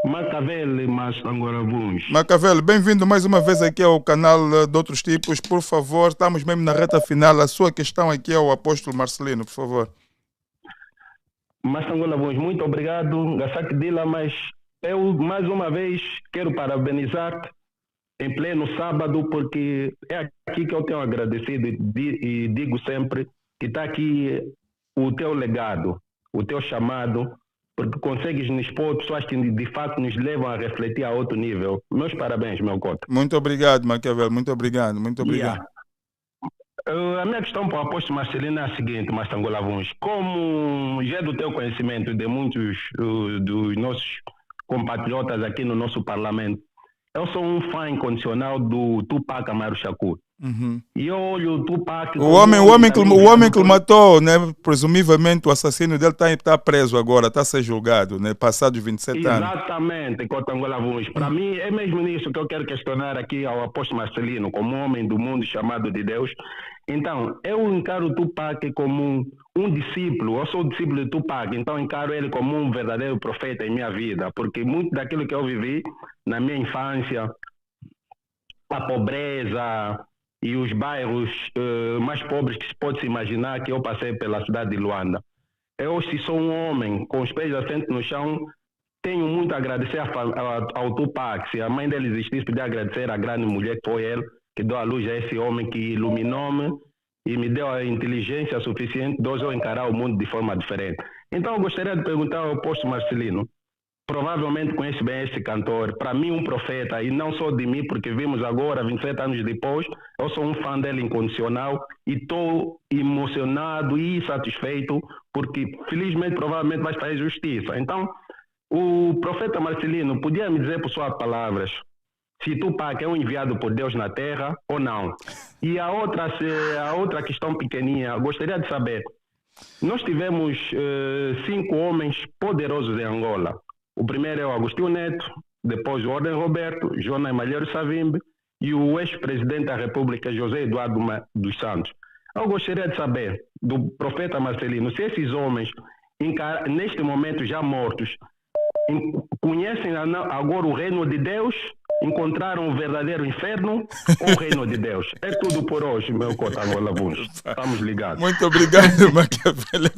Macavele, mas agora vamos. Macavele, bem-vindo mais uma vez aqui ao canal de Outros Tipos. Por favor, estamos mesmo na reta final. A sua questão aqui ao apóstolo Marcelino, por favor. Mas agora vamos. Muito obrigado, Gassak Dila, mas eu mais uma vez quero parabenizar-te em pleno sábado, porque é aqui que eu tenho agradecido e digo sempre que está aqui o teu legado, o teu chamado, porque consegues nos expor pessoas que de fato nos levam a refletir a outro nível. Meus parabéns, meu cota. Muito obrigado, Maquiavel. Muito obrigado, muito obrigado. A minha questão para o apóstolo Marcelino é a seguinte, Mastangola Vuns. Como já é do teu conhecimento de muitos dos nossos compatriotas aqui no nosso parlamento, eu sou um fã incondicional do Tupac Amaru Shakur. E eu olho o Tupac... O homem que o matou, né, presumivelmente o assassino dele está preso agora, está a ser julgado, né, passados 27 anos. Exatamente, Cotangola Vuns. Para mim, é mesmo nisso que eu quero questionar aqui ao apóstolo Marcelino, como homem do mundo chamado de Deus. Então, eu encaro o Tupac como um discípulo, eu sou discípulo de Tupac, então encaro ele como um verdadeiro profeta em minha vida, porque muito daquilo que eu vivi na minha infância, a pobreza e os bairros mais pobres que se pode se imaginar, que eu passei pela cidade de Luanda. Eu, se sou um homem com os pés assentos no chão, tenho muito a agradecer ao Tupac. Se a mãe dele existisse, podia agradecer a grande mulher que foi ele, que dou a luz a esse homem que iluminou-me e me deu a inteligência suficiente de hoje eu encarar o mundo de forma diferente. Então eu gostaria de perguntar ao apóstolo Marcelino, provavelmente conhece bem esse cantor, para mim um profeta, e não só de mim, porque vimos agora, 27 anos depois, eu sou um fã dele incondicional e estou emocionado e satisfeito, porque felizmente provavelmente vai fazer justiça. Então, o profeta Marcelino podia me dizer por suas palavras se Tupac é um enviado por Deus na Terra ou não. E a outra questão pequeninha, gostaria de saber, nós tivemos 5 homens poderosos em Angola. O primeiro é o Agostinho Neto, depois o Ordem Roberto, Jonas Malheiro Savimbi e o ex-presidente da República, José Eduardo dos Santos. Eu gostaria de saber do profeta Marcelino se esses homens, neste momento já mortos, conhecem agora o reino de Deus, encontraram o verdadeiro inferno ou o reino de Deus. É tudo por hoje, meu cota Angola Vuns. Estamos ligados. Muito obrigado, Maquiavelli.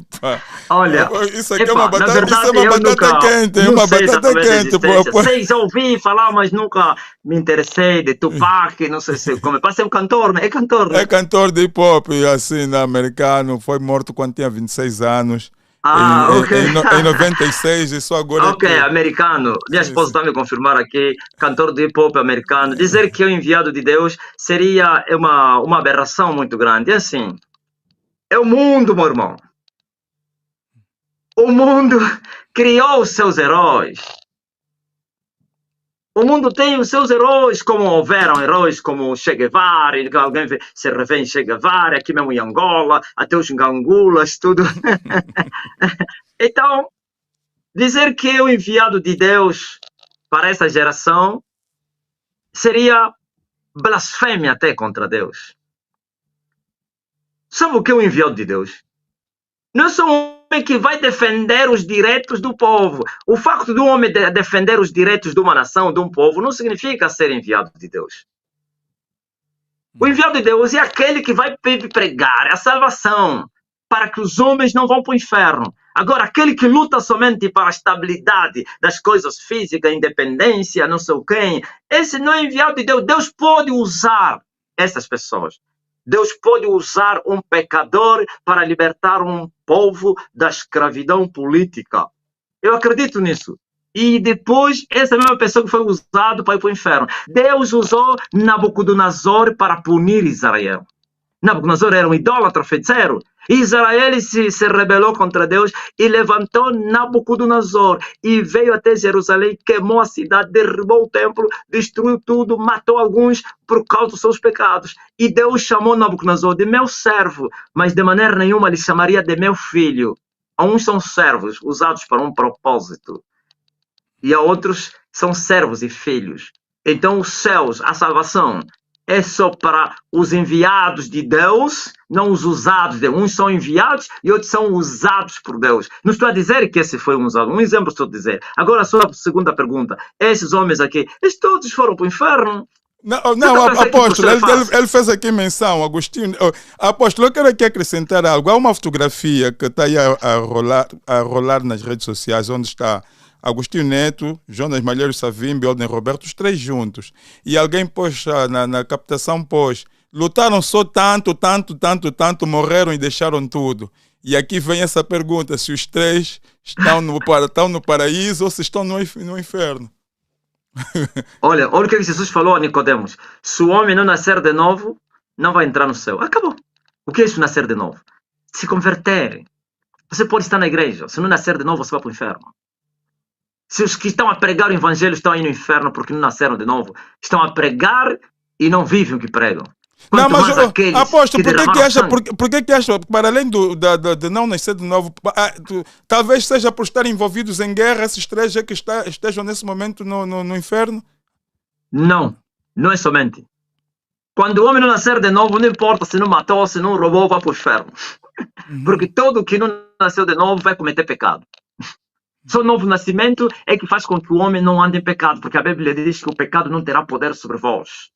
Olha, isso aqui é uma batata, isso é uma batata quente, é uma batata quente. Sei, já ouvi falar, mas nunca me interessei de Tupac, não sei se como. Parece um cantor, né? É cantor, né? É cantor de hip hop, assim, americano. Foi morto quando tinha 26 anos. Ok. Em 96, isso agora... Ok, americano. Minha esposa está me confirmar aqui, cantor de hip hop americano. Dizer que é o enviado de Deus seria uma aberração muito grande. É assim, é o mundo, meu irmão. O mundo criou os seus heróis. O mundo tem os seus heróis, como houveram heróis como Che Guevara, alguém se refere em Che Guevara, aqui mesmo em Angola, até os gangulas, tudo. Então, dizer que é o enviado de Deus para essa geração seria blasfêmia até contra Deus. Sabe o que é o enviado de Deus? Não sou um homem que vai defender os direitos do povo. O facto de um homem defender os direitos de uma nação, de um povo, não significa ser enviado de Deus. O enviado de Deus é aquele que vai pregar a salvação para que os homens não vão para o inferno. Agora, aquele que luta somente para a estabilidade das coisas físicas, independência, não sei o quem, esse não é enviado de Deus. Deus pode usar essas pessoas. Deus pode usar um pecador para libertar um povo da escravidão política. Eu acredito nisso. E depois, essa mesma pessoa que foi usada para ir para o inferno. Deus usou Nabucodonosor para punir Israel. Nabucodonosor era um idólatra feiticeiro. Israel se rebelou contra Deus e levantou Nabucodonosor e veio até Jerusalém, queimou a cidade, derrubou o templo, destruiu tudo, matou alguns por causa dos seus pecados. E Deus chamou Nabucodonosor de meu servo, mas de maneira nenhuma lhe chamaria de meu filho. Uns são servos usados para um propósito e a outros são servos e filhos. Então os céus, a salvação, é só para os enviados de Deus, não os usados de Deus. Uns são enviados e outros são usados por Deus. Não estou a dizer que esse foi um usado. Um exemplo estou a dizer. Agora, só a segunda pergunta. Esses homens aqui, eles todos foram para o inferno? Não, apóstolo, ele fez aqui menção, Agostinho. Apóstolo, eu quero aqui acrescentar algo. Há uma fotografia que está aí a rolar nas redes sociais, onde está Agostinho Neto, Jonas Malheiro Savimbi, Ordem Roberto, os 3 juntos. E alguém pôs na captação, lutaram só tanto, morreram e deixaram tudo. E aqui vem essa pergunta, se os 3 estão no paraíso ou se estão no inferno. Olha o que Jesus falou a Nicodemos. Se o homem não nascer de novo, não vai entrar no céu. Acabou. O que é isso, nascer de novo? Se converter. Você pode estar na igreja. Se não nascer de novo, você vai para o inferno. Se os que estão a pregar o evangelho estão aí no inferno porque não nasceram de novo, estão a pregar e não vivem o que pregam. Não, mas apóstolo, por que acha, para além de não nascer de novo, talvez seja por estar envolvidos em guerra, esses 3 que estejam nesse momento no inferno? Não, não é somente. Quando o homem não nascer de novo, não importa se não matou, se não roubou, vai para o inferno. Porque todo que não nasceu de novo vai cometer pecado. Só o novo nascimento é que faz com que o homem não ande em pecado, porque a Bíblia diz que o pecado não terá poder sobre vós.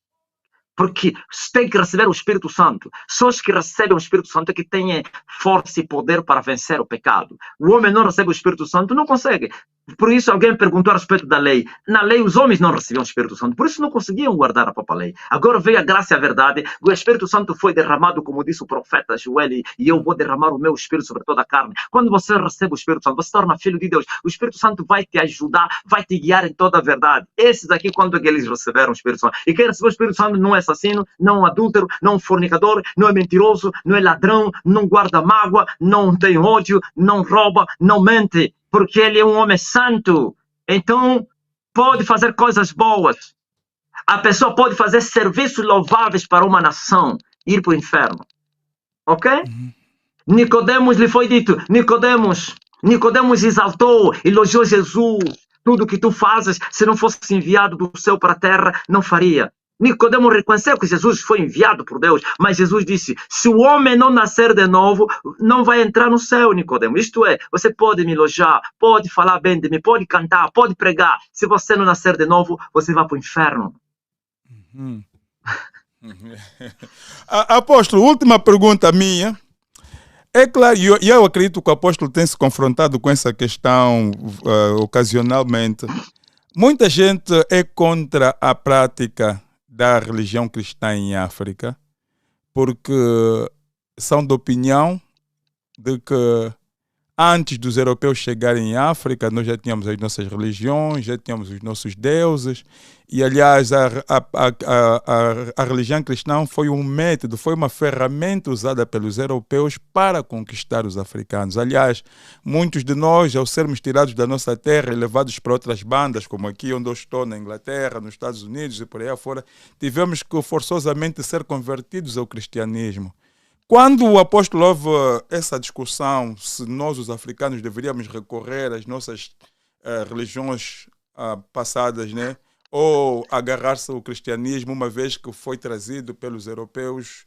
Porque tem que receber o Espírito Santo. Só os que recebem o Espírito Santo é que têm força e poder para vencer o pecado. O homem não recebe o Espírito Santo, não consegue. Por isso alguém perguntou a respeito da lei. Na lei os homens não recebiam o Espírito Santo, por isso não conseguiam guardar a própria lei. Agora veio a graça e a verdade, o Espírito Santo foi derramado, como disse o profeta Joel, e eu vou derramar o meu Espírito sobre toda a carne. Quando você recebe o Espírito Santo, você se torna filho de Deus. O Espírito Santo vai te ajudar, vai te guiar em toda a verdade. Esses aqui, quando é que eles receberam o Espírito Santo? E quem recebeu o Espírito Santo não é assassino, não é um adúltero, não é um fornicador, não é mentiroso, não é ladrão, não guarda mágoa, não tem ódio, não rouba, não mente, porque ele é um homem santo. Então, pode fazer coisas boas. A pessoa pode fazer serviços louváveis para uma nação, ir para o inferno. Ok? Nicodemos lhe foi dito, Nicodemos exaltou, elogiou Jesus. Tudo que tu fazes, se não fosse enviado do céu para a terra, não faria. Nicodemo reconheceu que Jesus foi enviado por Deus, mas Jesus disse, se o homem não nascer de novo, não vai entrar no céu, Nicodemo. Isto é, você pode me elogiar, pode falar bem de mim, pode cantar, pode pregar. Se você não nascer de novo, você vai para o inferno. Apóstolo, última pergunta minha. É claro, eu acredito que o apóstolo tem se confrontado com essa questão ocasionalmente. Muita gente é contra a prática da religião cristã em África, porque são de opinião de que antes dos europeus chegarem em África, nós já tínhamos as nossas religiões, já tínhamos os nossos deuses, e aliás a religião cristã foi um método, foi uma ferramenta usada pelos europeus para conquistar os africanos. Aliás, muitos de nós, ao sermos tirados da nossa terra e levados para outras bandas, como aqui onde eu estou, na Inglaterra, nos Estados Unidos e por aí afora, tivemos que forçosamente ser convertidos ao cristianismo. Quando o apóstolo houve essa discussão se nós, os africanos, deveríamos recorrer às nossas religiões passadas, né? Ou agarrar-se ao cristianismo, uma vez que foi trazido pelos europeus,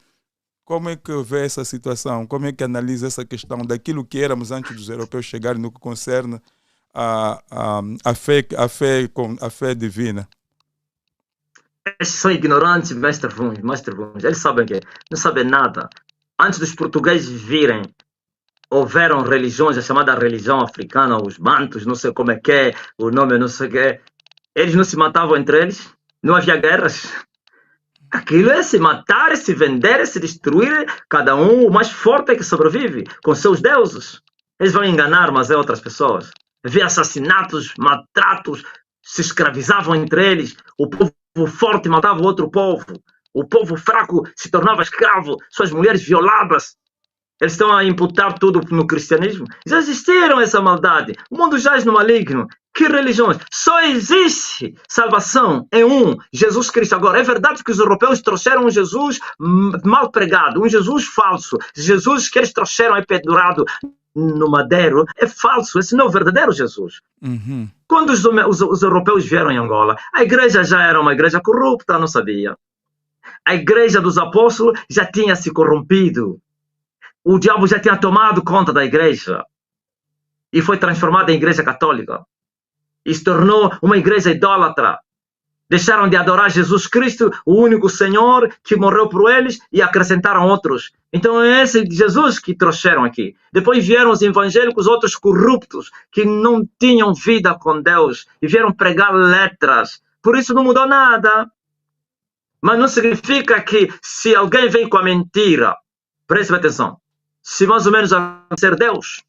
como é que vê essa situação? Como é que analisa essa questão daquilo que éramos antes dos europeus chegarem no que concerne a fé divina? Esses são ignorantes, mestre Vuns. Eles sabem que não sabem nada. Antes dos portugueses virem, houveram religiões, a chamada religião africana, os bantos, não sei como é que é, o nome não sei o que é. Eles não se matavam entre eles, não havia guerras. Aquilo é se matar, se vender, se destruir, cada um, o mais forte é que sobrevive, com seus deuses. Eles vão enganar, mas é outras pessoas. Havia assassinatos, maltratos, se escravizavam entre eles, o povo forte matava o outro povo. O povo fraco se tornava escravo, suas mulheres violadas. Eles estão a imputar tudo no cristianismo. Já existiram essa maldade. O mundo jaz no maligno. Que religiões? Só existe salvação em um, Jesus Cristo. Agora, é verdade que os europeus trouxeram um Jesus mal pregado, um Jesus falso. Jesus que eles trouxeram é pendurado no madeiro, é falso. Esse não é o verdadeiro Jesus. Quando os europeus vieram em Angola, a igreja já era uma igreja corrupta, não sabia. A igreja dos apóstolos já tinha se corrompido. O diabo já tinha tomado conta da igreja. E foi transformada em igreja católica. E se tornou uma igreja idólatra. Deixaram de adorar Jesus Cristo, o único Senhor que morreu por eles, e acrescentaram outros. Então é esse Jesus que trouxeram aqui. Depois vieram os evangélicos, outros corruptos, que não tinham vida com Deus, e vieram pregar letras. Por isso não mudou nada. Mas não significa que se alguém vem com a mentira, preste atenção, se mais ou menos a ser Deus,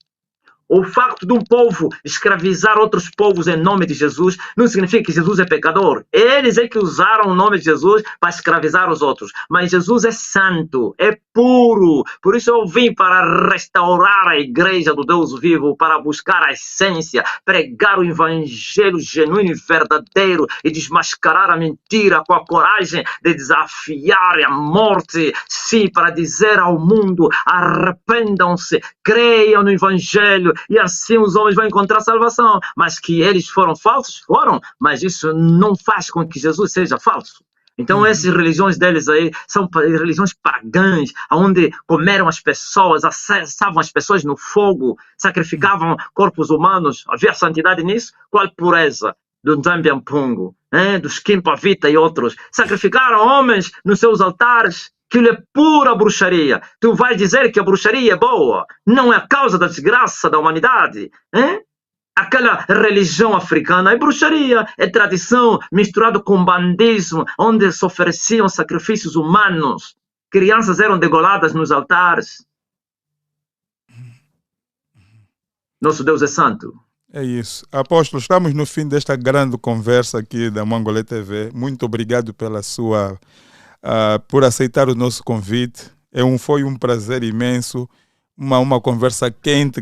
o facto de um povo escravizar outros povos em nome de Jesus não significa que Jesus é pecador. Eles é que usaram o nome de Jesus para escravizar os outros. Mas Jesus é santo, é puro. Por isso eu vim para restaurar a igreja do Deus vivo, para buscar a essência, pregar o evangelho genuíno e verdadeiro e desmascarar a mentira com a coragem de desafiar a morte. Sim, para dizer ao mundo, arrependam-se, creiam no evangelho, e assim os homens vão encontrar salvação. Mas que eles foram falsos? Foram, mas isso não faz com que Jesus seja falso. Então essas religiões deles aí são religiões pagãs, onde comeram as pessoas, assavam as pessoas no fogo, sacrificavam corpos humanos. Havia santidade nisso? Qual pureza? Do Nzambiampungo, dos Kimpavita e outros. Sacrificaram homens nos seus altares. Aquilo é pura bruxaria. Tu vais dizer que a bruxaria é boa? Não é a causa da desgraça da humanidade? aquela religião africana é bruxaria, é tradição misturado com bandismo, onde se ofereciam sacrifícios humanos. Crianças eram degoladas nos altares. Nosso Deus é santo. É isso. Apóstolo, estamos no fim desta grande conversa aqui da Mangolé TV. Muito obrigado pela sua, por aceitar o nosso convite. Foi um prazer imenso. Uma conversa quente,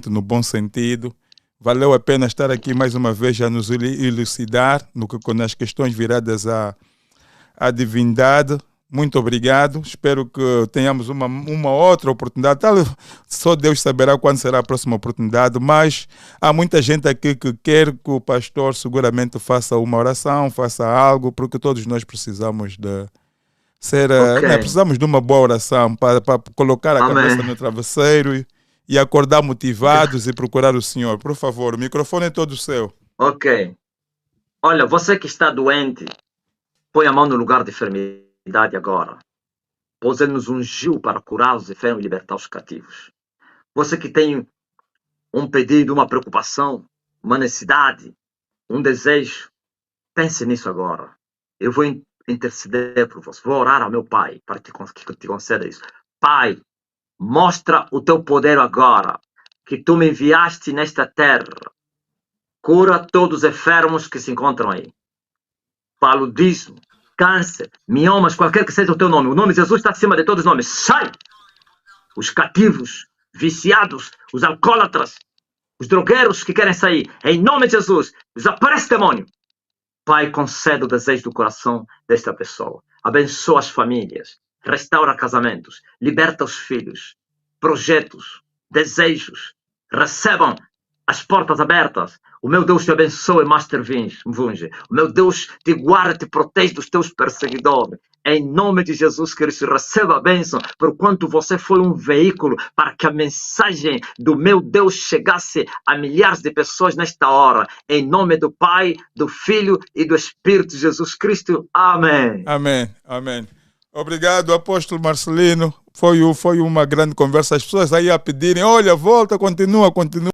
no bom sentido. Valeu a pena estar aqui mais uma vez a nos elucidar nas questões viradas à divindade. Muito obrigado. Espero que tenhamos uma outra oportunidade. Só Deus saberá quando será a próxima oportunidade, mas há muita gente aqui que quer que o pastor seguramente faça uma oração, faça algo, porque todos nós precisamos de ser... precisamos de uma boa oração para colocar a cabeça no travesseiro e acordar motivados e procurar o Senhor. Por favor, o microfone é todo seu. Ok. Olha, você que está doente, põe a mão no lugar de enfermidade agora, pois Ele nos ungiu para curar os enfermos e libertar os cativos. Você que tem um pedido, uma preocupação, uma necessidade, um desejo, pense nisso agora. Eu vou interceder por você, vou orar ao meu Pai para que te conceda isso. Pai, mostra o teu poder agora, que tu me enviaste nesta terra. Cura todos os enfermos que se encontram aí. Paludismo, câncer, miomas, qualquer que seja o teu nome. O nome de Jesus está acima de todos os nomes. Sai! Os cativos, viciados, os alcoólatras, os drogueiros que querem sair. Em nome de Jesus, desaparece demônio. Pai, concede o desejo do coração desta pessoa. Abençoa as famílias. Restaura casamentos. Liberta os filhos. Projetos, desejos. Recebam as portas abertas. O meu Deus te abençoe, Master Mvunje. O meu Deus te guarda, te protege dos teus perseguidores. Em nome de Jesus Cristo, receba a bênção, porquanto você foi um veículo para que a mensagem do meu Deus chegasse a milhares de pessoas nesta hora. Em nome do Pai, do Filho e do Espírito de Jesus Cristo. Amém. Amém. Amém. Obrigado, apóstolo Marcelino. Foi uma grande conversa. As pessoas aí a pedirem, olha, volta, continua.